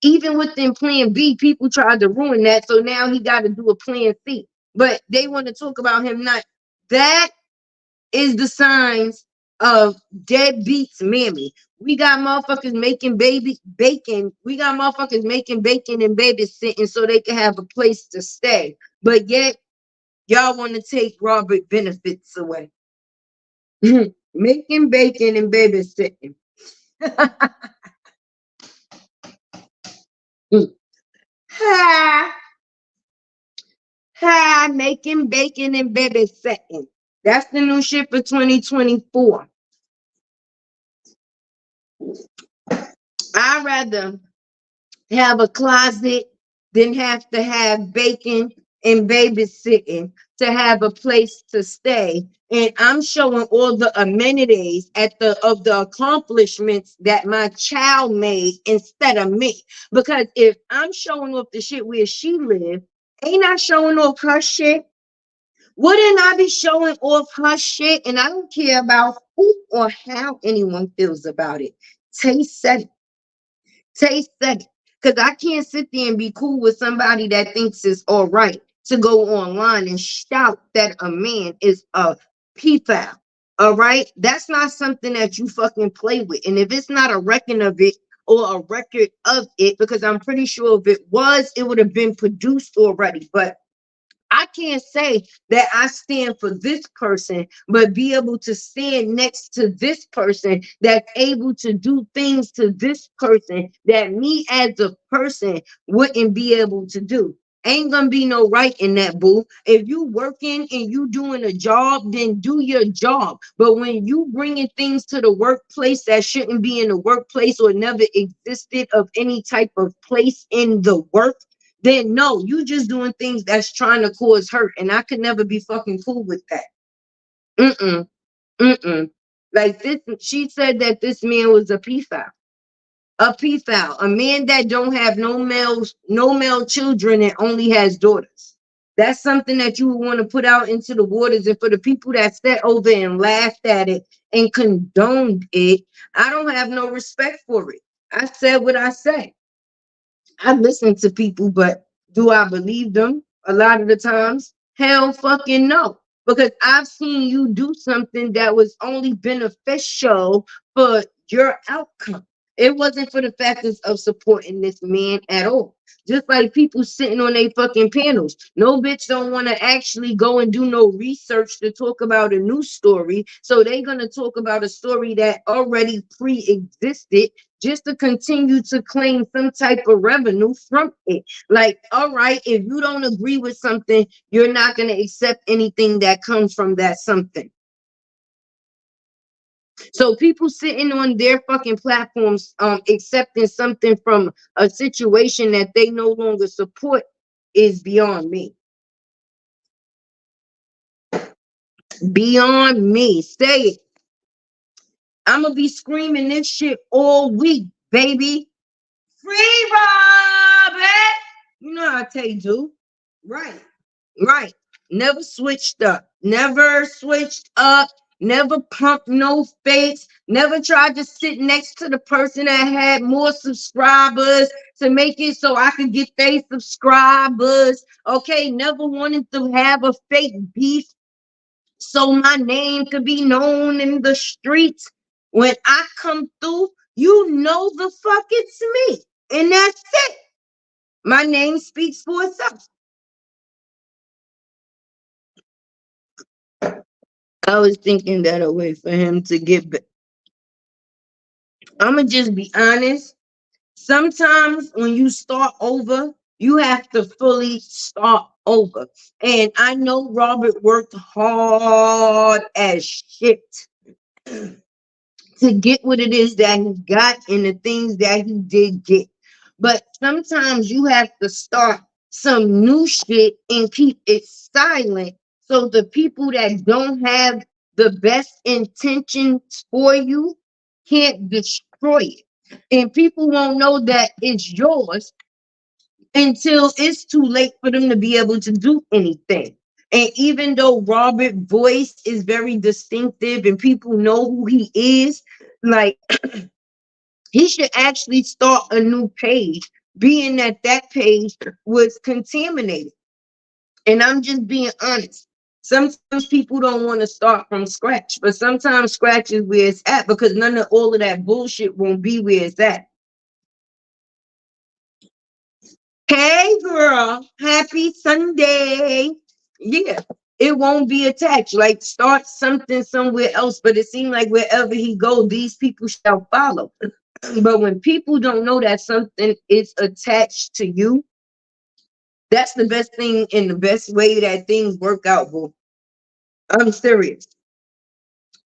Even within plan B, people tried to ruin that. So now he got to do a plan C. But they want to talk about him not. That is the signs of deadbeats mammy. We got motherfuckers making baby bacon. We got motherfuckers making bacon and babysitting so they can have a place to stay. But yet, y'all want to take Robert benefits away. Making bacon and babysitting. Making bacon and babysitting. That's the new shit for 2024. I'd rather have a closet than have to have bacon and babysitting to have a place to stay. And I'm showing all the amenities of the accomplishments that my child made instead of me. Because if I'm showing off the shit where she live, ain't I showing off her shit? Wouldn't I be showing off her shit? And I don't care about who or how anyone feels about it. Tay said it. Tay said it. Because I can't sit there and be cool with somebody that thinks it's all right to go online and shout that a man is a pedophile. All right? That's not something that you fucking play with. And if it's not a record of it or a record of it, because I'm pretty sure if it was, it would have been produced already. But I can't say that I stand for this person, but be able to stand next to this person that's able to do things to this person that me as a person wouldn't be able to do. Ain't gonna be no right in that, boo. If you working and you doing a job, then do your job. But when you bringing things to the workplace that shouldn't be in the workplace or never existed of any type of place in the work, then no, you just doing things that's trying to cause hurt. And I could never be fucking cool with that. Mm-mm. Mm-mm. Like this, she said that this man was a pedophile. A pedophile. A man that don't have no male children and only has daughters. That's something that you would want to put out into the waters. And for the people that sat over and laughed at it and condoned it, I don't have no respect for it. I said what I said. I listen to people, but do I believe them a lot of the times? Hell fucking no. Because I've seen you do something that was only beneficial for your outcome. It wasn't for the factors of supporting this man at all. Just like people sitting on their fucking panels. No bitch don't want to actually go and do no research to talk about a new story. So they're going to talk about a story that already pre-existed just to continue to claim some type of revenue from it. Like, all right, if you don't agree with something, you're not going to accept anything that comes from that something. So people sitting on their fucking platforms, accepting something from a situation that they no longer support is beyond me. Beyond me. Say it. I'm going to be screaming this shit all week, baby. Free Robert. You know how they do. Right. Right. Never switched up. Never switched up. Never pumped no fakes. Never tried to sit next to the person that had more subscribers to make it so I could get their subscribers. Okay. Never wanted to have a fake beef so my name could be known in the streets. When I come through, you know the fuck it's me. And that's it. My name speaks for itself. I was thinking that a way for him to get back. I'm going to just be honest. Sometimes when you start over, you have to fully start over. And I know Robert worked hard as shit to get what it is that he got and the things that he did get. But sometimes you have to start some new shit and keep it silent so the people that don't have the best intentions for you can't destroy it. And people won't know that it's yours until it's too late for them to be able to do anything. And even though Robert's voice is very distinctive and people know who he is, like he should actually start a new page, being that that page was contaminated. And I'm just being honest. Sometimes people don't want to start from scratch, but sometimes scratch is where it's at because none of all of that bullshit won't be where it's at. Hey girl, happy Sunday. Yeah, it won't be attached. Like start something somewhere else, but it seems like wherever he go, these people shall follow. But when people don't know that something is attached to you, that's the best thing and the best way that things work out, boo. I'm serious.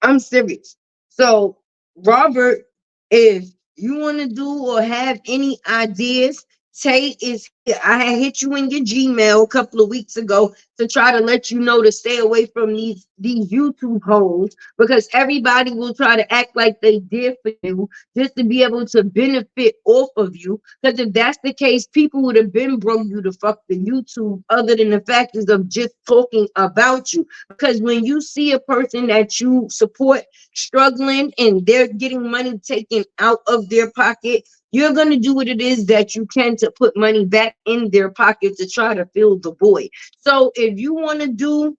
I'm serious. So, Robert, if you want to do or have any ideas, Tay is here. I had hit you in your Gmail a couple of weeks ago to try to let you know to stay away from these YouTube holes because everybody will try to act like they did for you just to be able to benefit off of you. Because if that's the case, people would have been broke you to fuck the YouTube other than the factors of just talking about you. Because when you see a person that you support struggling and they're getting money taken out of their pocket, you're going to do what it is that you can to put money back in their pocket to try to fill the void. So if you want to do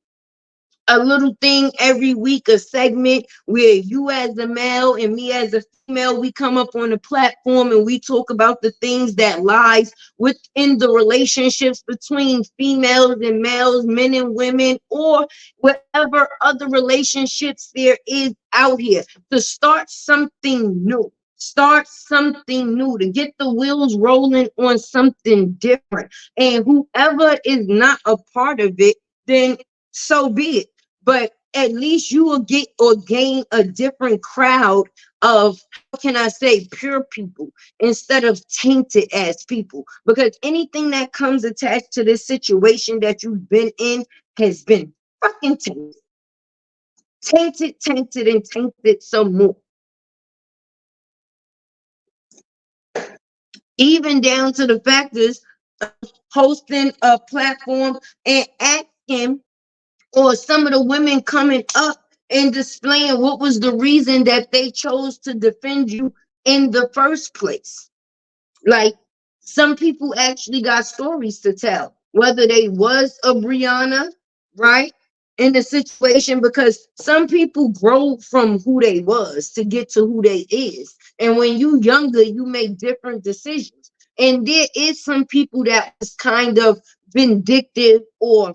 a little thing every week, a segment where you as a male and me as a female, we come up on a platform and we talk about the things that lies within the relationships between females and males, men and women, or whatever other relationships there is out here, to start something new. Start something new to get the wheels rolling on something different. And whoever is not a part of it, then so be it. But at least you will get or gain a different crowd of, how can I say, pure people instead of tainted ass people. Because anything that comes attached to this situation that you've been in has been fucking tainted. Tainted, tainted, and tainted some more. Even down to the factors hosting a platform and asking, or some of the women coming up and displaying what was the reason that they chose to defend you in the first place. Like some people actually got stories to tell, whether they was a BRIANA, right? In the situation, because some people grow from who they was to get to who they is. And when you younger, you make different decisions. And there is some people that was kind of vindictive or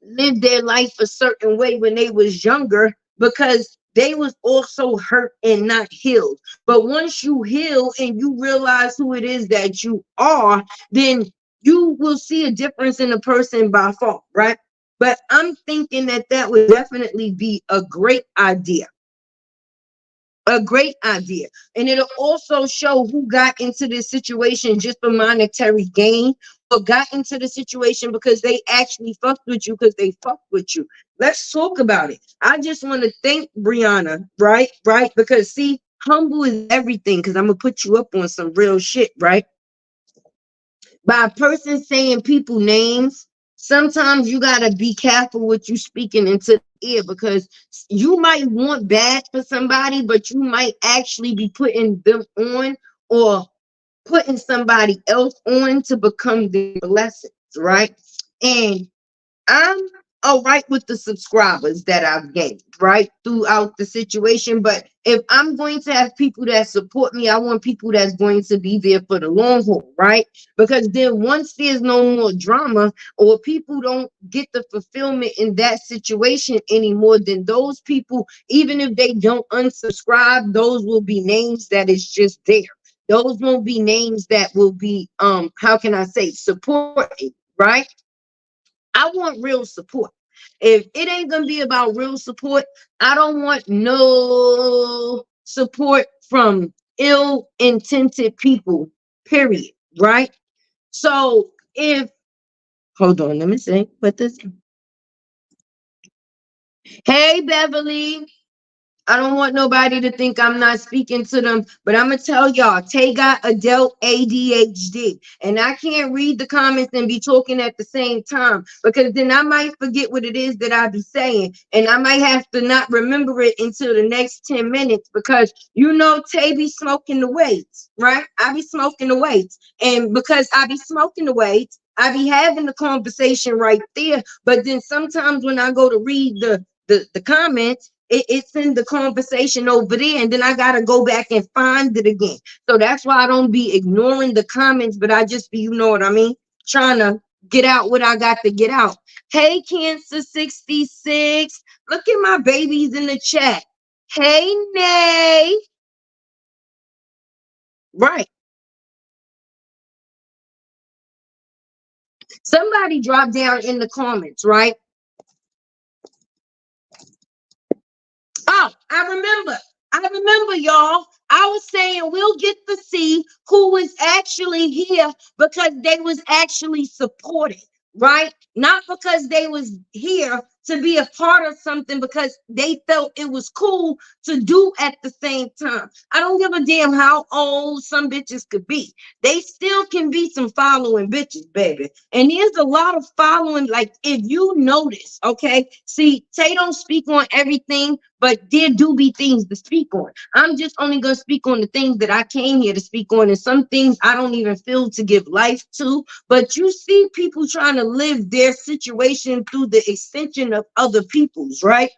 lived their life a certain way when they was younger because they was also hurt and not healed. But once you heal and you realize who it is that you are, then you will see a difference in a person by far, right? But I'm thinking that that would definitely be a great idea. A great idea. And it'll also show who got into this situation just for monetary gain or got into the situation because they actually fucked with you because they fucked with you. Let's talk about it. I just want to thank BRIANA, right? Right? Because see, humble is everything because I'm going to put you up on some real shit, right? By a person saying people names, sometimes you gotta be careful what you speaking into the ear because you might want bad for somebody, but you might actually be putting them on or putting somebody else on to become their blessings, right? And I'm all right with the subscribers that I've gained, right, throughout the situation. But if I'm going to have people that support me, I want people that's going to be there for the long haul, right? Because then once there's no more drama or people don't get the fulfillment in that situation anymore, then those people, even if they don't unsubscribe, those will be names that is just there. Those won't be names that will be how can I say supporting, right? I want real support. If it ain't gonna be about real support, I don't want no support from ill-intended people, period. Right? So if hold on, let me see what this. Hey Beverly, I don't want nobody to think I'm not speaking to them, but I'm gonna tell y'all, Tay got adult ADHD, and I can't read the comments and be talking at the same time because then I might forget what it is that I be saying, and I might have to not remember it until the next 10 minutes because you know Tay be smoking the weights, right? I be smoking the weights, and because I be smoking the weights, I be having the conversation right there, but then sometimes when I go to read the comments, it's in the conversation over there, and then I gotta go back and find it again. So that's why I don't be ignoring the comments, but I just be, you know what I mean, trying to get out what I got to get out. Hey, Cancer 66, look at my babies in the chat. Hey, Nay, right? Somebody drop down in the comments, right? Oh, I remember, y'all. I was saying we'll get to see who was actually here because they was actually supported, right? Not because they was here to be a part of something because they felt it was cool to do at the same time. I don't give a damn how old some bitches could be. They still can be some following bitches, baby. And there's a lot of following. Like if you notice, okay, see, Tay don't speak on everything, but there do be things to speak on. I'm just only going to speak on the things that I came here to speak on, and some things I don't even feel to give life to. But you see people trying to live their situation through the extension of other people's, right?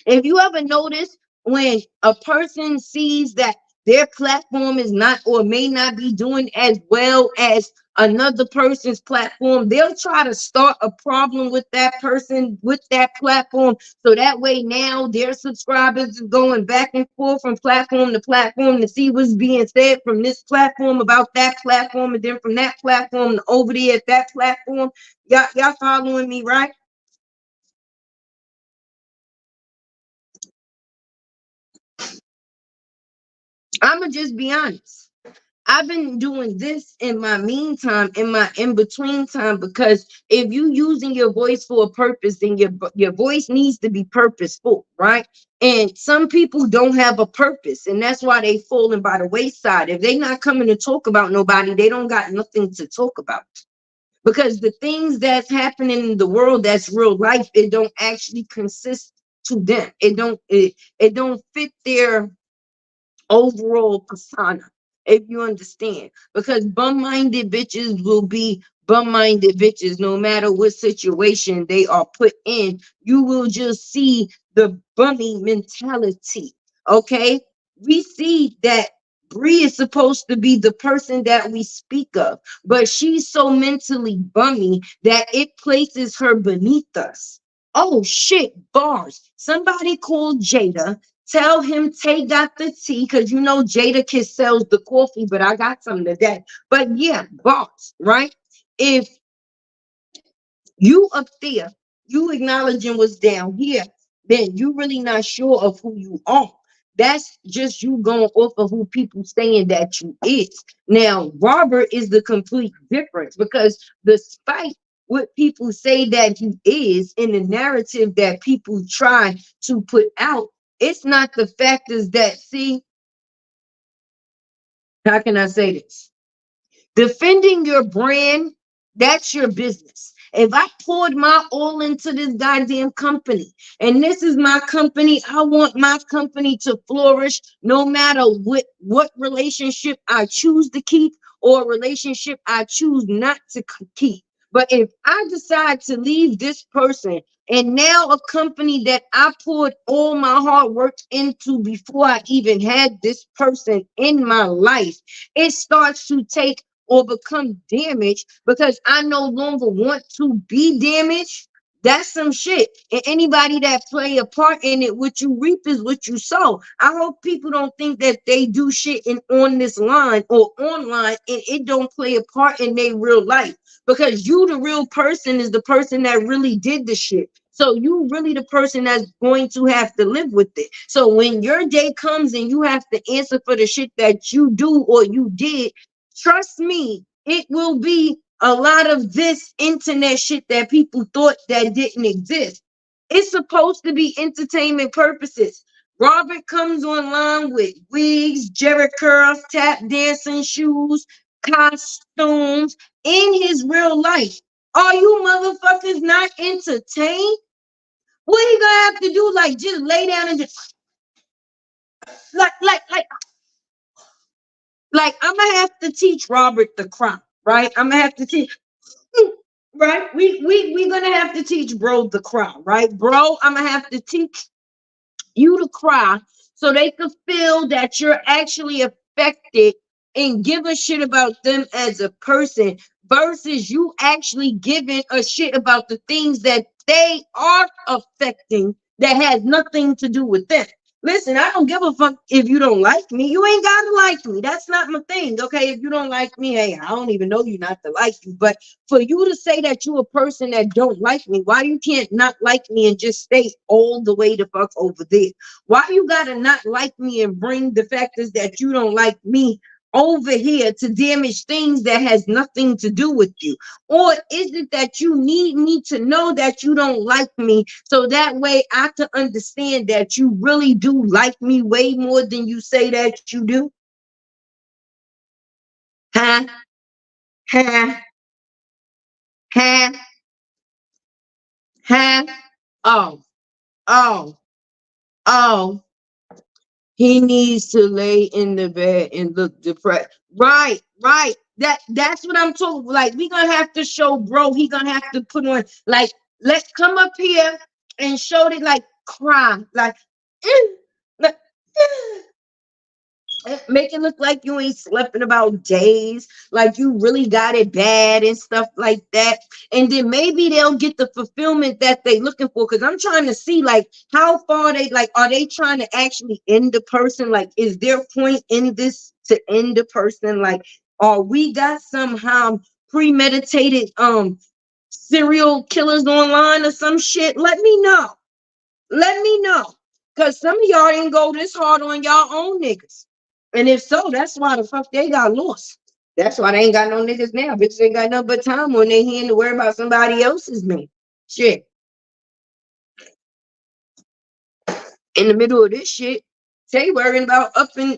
If you ever notice when a person sees that their platform is not or may not be doing as well as another person's platform, they'll try to start a problem with that person, with that platform. So that way now their subscribers is going back and forth from platform to platform to see what's being said from this platform about that platform, and then from that platform to over there at that platform. Y'all following me, right? I'ma just be honest. I've been doing this in my meantime, in my in between time, because if you using your voice for a purpose, then your voice needs to be purposeful, right? And some people don't have a purpose, and that's why they falling by the wayside. If they not coming to talk about nobody, they don't got nothing to talk about. Because the things that's happening in the world that's real life, it don't actually consist to them. It don't fit their overall persona, if you understand. Because bum-minded bitches will be bum-minded bitches no matter what situation they are put in. You will just see the bummy mentality. Okay, we see that Bree is supposed to be the person that we speak of, but she's so mentally bummy that it places her beneath us. Oh shit, bars. Somebody called Jada. Tell him Tay got the tea, because you know Jada Kiss sells the coffee, but I got some today. But yeah, boss, right? If you up there, you acknowledging what's down here, then you really not sure of who you are. That's just you going off of who people saying that you is. Now, Robert is the complete difference because despite what people say that he is in the narrative that people try to put out, it's not the factors that see, how can I say this? Defending your brand, that's your business. If I poured my all into this goddamn company, and this is my company, I want my company to flourish no matter what relationship I choose to keep or relationship I choose not to keep. But if I decide to leave this person and now a company that I poured all my hard work into before I even had this person in my life, it starts to take or become damaged because I no longer want to be damaged, That's some shit. And anybody that play a part in it, what you reap is what you sow. I hope people don't think that they do shit on this line or online and it don't play a part in their real life. Because you, the real person, is the person that really did the shit. So you really the person that's going to have to live with it. So when your day comes and you have to answer for the shit that you do or you did, trust me, it will be a lot of this internet shit that people thought that didn't exist. It's supposed to be entertainment purposes. Robert comes online with wigs, jerry curls, tap dancing shoes, costumes in his real life. Are you motherfuckers not entertained? What he gonna have to do? Like just lay down and just like I'm gonna have to teach Robert the crime, right? I'm gonna have to teach. Right, we gonna have to teach bro the cry, right, bro? I'm gonna have to teach you to cry so they can feel that you're actually affected and give a shit about them as a person versus you actually giving a shit about the things that they are affecting that has nothing to do with them. Listen, I don't give a fuck if you don't like me. You ain't gotta like me. That's not my thing. Okay. If you don't like me, hey, I don't even know you not to like you. But for you to say that you a person that don't like me, why you can't not like me and just stay all the way the fuck over there? Why you gotta not like me and bring the factors that you don't like me over here to damage things that has nothing to do with you? Or is it that you need me to know that you don't like me so that way I can understand that you really do like me way more than you say that you do? Huh? Huh? Huh? Huh? Oh, oh, oh. He needs to lay in the bed and look depressed. Right, right. That's what I'm talking. Like, we gonna have to show bro. He gonna have to put on like, let's come up here and show it like cry. Like, like make it look like you ain't slept in about days, like you really got it bad and stuff like that. And then maybe they'll get the fulfillment that they looking for. Because I'm trying to see like how far they like, are they trying to actually end the person? Like, is their point in this to end the person? Like, or we got somehow premeditated serial killers online or some shit? Let me know. Let me know. Because some of y'all didn't go this hard on y'all own niggas. And if so, that's why the fuck they got lost. That's why they ain't got no niggas now. Bitches ain't got nothing but time on their hand to worry about somebody else's man. Shit. In the middle of this shit, they worrying about up in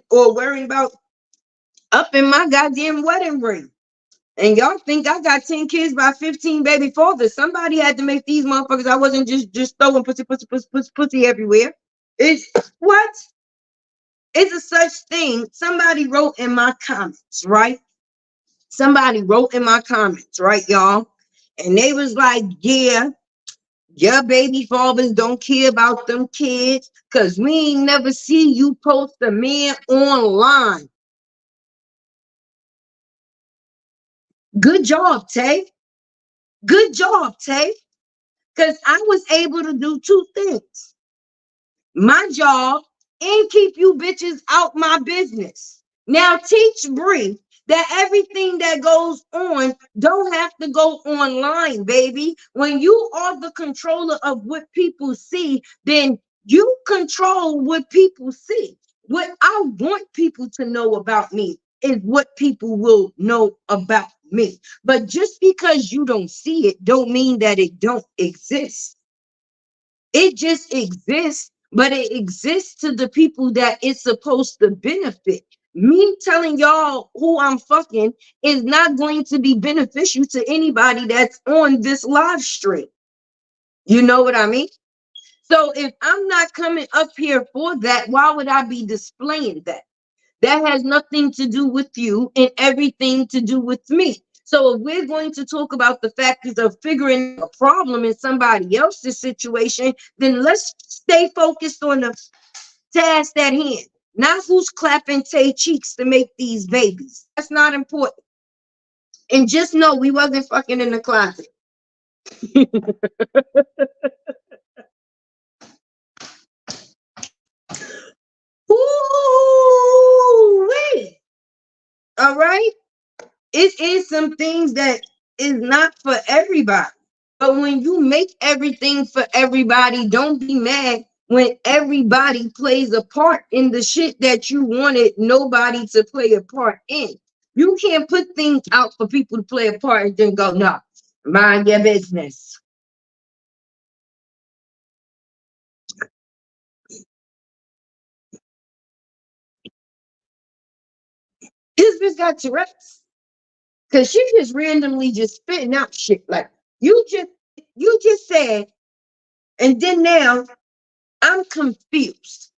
my goddamn wedding ring. And y'all think I got 10 kids by 15 baby fathers. Somebody had to make these motherfuckers. I wasn't just throwing pussy everywhere. It's what? It's a such thing. Somebody wrote in my comments, right? Somebody wrote in my comments, right, y'all? And they was like, yeah, your baby fathers don't care about them kids because we ain't never see you post a man online. Good job, Tay. Good job, Tay. Because I was able to do two things. My job and keep you bitches out my business. Now teach Bree that everything that goes on don't have to go online, baby. When you are the controller of what people see, then you control what people see. What I want people to know about me is what people will know about me. But just because you don't see it don't mean that it don't exist. It just exists, but it exists to the people that it's supposed to benefit. Me telling y'all who I'm fucking is not going to be beneficial to anybody that's on this live stream. You know what I mean? So if I'm not coming up here for that, why would I be displaying that? That has nothing to do with you and everything to do with me. So if we're going to talk about the factors of figuring a problem in somebody else's situation, then let's stay focused on the task at hand, not who's clapping Tay cheeks to make these babies. That's not important. And just know we wasn't fucking in the closet. Ooh, wait. All right. It is some things that is not for everybody. But when you make everything for everybody, don't be mad when everybody plays a part in the shit that you wanted nobody to play a part in. You can't put things out for people to play a part and then go, no, mind your business. This bitch got Tourette's. Cause she just randomly just spitting out shit. Like you just said, and then now I'm confused.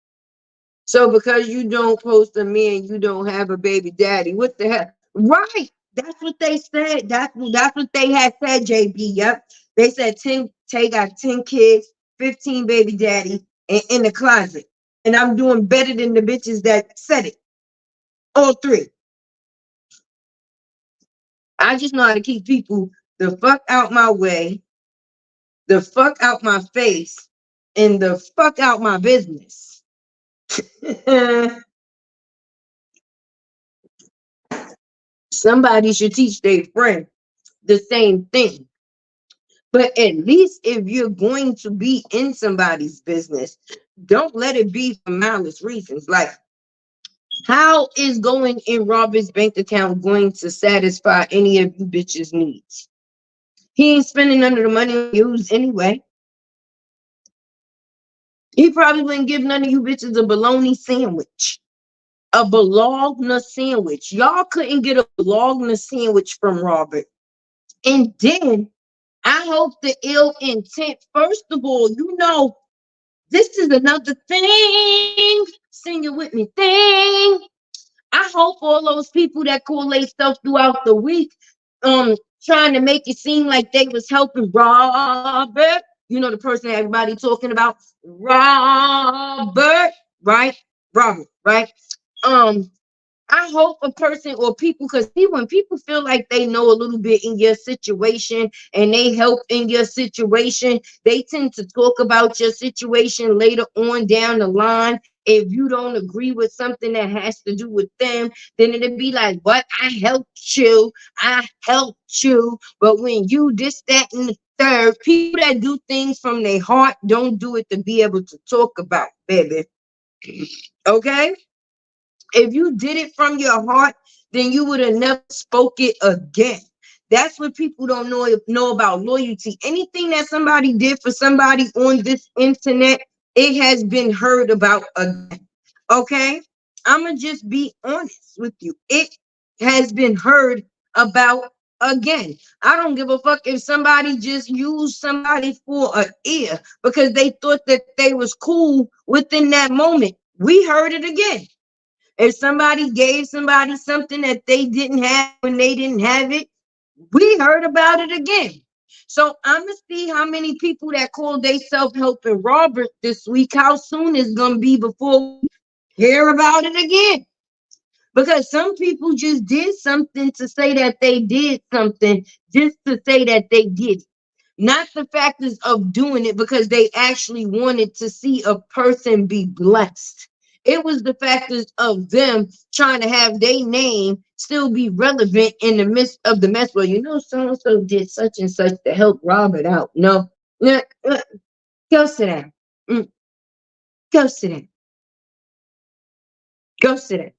So because you don't post a me and you don't have a baby daddy, what the hell? Right. That's what they said. That's what they had said, JB. Yep. They said 10 Tay got 10 kids, 15 baby daddy, and in the closet. And I'm doing better than the bitches that said it. All three. I just know how to keep people the fuck out my way, the fuck out my face, and the fuck out my business. Somebody should teach their friend the same thing. But at least if you're going to be in somebody's business, don't let it be for malice reasons. Like, how is going in Robert's bank account going to satisfy any of you bitches' needs? He ain't spending none of the money on used anyway. He probably wouldn't give none of you bitches a bologna sandwich. A bologna sandwich. Y'all couldn't get a bologna sandwich from Robert. And then I hope the ill intent, first of all, this is another thing. Sing it with me. Thing. I hope all those people that correlate stuff throughout the week, trying to make it seem like they was helping Robert. You know the person everybody talking about, Robert, right? Robert, right? Um, I hope a person or people, because when people feel like they know a little bit in your situation and they help in your situation, they tend to talk about your situation later on down the line. If you don't agree with something that has to do with them, then it'll be like, what? I helped you. I helped you. But when you this, that, and the third, people that do things from their heart don't do it to be able to talk about, baby. Okay? If you did it from your heart, then you would have never spoke it again. That's what people don't know about loyalty. Anything that somebody did for somebody on this internet, it has been heard about again. Okay? I'ma just be honest with you. It has been heard about again. I don't give a fuck if somebody just used somebody for an ear because they thought that they was cool within that moment. We heard it again. If somebody gave somebody something that they didn't have when they didn't have it, we heard about it again. So I'm gonna see how many people that call they self-helping Robert this week, how soon it's gonna be before we hear about it again. Because some people just did something to say that they did something, just to say that they did it. Not the factors of doing it because they actually wanted to see a person be blessed. It was the factors of them trying to have their name still be relevant in the midst of the mess. Well, so and so did such and such to help Robert out. No, go sit down. Mm, Go sit down. Go sit down.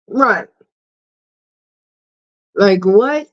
Right. Like what?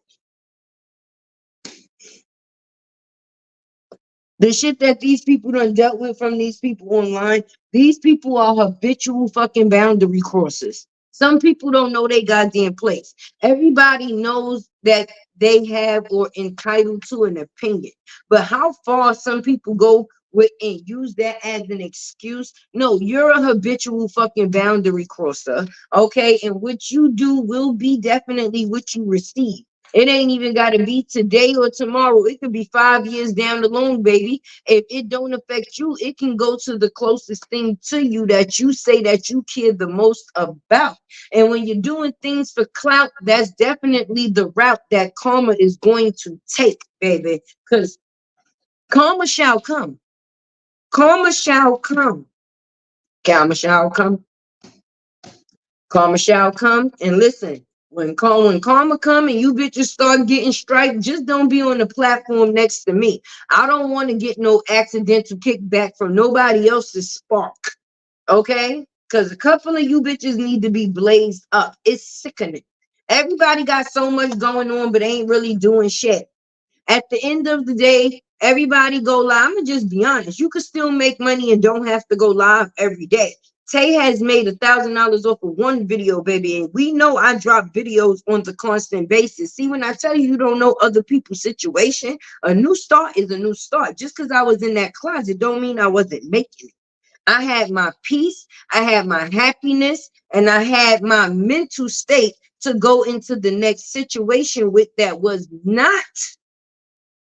The shit that these people done dealt with from these people online, these people are habitual fucking boundary crossers. Some people don't know they goddamn place. Everybody knows that they have or entitled to an opinion. But how far some people go with and use that as an excuse? No, you're a habitual fucking boundary crosser. Okay. And what you do will be definitely what you receive. It ain't even got to be today or tomorrow. It could be 5 years down the line, baby. If it don't affect you, it can go to the closest thing to you that you say that you care the most about. And when you're doing things for clout, that's definitely the route that karma is going to take, baby. Because karma shall come. Karma shall come. Karma shall come. Karma shall come. And listen, when karma come and you bitches start getting strike, just don't be on the platform next to me. I don't want to get no accidental kickback from nobody else's spark. Okay? Because a couple of you bitches need to be blazed up. It's sickening. Everybody got so much going on, but ain't really doing shit. At the end of the day, everybody go live. I'm gonna just be honest. You could still make money and don't have to go live every day. Tay has made $1,000 off of one video, baby, and we know I drop videos on the constant basis. See, when I tell you you don't know other people's situation, a new start is a new start. Just because I was in that closet don't mean I wasn't making it. I had my peace, I had my happiness, and I had my mental state to go into the next situation with that was not,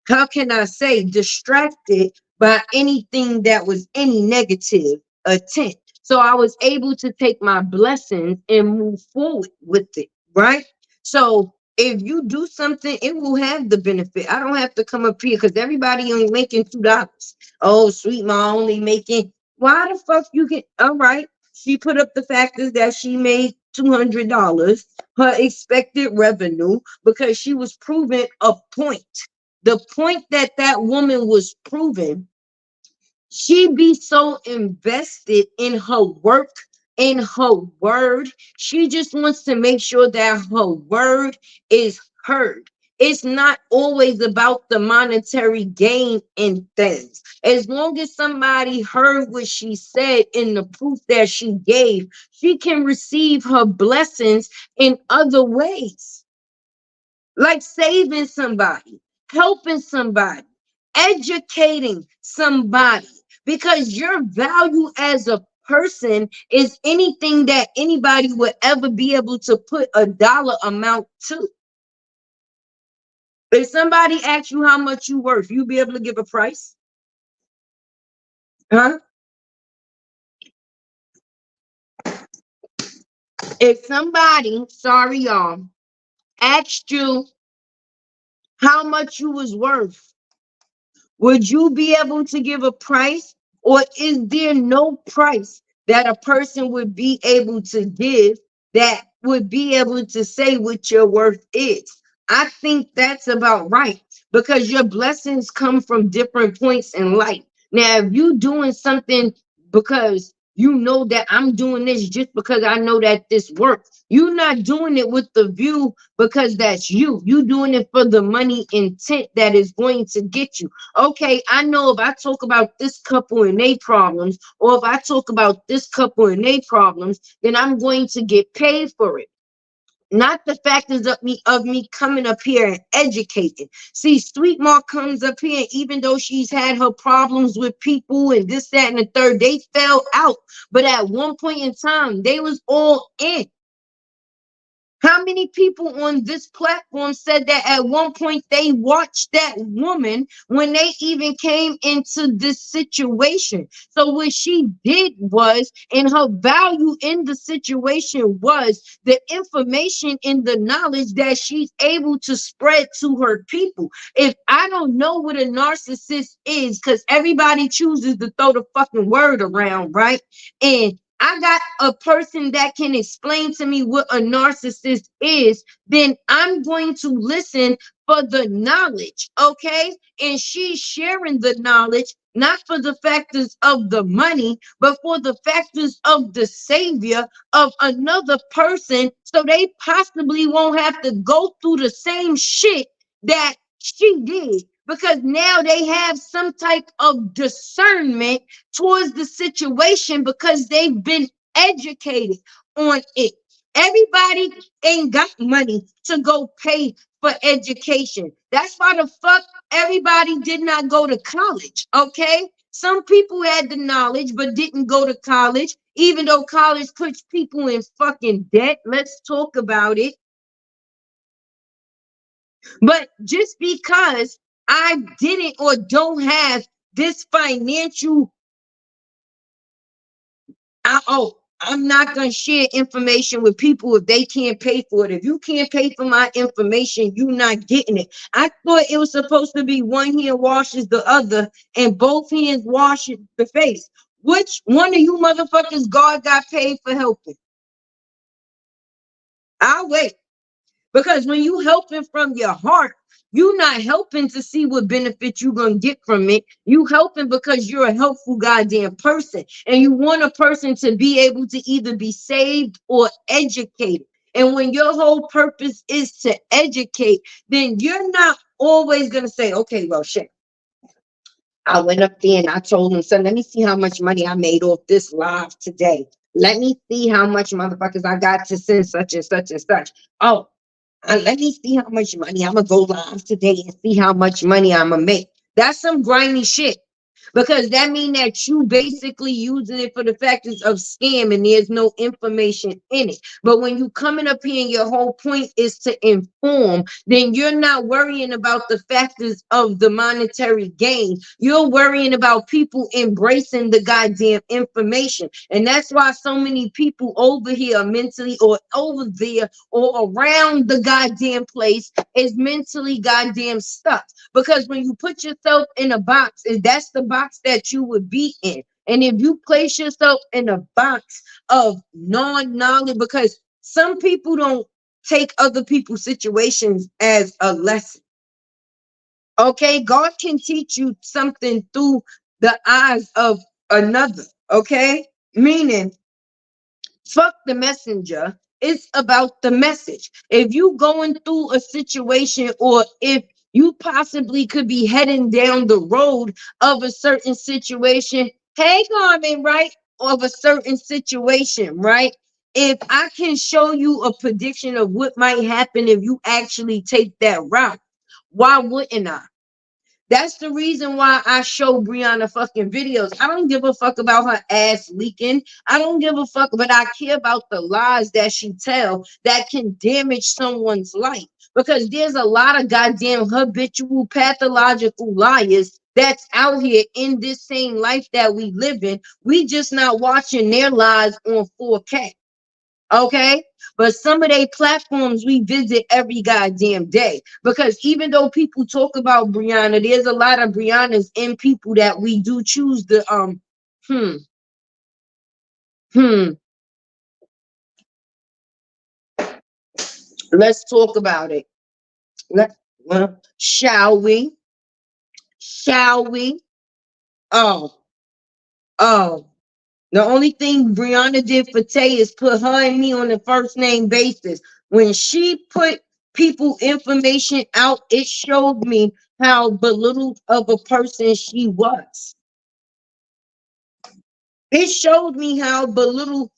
how can I say, distracted by anything that was any negative attempt. So I was able to take my blessings and move forward with it, right? So if you do something, it will have the benefit. I don't have to come up here because everybody only making $2. Oh, sweet mom only making. Why the fuck you get? All right, she put up the factors that she made $200, her expected revenue, because she was proving a point. The point that that woman was proving, she be so invested in her work, in her word. She just wants to make sure that her word is heard. It's not always about the monetary gain in things. As long as somebody heard what she said in the proof that she gave, she can receive her blessings in other ways, like saving somebody, helping somebody, educating somebody, because your value as a person is anything that anybody would ever be able to put a dollar amount to. If somebody asks you how much you worth, you be able to give a price? Huh? If somebody, sorry y'all, asked you how much you was worth, would you be able to give a price? Or is there no price that a person would be able to give that would be able to say what your worth is? I think that's about right, because your blessings come from different points in life. Now, if you doing something because you know that I'm doing this just because I know that this works, you're not doing it with the view because that's you. You doing it for the money intent that is going to get you. Okay, I know if I talk about this couple and their problems, or if I talk about this couple and their problems, then I'm going to get paid for it. Not the factors of me coming up here and educating. See, Sweet Mark comes up here, and even though she's had her problems with people and this, that, and the third, they fell out. But at one point in time, they was all in. How many people on this platform said that at one point they watched that woman when they even came into this situation? So what she did was, and her value in the situation was the information and the knowledge that she's able to spread to her people. If I don't know what a narcissist is, because everybody chooses to throw the fucking word around, right? And I got a person that can explain to me what a narcissist is, then I'm going to listen for the knowledge, okay? And she's sharing the knowledge, not for the factors of the money, but for the factors of the savior of another person, so they possibly won't have to go through the same shit that she did, because now they have some type of discernment towards the situation because they've been educated on it. Everybody ain't got money to go pay for education. That's why the fuck everybody did not go to college, okay? Some people had the knowledge but didn't go to college, even though college puts people in fucking debt. Let's talk about it. But just because I didn't or don't have this financial, I'm not going to share information with people if they can't pay for it. If you can't pay for my information, you're not getting it. I thought it was supposed to be one hand washes the other and both hands wash the face. Which one of you motherfuckers God got paid for helping? I'll wait. Because when you helping from your heart, you're not helping to see what benefit you're going to get from it. You helping because you're a helpful goddamn person. And you want a person to be able to either be saved or educated. And when your whole purpose is to educate, then you're not always going to say, okay, well, shit. I went up there and I told him, son, let me see how much money I made off this live today. Let me see how much motherfuckers I got to send such and such and such. Oh, let me see how much money I'm gonna go live today and see how much money I'm gonna make. That's some grimy shit. Because that means that you basically using it for the factors of scam and there's no information in it. But when you coming up here and your whole point is to inform, then you're not worrying about the factors of the monetary gain. You're worrying about people embracing the goddamn information. And that's why so many people over here are mentally or over there or around the goddamn place is mentally goddamn stuck. Because when you put yourself in a box, that's the box that you would be in. And if you place yourself in a box of non-knowledge, because some people don't take other people's situations as a lesson. Okay, God can teach you something through the eyes of another. Okay, meaning fuck the messenger. It's about the message. If you going through a situation or if you possibly could be heading down the road of a certain situation, hey Carmen, right? Of a certain situation, right? If I can show you a prediction of what might happen if you actually take that route, why wouldn't I? That's the reason why I show BRIANA fucking videos. I don't give a fuck about her ass leaking. I don't give a fuck, but I care about the lies that she tell that can damage someone's life. Because there's a lot of goddamn habitual pathological liars that's out here in this same life that we live in. We just not watching their lies on 4K. Okay, but some of they platforms we visit every goddamn day, because even though people talk about BRIANA, there's a lot of BRIANAs in people that we do choose to hmm hmm let's talk about it. Shall we, shall we? Oh oh the only thing BRIANA did for Tay is put her and me on a first name basis. When she put people information out, it showed me how belittled of a person she was. It showed me how belittled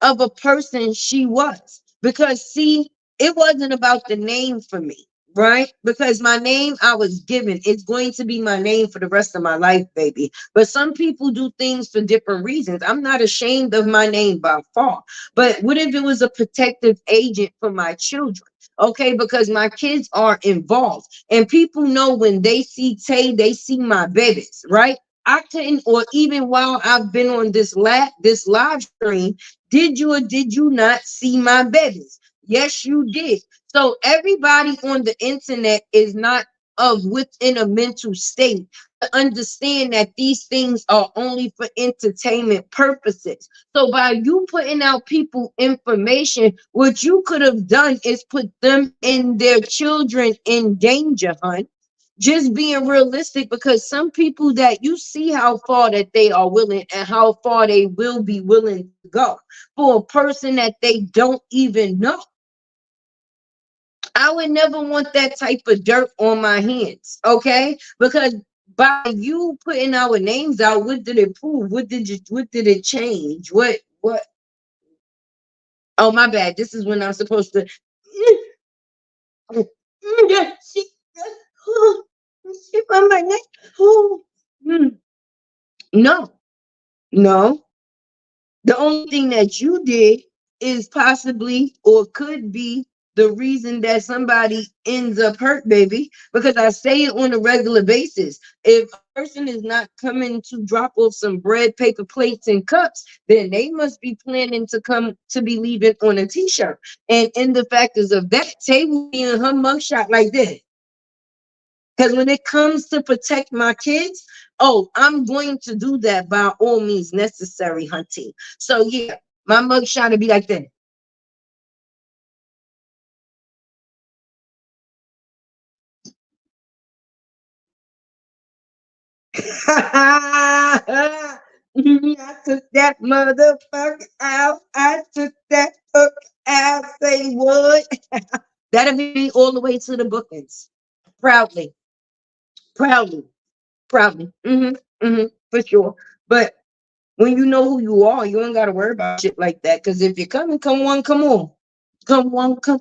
of a person she was. Because see, it wasn't about the name for me, right? Because my name I was given, it's going to be my name for the rest of my life, baby. But some people do things for different reasons. I'm not ashamed of my name by far. But what if it was a protective agent for my children? Okay, because my kids are involved. And people know when they see Tay, they see my babies, right? I couldn't, or even while I've been on this live stream, did you or did you not see my babies? Yes, you did. So everybody on the internet is not of within a mental state to understand that these things are only for entertainment purposes. So by you putting out people information, what you could have done is put them and their children in danger, hun. Just being realistic, because some people that you see how far that they are willing and how far they will be willing to go for a person that they don't even know. I would never want that type of dirt on my hands, okay? Because by you putting our names out, what did it prove? What did it change? What Oh my bad. This is when I'm supposed to she on my neck. Oh, no, no. The only thing that you did is possibly or could be the reason that somebody ends up hurt, baby, because I say it on a regular basis. If a person is not coming to drop off some bread, paper plates, and cups, then they must be planning to come to be leaving on a t-shirt. And in the factors of that, Tay will be in her mugshot like this. Because when it comes to protect my kids, oh, I'm going to do that by all means necessary, hunty. So yeah, my mugshot will be like that. I took that motherfucker out. I took that fuck out. Say what? That'll be me all the way to the bookings. Proudly, proudly, proudly. For sure. But when you know who you are, you ain't gotta worry about shit like that. Cause if you're coming, come on, come on. Come on, come.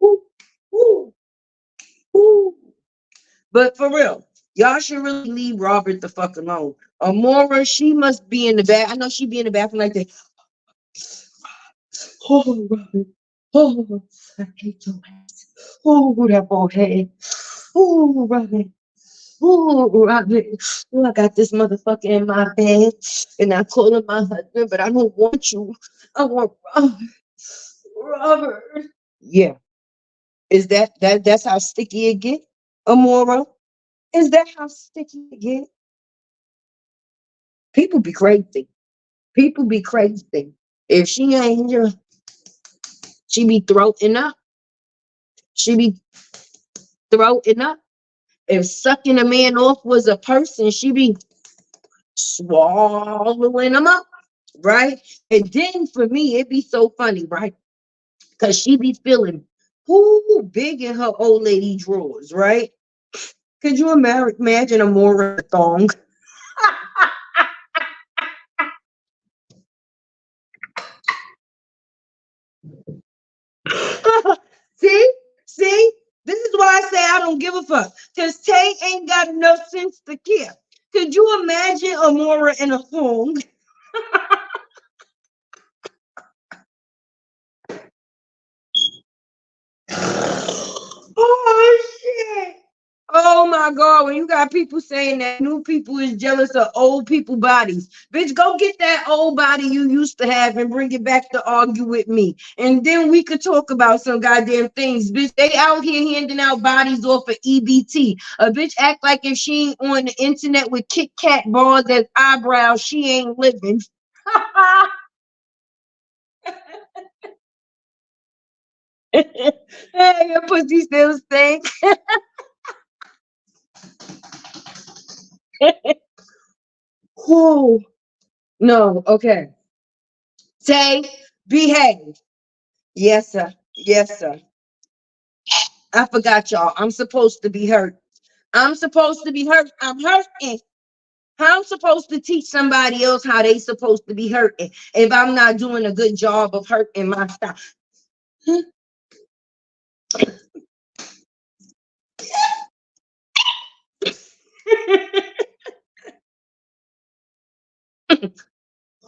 Woo, woo, woo. But for real, y'all should really leave Robert the fuck alone. Amora, she must be in the bath. I know she be in the bathroom like that. Oh, Robert. Oh, I hate your ass. Oh, that bald head. Oh, Robert. Oh, Robert. Oh, I got this motherfucker in my bed, and I call him my husband, but I don't want you. I want Robert. Robert. Yeah. Is that's how sticky it get, Amora? Is that how sticky it get? People be crazy. People be crazy. If she ain't here, she be throwing up. She be throwing up. If sucking a man off was a person, she be swallowing them up, right? And then for me, it be so funny, right? Because she be feeling who big in her old lady drawers, right? Could you imagine a more thong? See, see, this is why I say I don't give a fuck. Cause Tay ain't got enough sense to care. Could you imagine Amora in a thong? Oh shit! Oh my God, when you got people saying that new people is jealous of old people bodies, bitch, go get that old body you used to have and bring it back to argue with me. And then we could talk about some goddamn things, bitch. They out here handing out bodies off of EBT. A bitch act like if she ain't on the internet with Kit Kat bars as eyebrows, she ain't living. Hey, your pussy still stink. Oh, no, okay. Say, behave. Yes, sir. Yes, sir. I forgot y'all. I'm supposed to be hurt. I'm supposed to be hurt. I'm hurting. How I'm supposed to teach somebody else how they supposed to be hurting if I'm not doing a good job of hurting myself?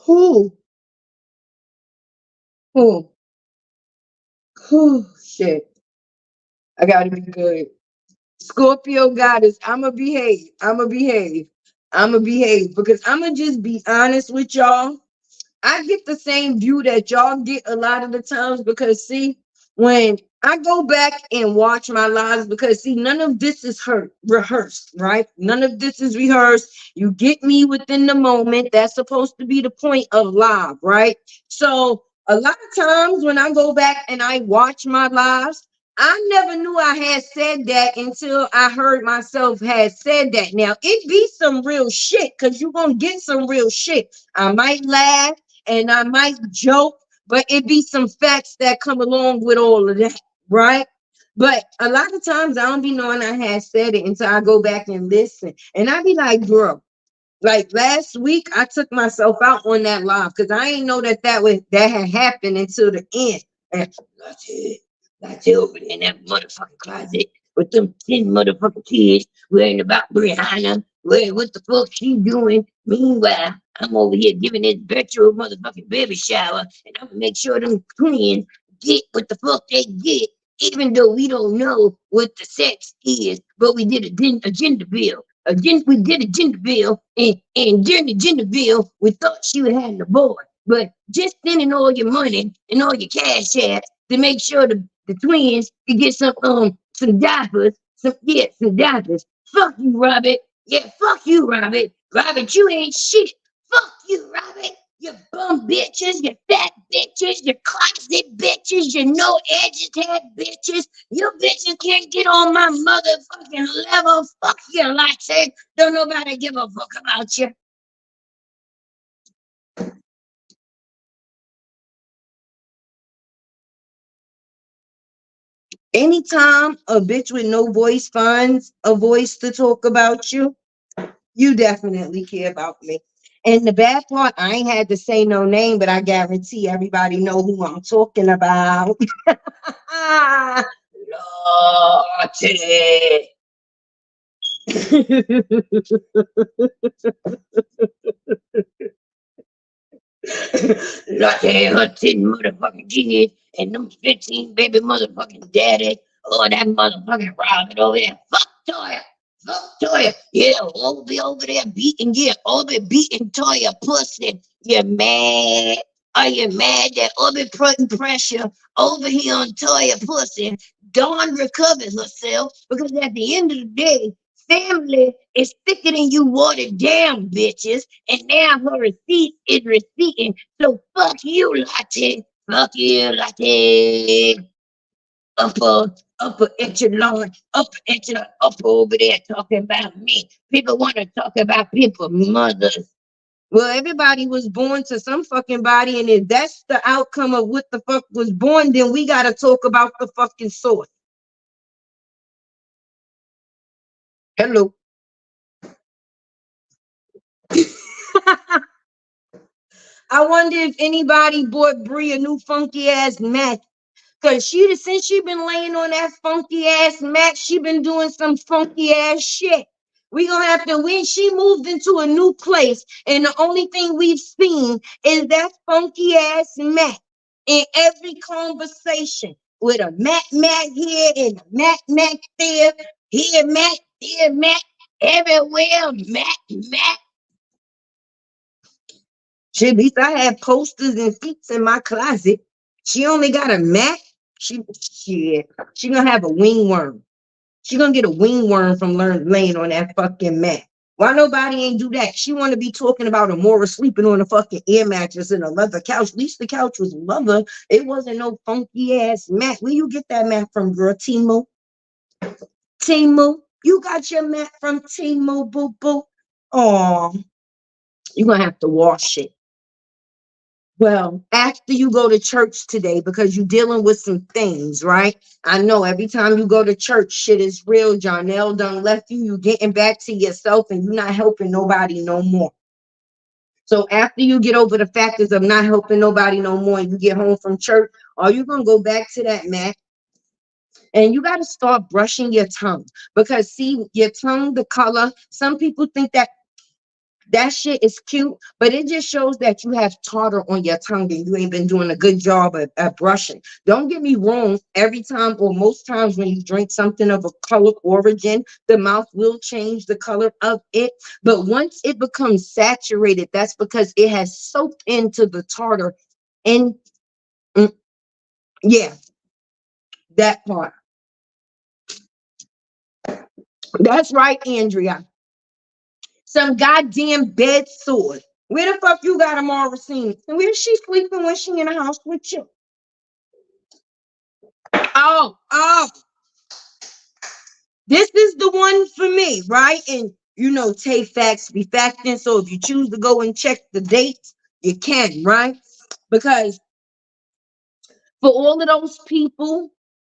Who? Who? Who? Shit. I gotta be good. Scorpio goddess. I'ma behave. I'ma behave. I'ma behave because I'ma just be honest with y'all. I get the same view that y'all get a lot of the times because see, when I go back and watch my lives, because see, none of this is rehearsed, right? None of this is rehearsed. You get me within the moment. That's supposed to be the point of live, right? So a lot of times when I go back and I watch my lives, I never knew I had said that until I heard myself had said that. Now it be some real shit because you're gonna get some real shit. I might laugh and I might joke, but it be some facts that come along with all of that, right? But a lot of times I don't be knowing I had said it until I go back and listen. And I be like, bro, like last week, I took myself out on that live because I ain't know that had happened until the end. And that's it over there in that motherfucking closet with them 10 motherfucking kids worrying about BRIANA. What the fuck she doing? Meanwhile, I'm over here giving this virtual motherfucking baby shower, and I'm gonna make sure them twins get what the fuck they get, even though we don't know what the sex is, but we did a gender bill. We did a gender bill, and during the gender bill, we thought she would have the boy. But just spending all your money and all your cash apps to make sure the twins could get some diapers, some diapers. Fuck you, Robert. Yeah, fuck you, Robert. Robert, you ain't shit. Fuck you, Robert. You bum bitches, you fat bitches, you closet bitches, you no edges head bitches. You bitches can't get on my motherfucking level. Fuck you, Latte. Don't nobody give a fuck about you. Anytime a bitch with no voice finds a voice to talk about you, you definitely care about me. And the bad part, I ain't had to say no name, but I guarantee everybody know who I'm talking about. Lottie. Lottie, her 10 motherfucking kids, and them 15 baby motherfucking daddy. Oh, that motherfucking Robin over there. Fuck Toya. Fuck Toya. Yeah, Obi over there beating, yeah, Obi beating Toya pussy. You mad? Are you mad that Obi putting pressure over here on Toya pussy? Dawn recovers herself because at the end of the day, family is thicker than you watered down bitches, and now her receipt is receipting. So fuck you, Latte. Fuck you, Latte. Upper echelon, upper over there talking about me. People want to talk about people, mothers. Well, everybody was born to some fucking body, and if that's the outcome of what the fuck was born, then we gotta talk about the fucking source. Hello. I wonder if anybody bought Brie a new funky ass mat. Cause since she been laying on that funky ass mat, she been doing some funky ass shit. We gonna have to when she moved into a new place, and the only thing we've seen is that funky ass mat in every conversation with a mat here and a mat there, here mat, everywhere mat. Shit, at least I had posters and feats in my closet. She only got a mat. She gonna have a wingworm. She gonna get a wingworm from laying on that fucking mat. Why nobody ain't do that? She want to be talking about Amora sleeping on a fucking air mattress and a leather couch. At least the couch was leather. It wasn't no funky ass mat. Where you get that mat from, girl? Timo? Timo? You got your mat from Timo, boo boo? Oh, you gonna have to wash it. Well, after you go to church today, because you're dealing with some things, right? I know every time you go to church, shit is real. Jonelle done left you. You getting back to yourself, and you're not helping nobody no more. So after you get over the factors of not helping nobody no more, and you get home from church, are you gonna go back to that mat? And you got to start brushing your tongue, because see your tongue, the color. Some people think that shit is cute, but it just shows that you have tartar on your tongue and you ain't been doing a good job at brushing. Don't get me wrong, every time or most times when you drink something of a colored origin, the mouth will change the color of it. But once it becomes saturated, that's because it has soaked into the tartar. And mm, yeah, that part. That's right, Andrea. Some goddamn bed sores. Where the fuck you got them all seen? And where's she sleeping when she in the house with you? Oh, this is the one for me, right? And you know, take facts be facting. So if you choose to go and check the dates, you can, right? Because for all of those people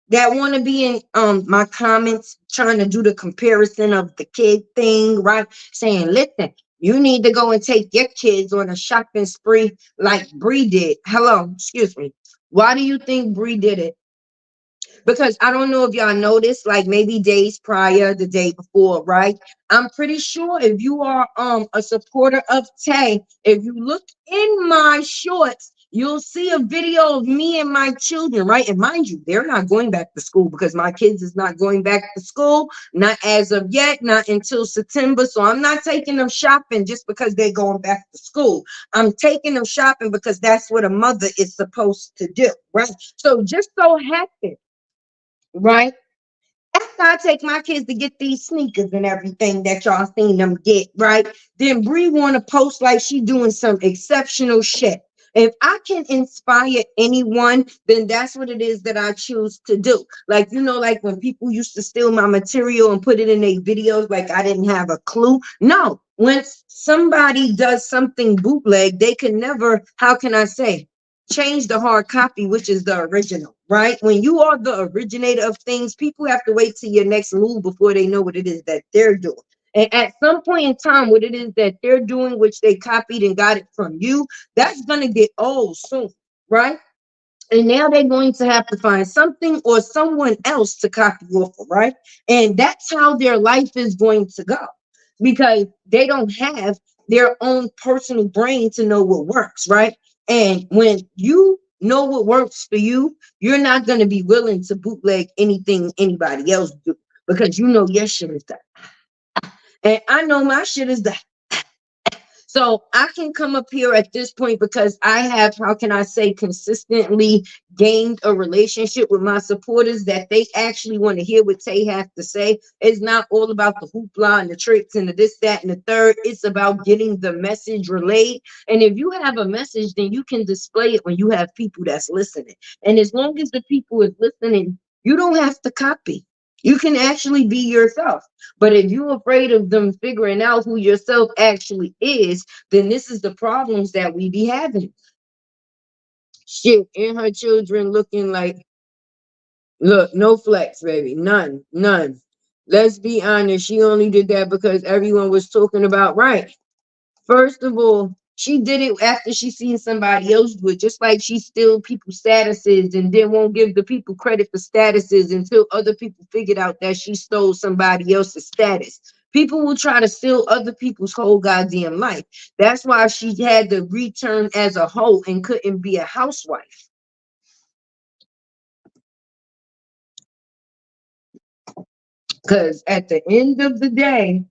that want to be in my comments trying to do the comparison of the kid thing, right? Saying, listen, you need to go and take your kids on a shopping spree like Bree did. Hello, excuse me. Why do you think Bree did it? Because I don't know if y'all noticed, like maybe days prior, the day before, right? I'm pretty sure if you are a supporter of Tay, if you look in my shorts, You'll see a video of me and my children, right? And mind you, they're not going back to school because my kids is not going back to school, not as of yet, not until September. So I'm not taking them shopping just because they're going back to school. I'm taking them shopping because that's what a mother is supposed to do, right? So just so happen, right? After I take my kids to get these sneakers and everything that y'all seen them get, right? Then Bree want to post like she doing some exceptional shit. If I can inspire anyone, then that's what it is that I choose to do. Like, like when people used to steal my material and put it in their videos, like I didn't have a clue. No, when somebody does something bootleg, they can never, how can I say, change the hard copy, which is the original, right? When you are the originator of things, people have to wait till your next move before they know what it is that they're doing. And at some point in time, what it is that they're doing, which they copied and got it from you, that's going to get old soon, right? And now they're going to have to find something or someone else to copy off of, right? And that's how their life is going to go because they don't have their own personal brain to know what works, right? And when you know what works for you, you're not going to be willing to bootleg anything anybody else do because you know your shit is that. And I know my shit is that. So I can come up here at this point because I have, how can I say, consistently gained a relationship with my supporters that they actually want to hear what Tay have to say. It's not all about the hoopla and the tricks and the this, that, and the third. It's about getting the message relayed. And if you have a message, then you can display it when you have people that's listening. And as long as the people is listening, you don't have to copy. You can actually be yourself. But if you're afraid of them figuring out who yourself actually is, then this is the problems that we be having. Shit, and her children looking like, look, no flex, baby. None, none. Let's be honest. She only did that because everyone was talking about right. First of all, she did it after she seen somebody else do it, just like she steal people's statuses and then won't give the people credit for statuses until other people figured out that she stole somebody else's status. People will try to steal other people's whole goddamn life. That's why she had to return as a hoe and couldn't be a housewife. Because at the end of the day,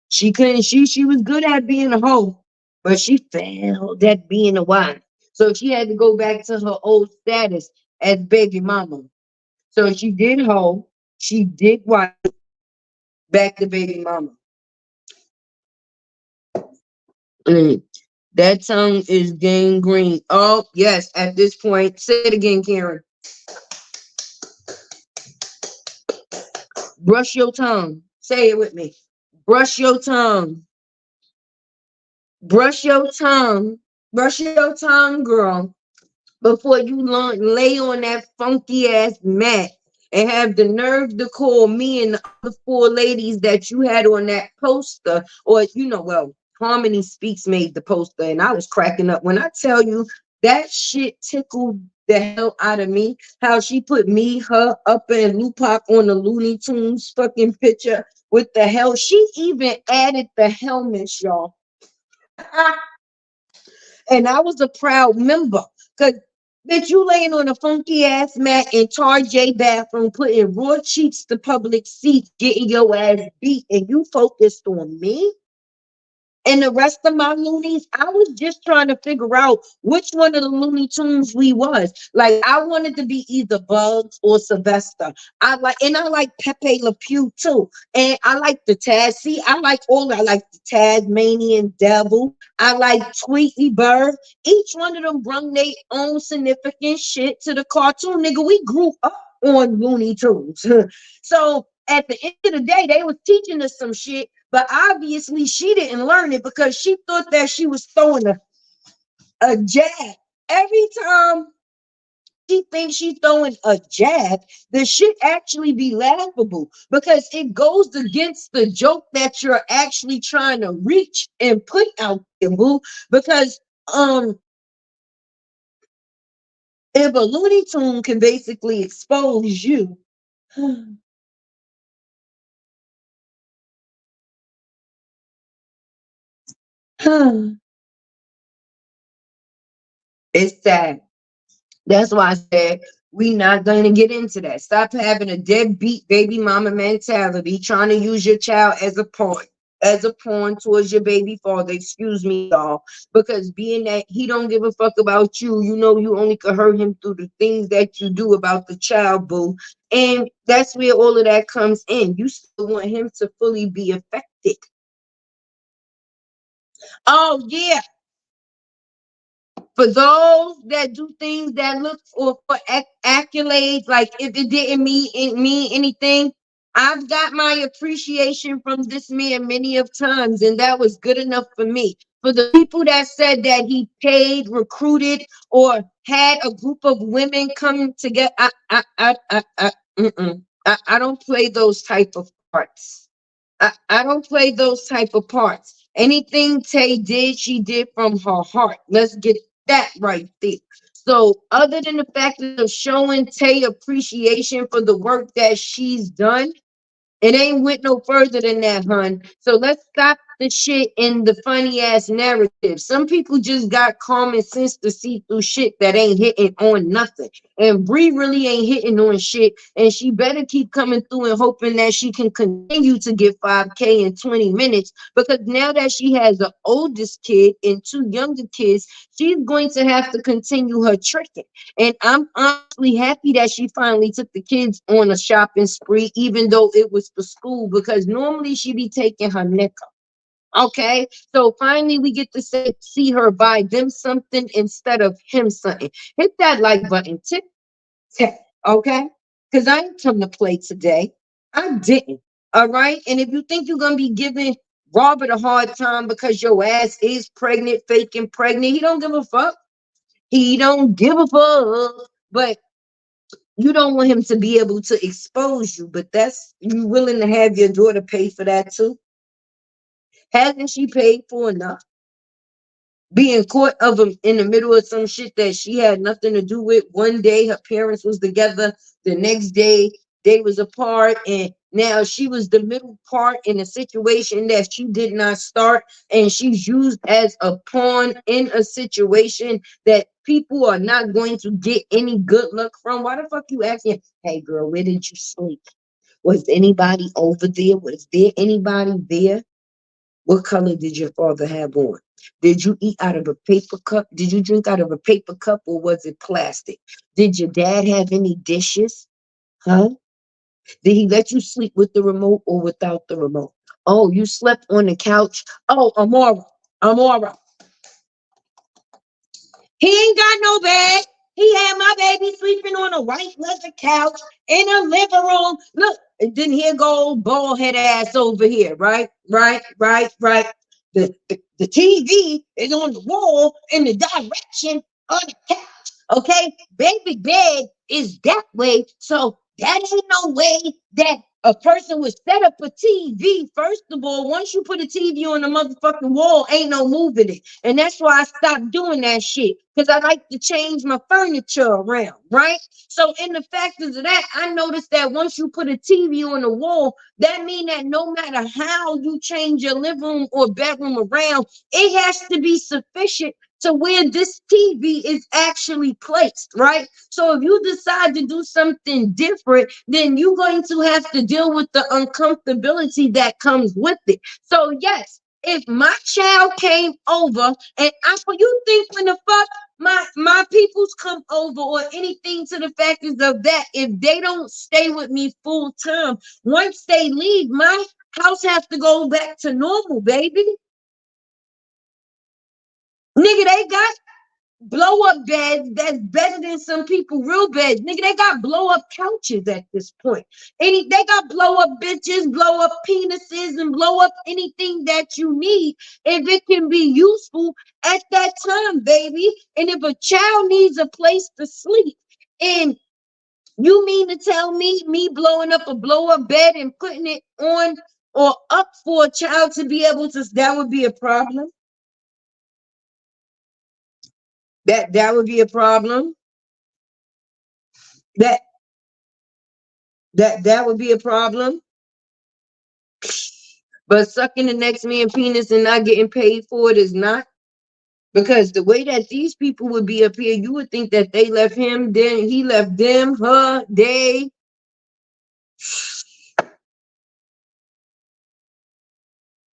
she couldn't, she was good at being a hoe, but she failed at being a wife. So she had to go back to her old status as baby mama. So she did hoe, she did wife, back to baby mama. Mm. That tongue is gangrene. Oh, yes, at this point. Say it again, Karen. Brush your tongue. Say it with me. Brush your tongue. Brush your tongue. Brush your tongue, girl, before you lay on that funky ass mat and have the nerve to call me and the other four ladies that you had on that poster, or well, Harmony Speaks made the poster, and I was cracking up when I tell you that shit tickled the hell out of me. How she put me, her, Upper, and Lupac on the Looney Tunes fucking picture with the hell. She even added the helmets, y'all. And I was a proud member. Cause bitch, you laying on a funky ass mat in Tar J bathroom, putting raw cheeks to public seats, getting your ass beat, and you focused on me and the rest of my loonies. I was just trying to figure out which one of the Looney Tunes we was. Like I wanted to be either Bugs or Sylvester. I like Pepe Le Pew too. And I like the Taz. See, I like the Tasmanian Devil. I like Tweety Bird. Each one of them brung their own significant shit to the cartoon. Nigga, we grew up on Looney Tunes. So at the end of the day, they was teaching us some shit, but obviously she didn't learn it because she thought that she was throwing a jab. Every time she thinks she's throwing a jab, the shit actually be laughable because it goes against the joke that you're actually trying to reach and put out there, boo. Because if a Looney Tune can basically expose you, It's sad. That's why I said we not going to get into that. Stop having a deadbeat baby mama mentality, trying to use your child as a pawn towards your baby father. Excuse me, y'all, because being that he don't give a fuck about you, you know you only could hurt him through the things that you do about the child, boo. And that's where all of that comes in. You still want him to fully be affected. Oh yeah, for those that do things that look for accolades, like if it didn't mean anything, I've got my appreciation from this man many of times, and that was good enough for me. For the people that said that he paid, recruited, or had a group of women come together, I don't play those type of parts. I don't play those type of parts. Anything Tay did, she did from her heart. Let's get that right there. So, other than the fact of showing Tay appreciation for the work that she's done, it ain't went no further than that, hun. So let's stop the shit in the funny ass narrative. Some people just got common sense to see through shit that ain't hitting on nothing. And Bree really ain't hitting on shit. And she better keep coming through and hoping that she can continue to get 5K in 20 minutes. Because now that she has the oldest kid and two younger kids, she's going to have to continue her tricking. And I'm honestly happy that she finally took the kids on a shopping spree, even though it was for school, because normally she be taking her nickel. Okay, so finally we get to see her buy them something instead of him something. Hit that like button, tick tock, okay? Because I didn't come to play today. I didn't. All right. And if you think you're gonna be giving Robert a hard time because your ass is pregnant, faking pregnant, he don't give a fuck. He don't give a fuck. But you don't want him to be able to expose you. But that's you willing to have your daughter pay for that too? Hasn't she paid for enough? Being caught of him in the middle of some shit that she had nothing to do with. One day her parents was together, the next day they was apart, and now she was the middle part in a situation that she did not start, and she's used as a pawn in a situation that people are not going to get any good luck from. Why the fuck you asking, hey girl, where did you sleep? Was anybody over there? Was there anybody there? What color did your father have on? Did you eat out of a paper cup? Did you drink out of a paper cup, or was it plastic? Did your dad have any dishes? Huh? Did he let you sleep with the remote or without the remote? Oh, you slept on the couch? Oh, Amora. Amora. He ain't got no bed. He had my baby sleeping on a white leather couch in a living room. Look, and then here go bald head ass over here, right? Right. The TV is on the wall in the direction of the couch. Okay, baby bed is that way, so that ain't no way that a person would set up a TV. First of all, once you put a TV on the motherfucking wall, ain't no moving it. And that's why I stopped doing that shit. Because I like to change my furniture around, right? So in the factors of that, I noticed that once you put a TV on the wall, that means that no matter how you change your living room or bedroom around, it has to be sufficient to where this TV is actually placed, right? So if you decide to do something different, then you're going to have to deal with the uncomfortability that comes with it. So yes, if my child came over and you think when the fuck my peoples come over or anything to the factors of that, if they don't stay with me full time, once they leave, my house has to go back to normal, baby. Nigga, they got blow up beds that's better than some people real beds. Nigga, they got blow up couches at this point. They got blow up bitches, blow up penises, and blow up anything that you need if it can be useful at that time, baby. And if a child needs a place to sleep, and you mean to tell me blowing up a blow up bed and putting it on or up for a child to be able to, that would be a problem? That would be a problem. That that would be a problem. But sucking the next man's penis and not getting paid for it is not. Because the way that these people would be up here, you would think that they left him, then he left them, her, they.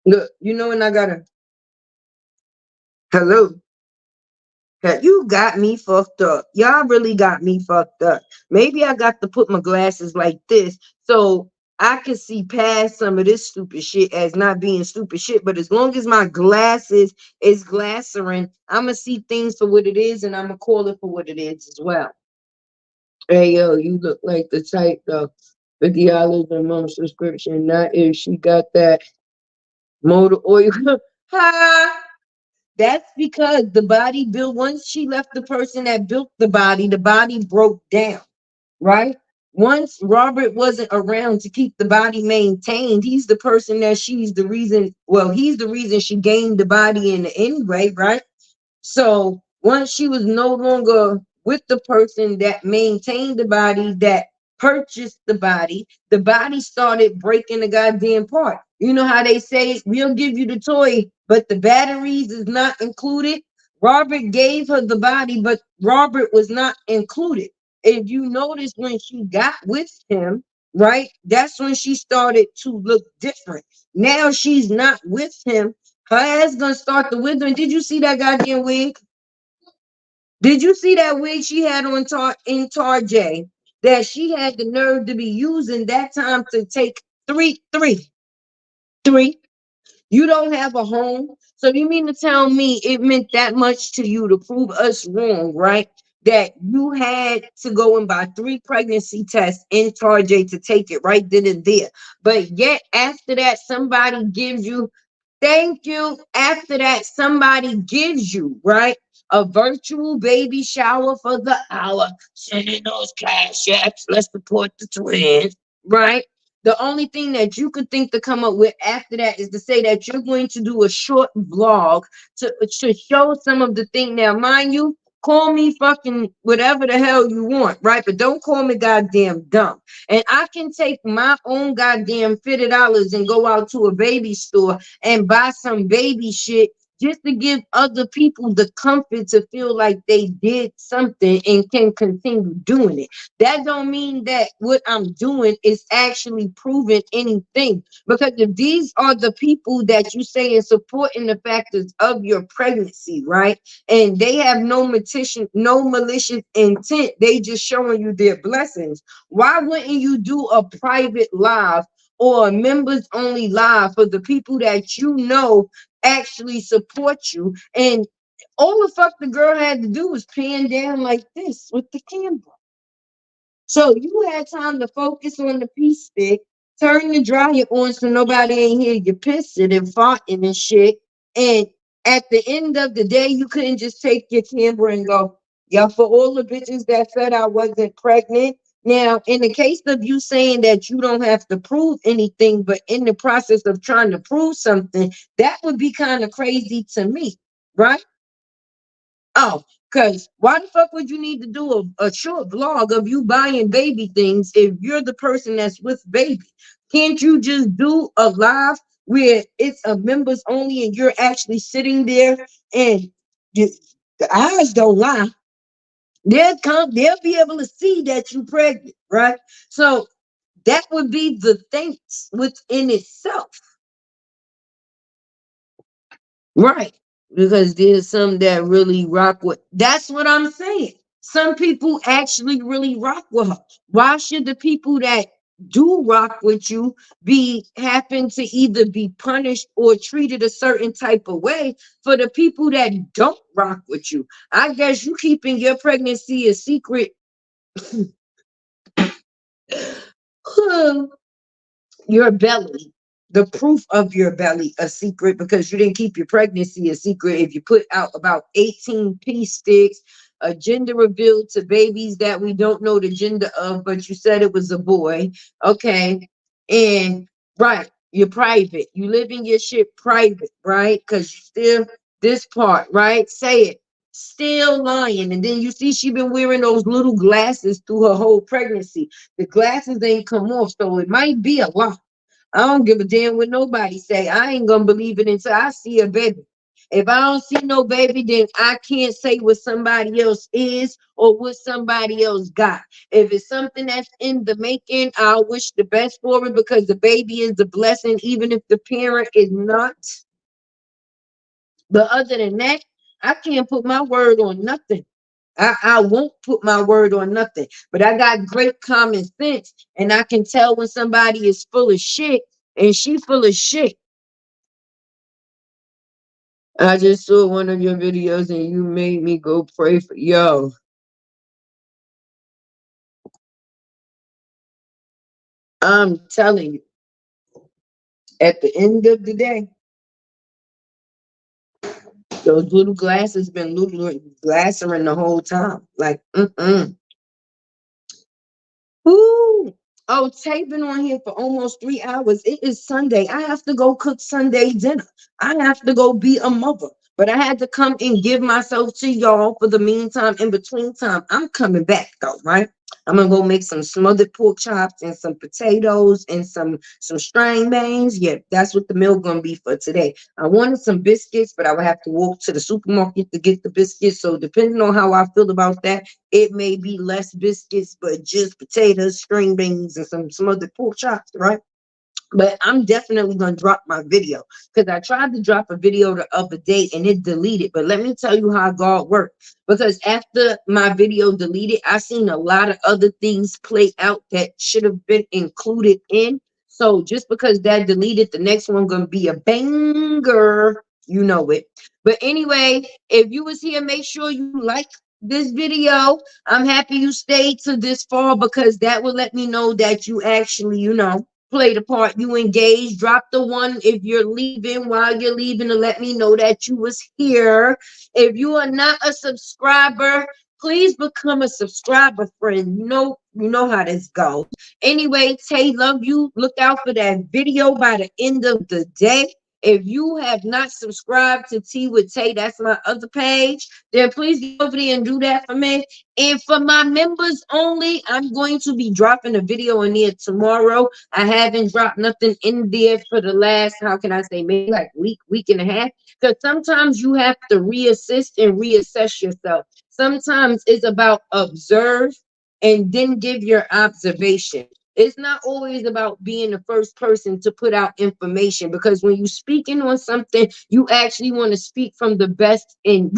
Look, you know, and I gotta, hello. You got me fucked up. Y'all really got me fucked up. Maybe I got to put my glasses like this so I can see past some of this stupid shit as not being stupid shit. But as long as my glasses is glassering, I'm going to see things for what it is and I'm going to call it for what it is as well. Hey, yo, you look like the type of $50 a month subscription. Not if she got that motor oil. Ha! That's because the body built, once she left the person that built the body broke down, right? Once Robert wasn't around to keep the body maintained, he's the person that she's the reason, well, he's the reason she gained the body in anyway, right? So once she was no longer with the person that maintained the body, that purchased the body started breaking the goddamn part. You know how they say, we'll give you the toy, but the batteries is not included. Robert gave her the body, but Robert was not included. If you notice when she got with him, right, that's when she started to look different. Now she's not with him, her ass gonna start the withering. Did you see that goddamn wig? Did you see that wig she had on in Tarjay? That she had the nerve to be using that time to take three. You don't have a home. So you mean to tell me it meant that much to you to prove us wrong, right? That you had to go and buy 3 pregnancy tests in Tarjay to take it right then and there. But yet after that, somebody gives you, thank you. After that, somebody gives you, right, a virtual baby shower for the hour. Sending those cash apps. Let's support the twins, right? The only thing that you could think to come up with after that is to say that you're going to do a short vlog to show some of the thing. Now, mind you, call me fucking whatever the hell you want, right? But don't call me goddamn dumb. And I can take my own goddamn $50 and go out to a baby store and buy some baby shit just to give other people the comfort to feel like they did something and can continue doing it. That don't mean that what I'm doing is actually proving anything. Because if these are the people that you say is supporting the factors of your pregnancy, right? And they have no malicious intent, they just showing you their blessings. Why wouldn't you do a private live or a members only live for the people that you know actually support you? And all the fuck the girl had to do was pan down like this with the camera. So you had time to focus on the pee stick, turn the dryer on so nobody ain't hear you pissing and farting and shit. And at the end of the day, you couldn't just take your camera and go, yeah, for all the bitches that said I wasn't pregnant. Now, in the case of you saying that you don't have to prove anything, but in the process of trying to prove something, that would be kind of crazy to me, right? Oh, because why the fuck would you need to do a short vlog of you buying baby things if you're the person that's with baby? Can't you just do a live where it's a members only and you're actually sitting there and you, the eyes don't lie? They'll be able to see that you're pregnant, right? So that would be the things within itself. Right. Because there's some that really rock with. That's what I'm saying. Some people actually really rock with her. Why should the people that do rock with you be happen to either be punished or treated a certain type of way for the people that don't rock with you? I guess you keeping your pregnancy a secret. Your belly, the proof of your belly, a secret because you didn't keep your pregnancy a secret. If you put out about 18 pee sticks, a gender reveal to babies that we don't know the gender of, but you said it was a boy. Okay. And right, you're private. You live in your shit private, right? Because you still this part, right? Say it. Still lying. And then you see she been wearing those little glasses through her whole pregnancy. The glasses ain't come off, so it might be a lie. I don't give a damn what nobody say. I ain't gonna believe it until I see a baby. If I don't see no baby, then I can't say what somebody else is or what somebody else got. If it's something that's in the making, I wish the best for it, because the baby is a blessing, even if the parent is not. But other than that, I can't put my word on nothing. I won't put my word on nothing. But I got great common sense, and I can tell when somebody is full of shit, and she full of shit. I just saw one of your videos and you made me go pray for yo. I'm telling you, at the end of the day, those little glasses been little glassering the whole time. Like, Ooh. Oh, Tay been on here for almost 3 hours. It is Sunday. I have to go cook Sunday dinner. I have to go be a mother. But I had to come and give myself to y'all for the meantime. In between time, I'm coming back though, right? I'm gonna go make some smothered pork chops and some potatoes and some string beans. Yeah, that's what the meal gonna be for today. I wanted some biscuits, but I would have to walk to the supermarket to get the biscuits. So depending on how I feel about that, it may be less biscuits, but just potatoes, string beans, and some other pork chops, right? But I'm definitely gonna drop my video, because I tried to drop a video the other day and it deleted. But let me tell you how God worked. Because after my video deleted, I seen a lot of other things play out that should have been included in. So just because that deleted, the next one gonna be a banger. You know it. But anyway, if you was here, make sure you like this video. I'm happy you stayed to this far, because that will let me know that you actually, play the part, you engage. Drop the one if you're leaving, while you're leaving, to let me know that you was here. If you are not a subscriber, please become a subscriber, friend. You know how this goes. Anyway, Tay, love you. Look out for that video by the end of the day. If you have not subscribed to Tea with Tay, that's my other page, then please get over there and do that for me. And for my members only, I'm going to be dropping a video in there tomorrow. I haven't dropped nothing in there for the last, how can I say, maybe like week and a half. Because sometimes you have to reassist and reassess yourself. Sometimes it's about observe and then give your observation. It's not always about being the first person to put out information, because when you're speaking on something, you actually want to speak from the best and,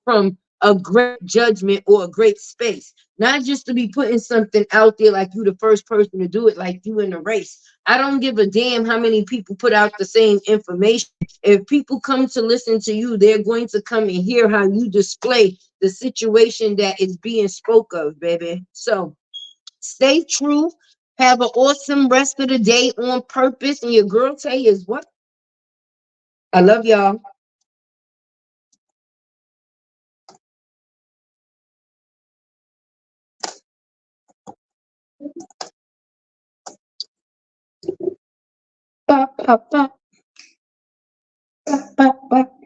from a great judgment or a great space, not just to be putting something out there like you the first person to do it, like you in a race. I don't give a damn how many people put out the same information. If people come to listen to you, they're going to come and hear how you display the situation that is being spoke of, baby. So stay true. Have an awesome rest of the day on purpose. And your girl Tay is what? I love y'all. Ba, ba, ba, ba, ba, ba.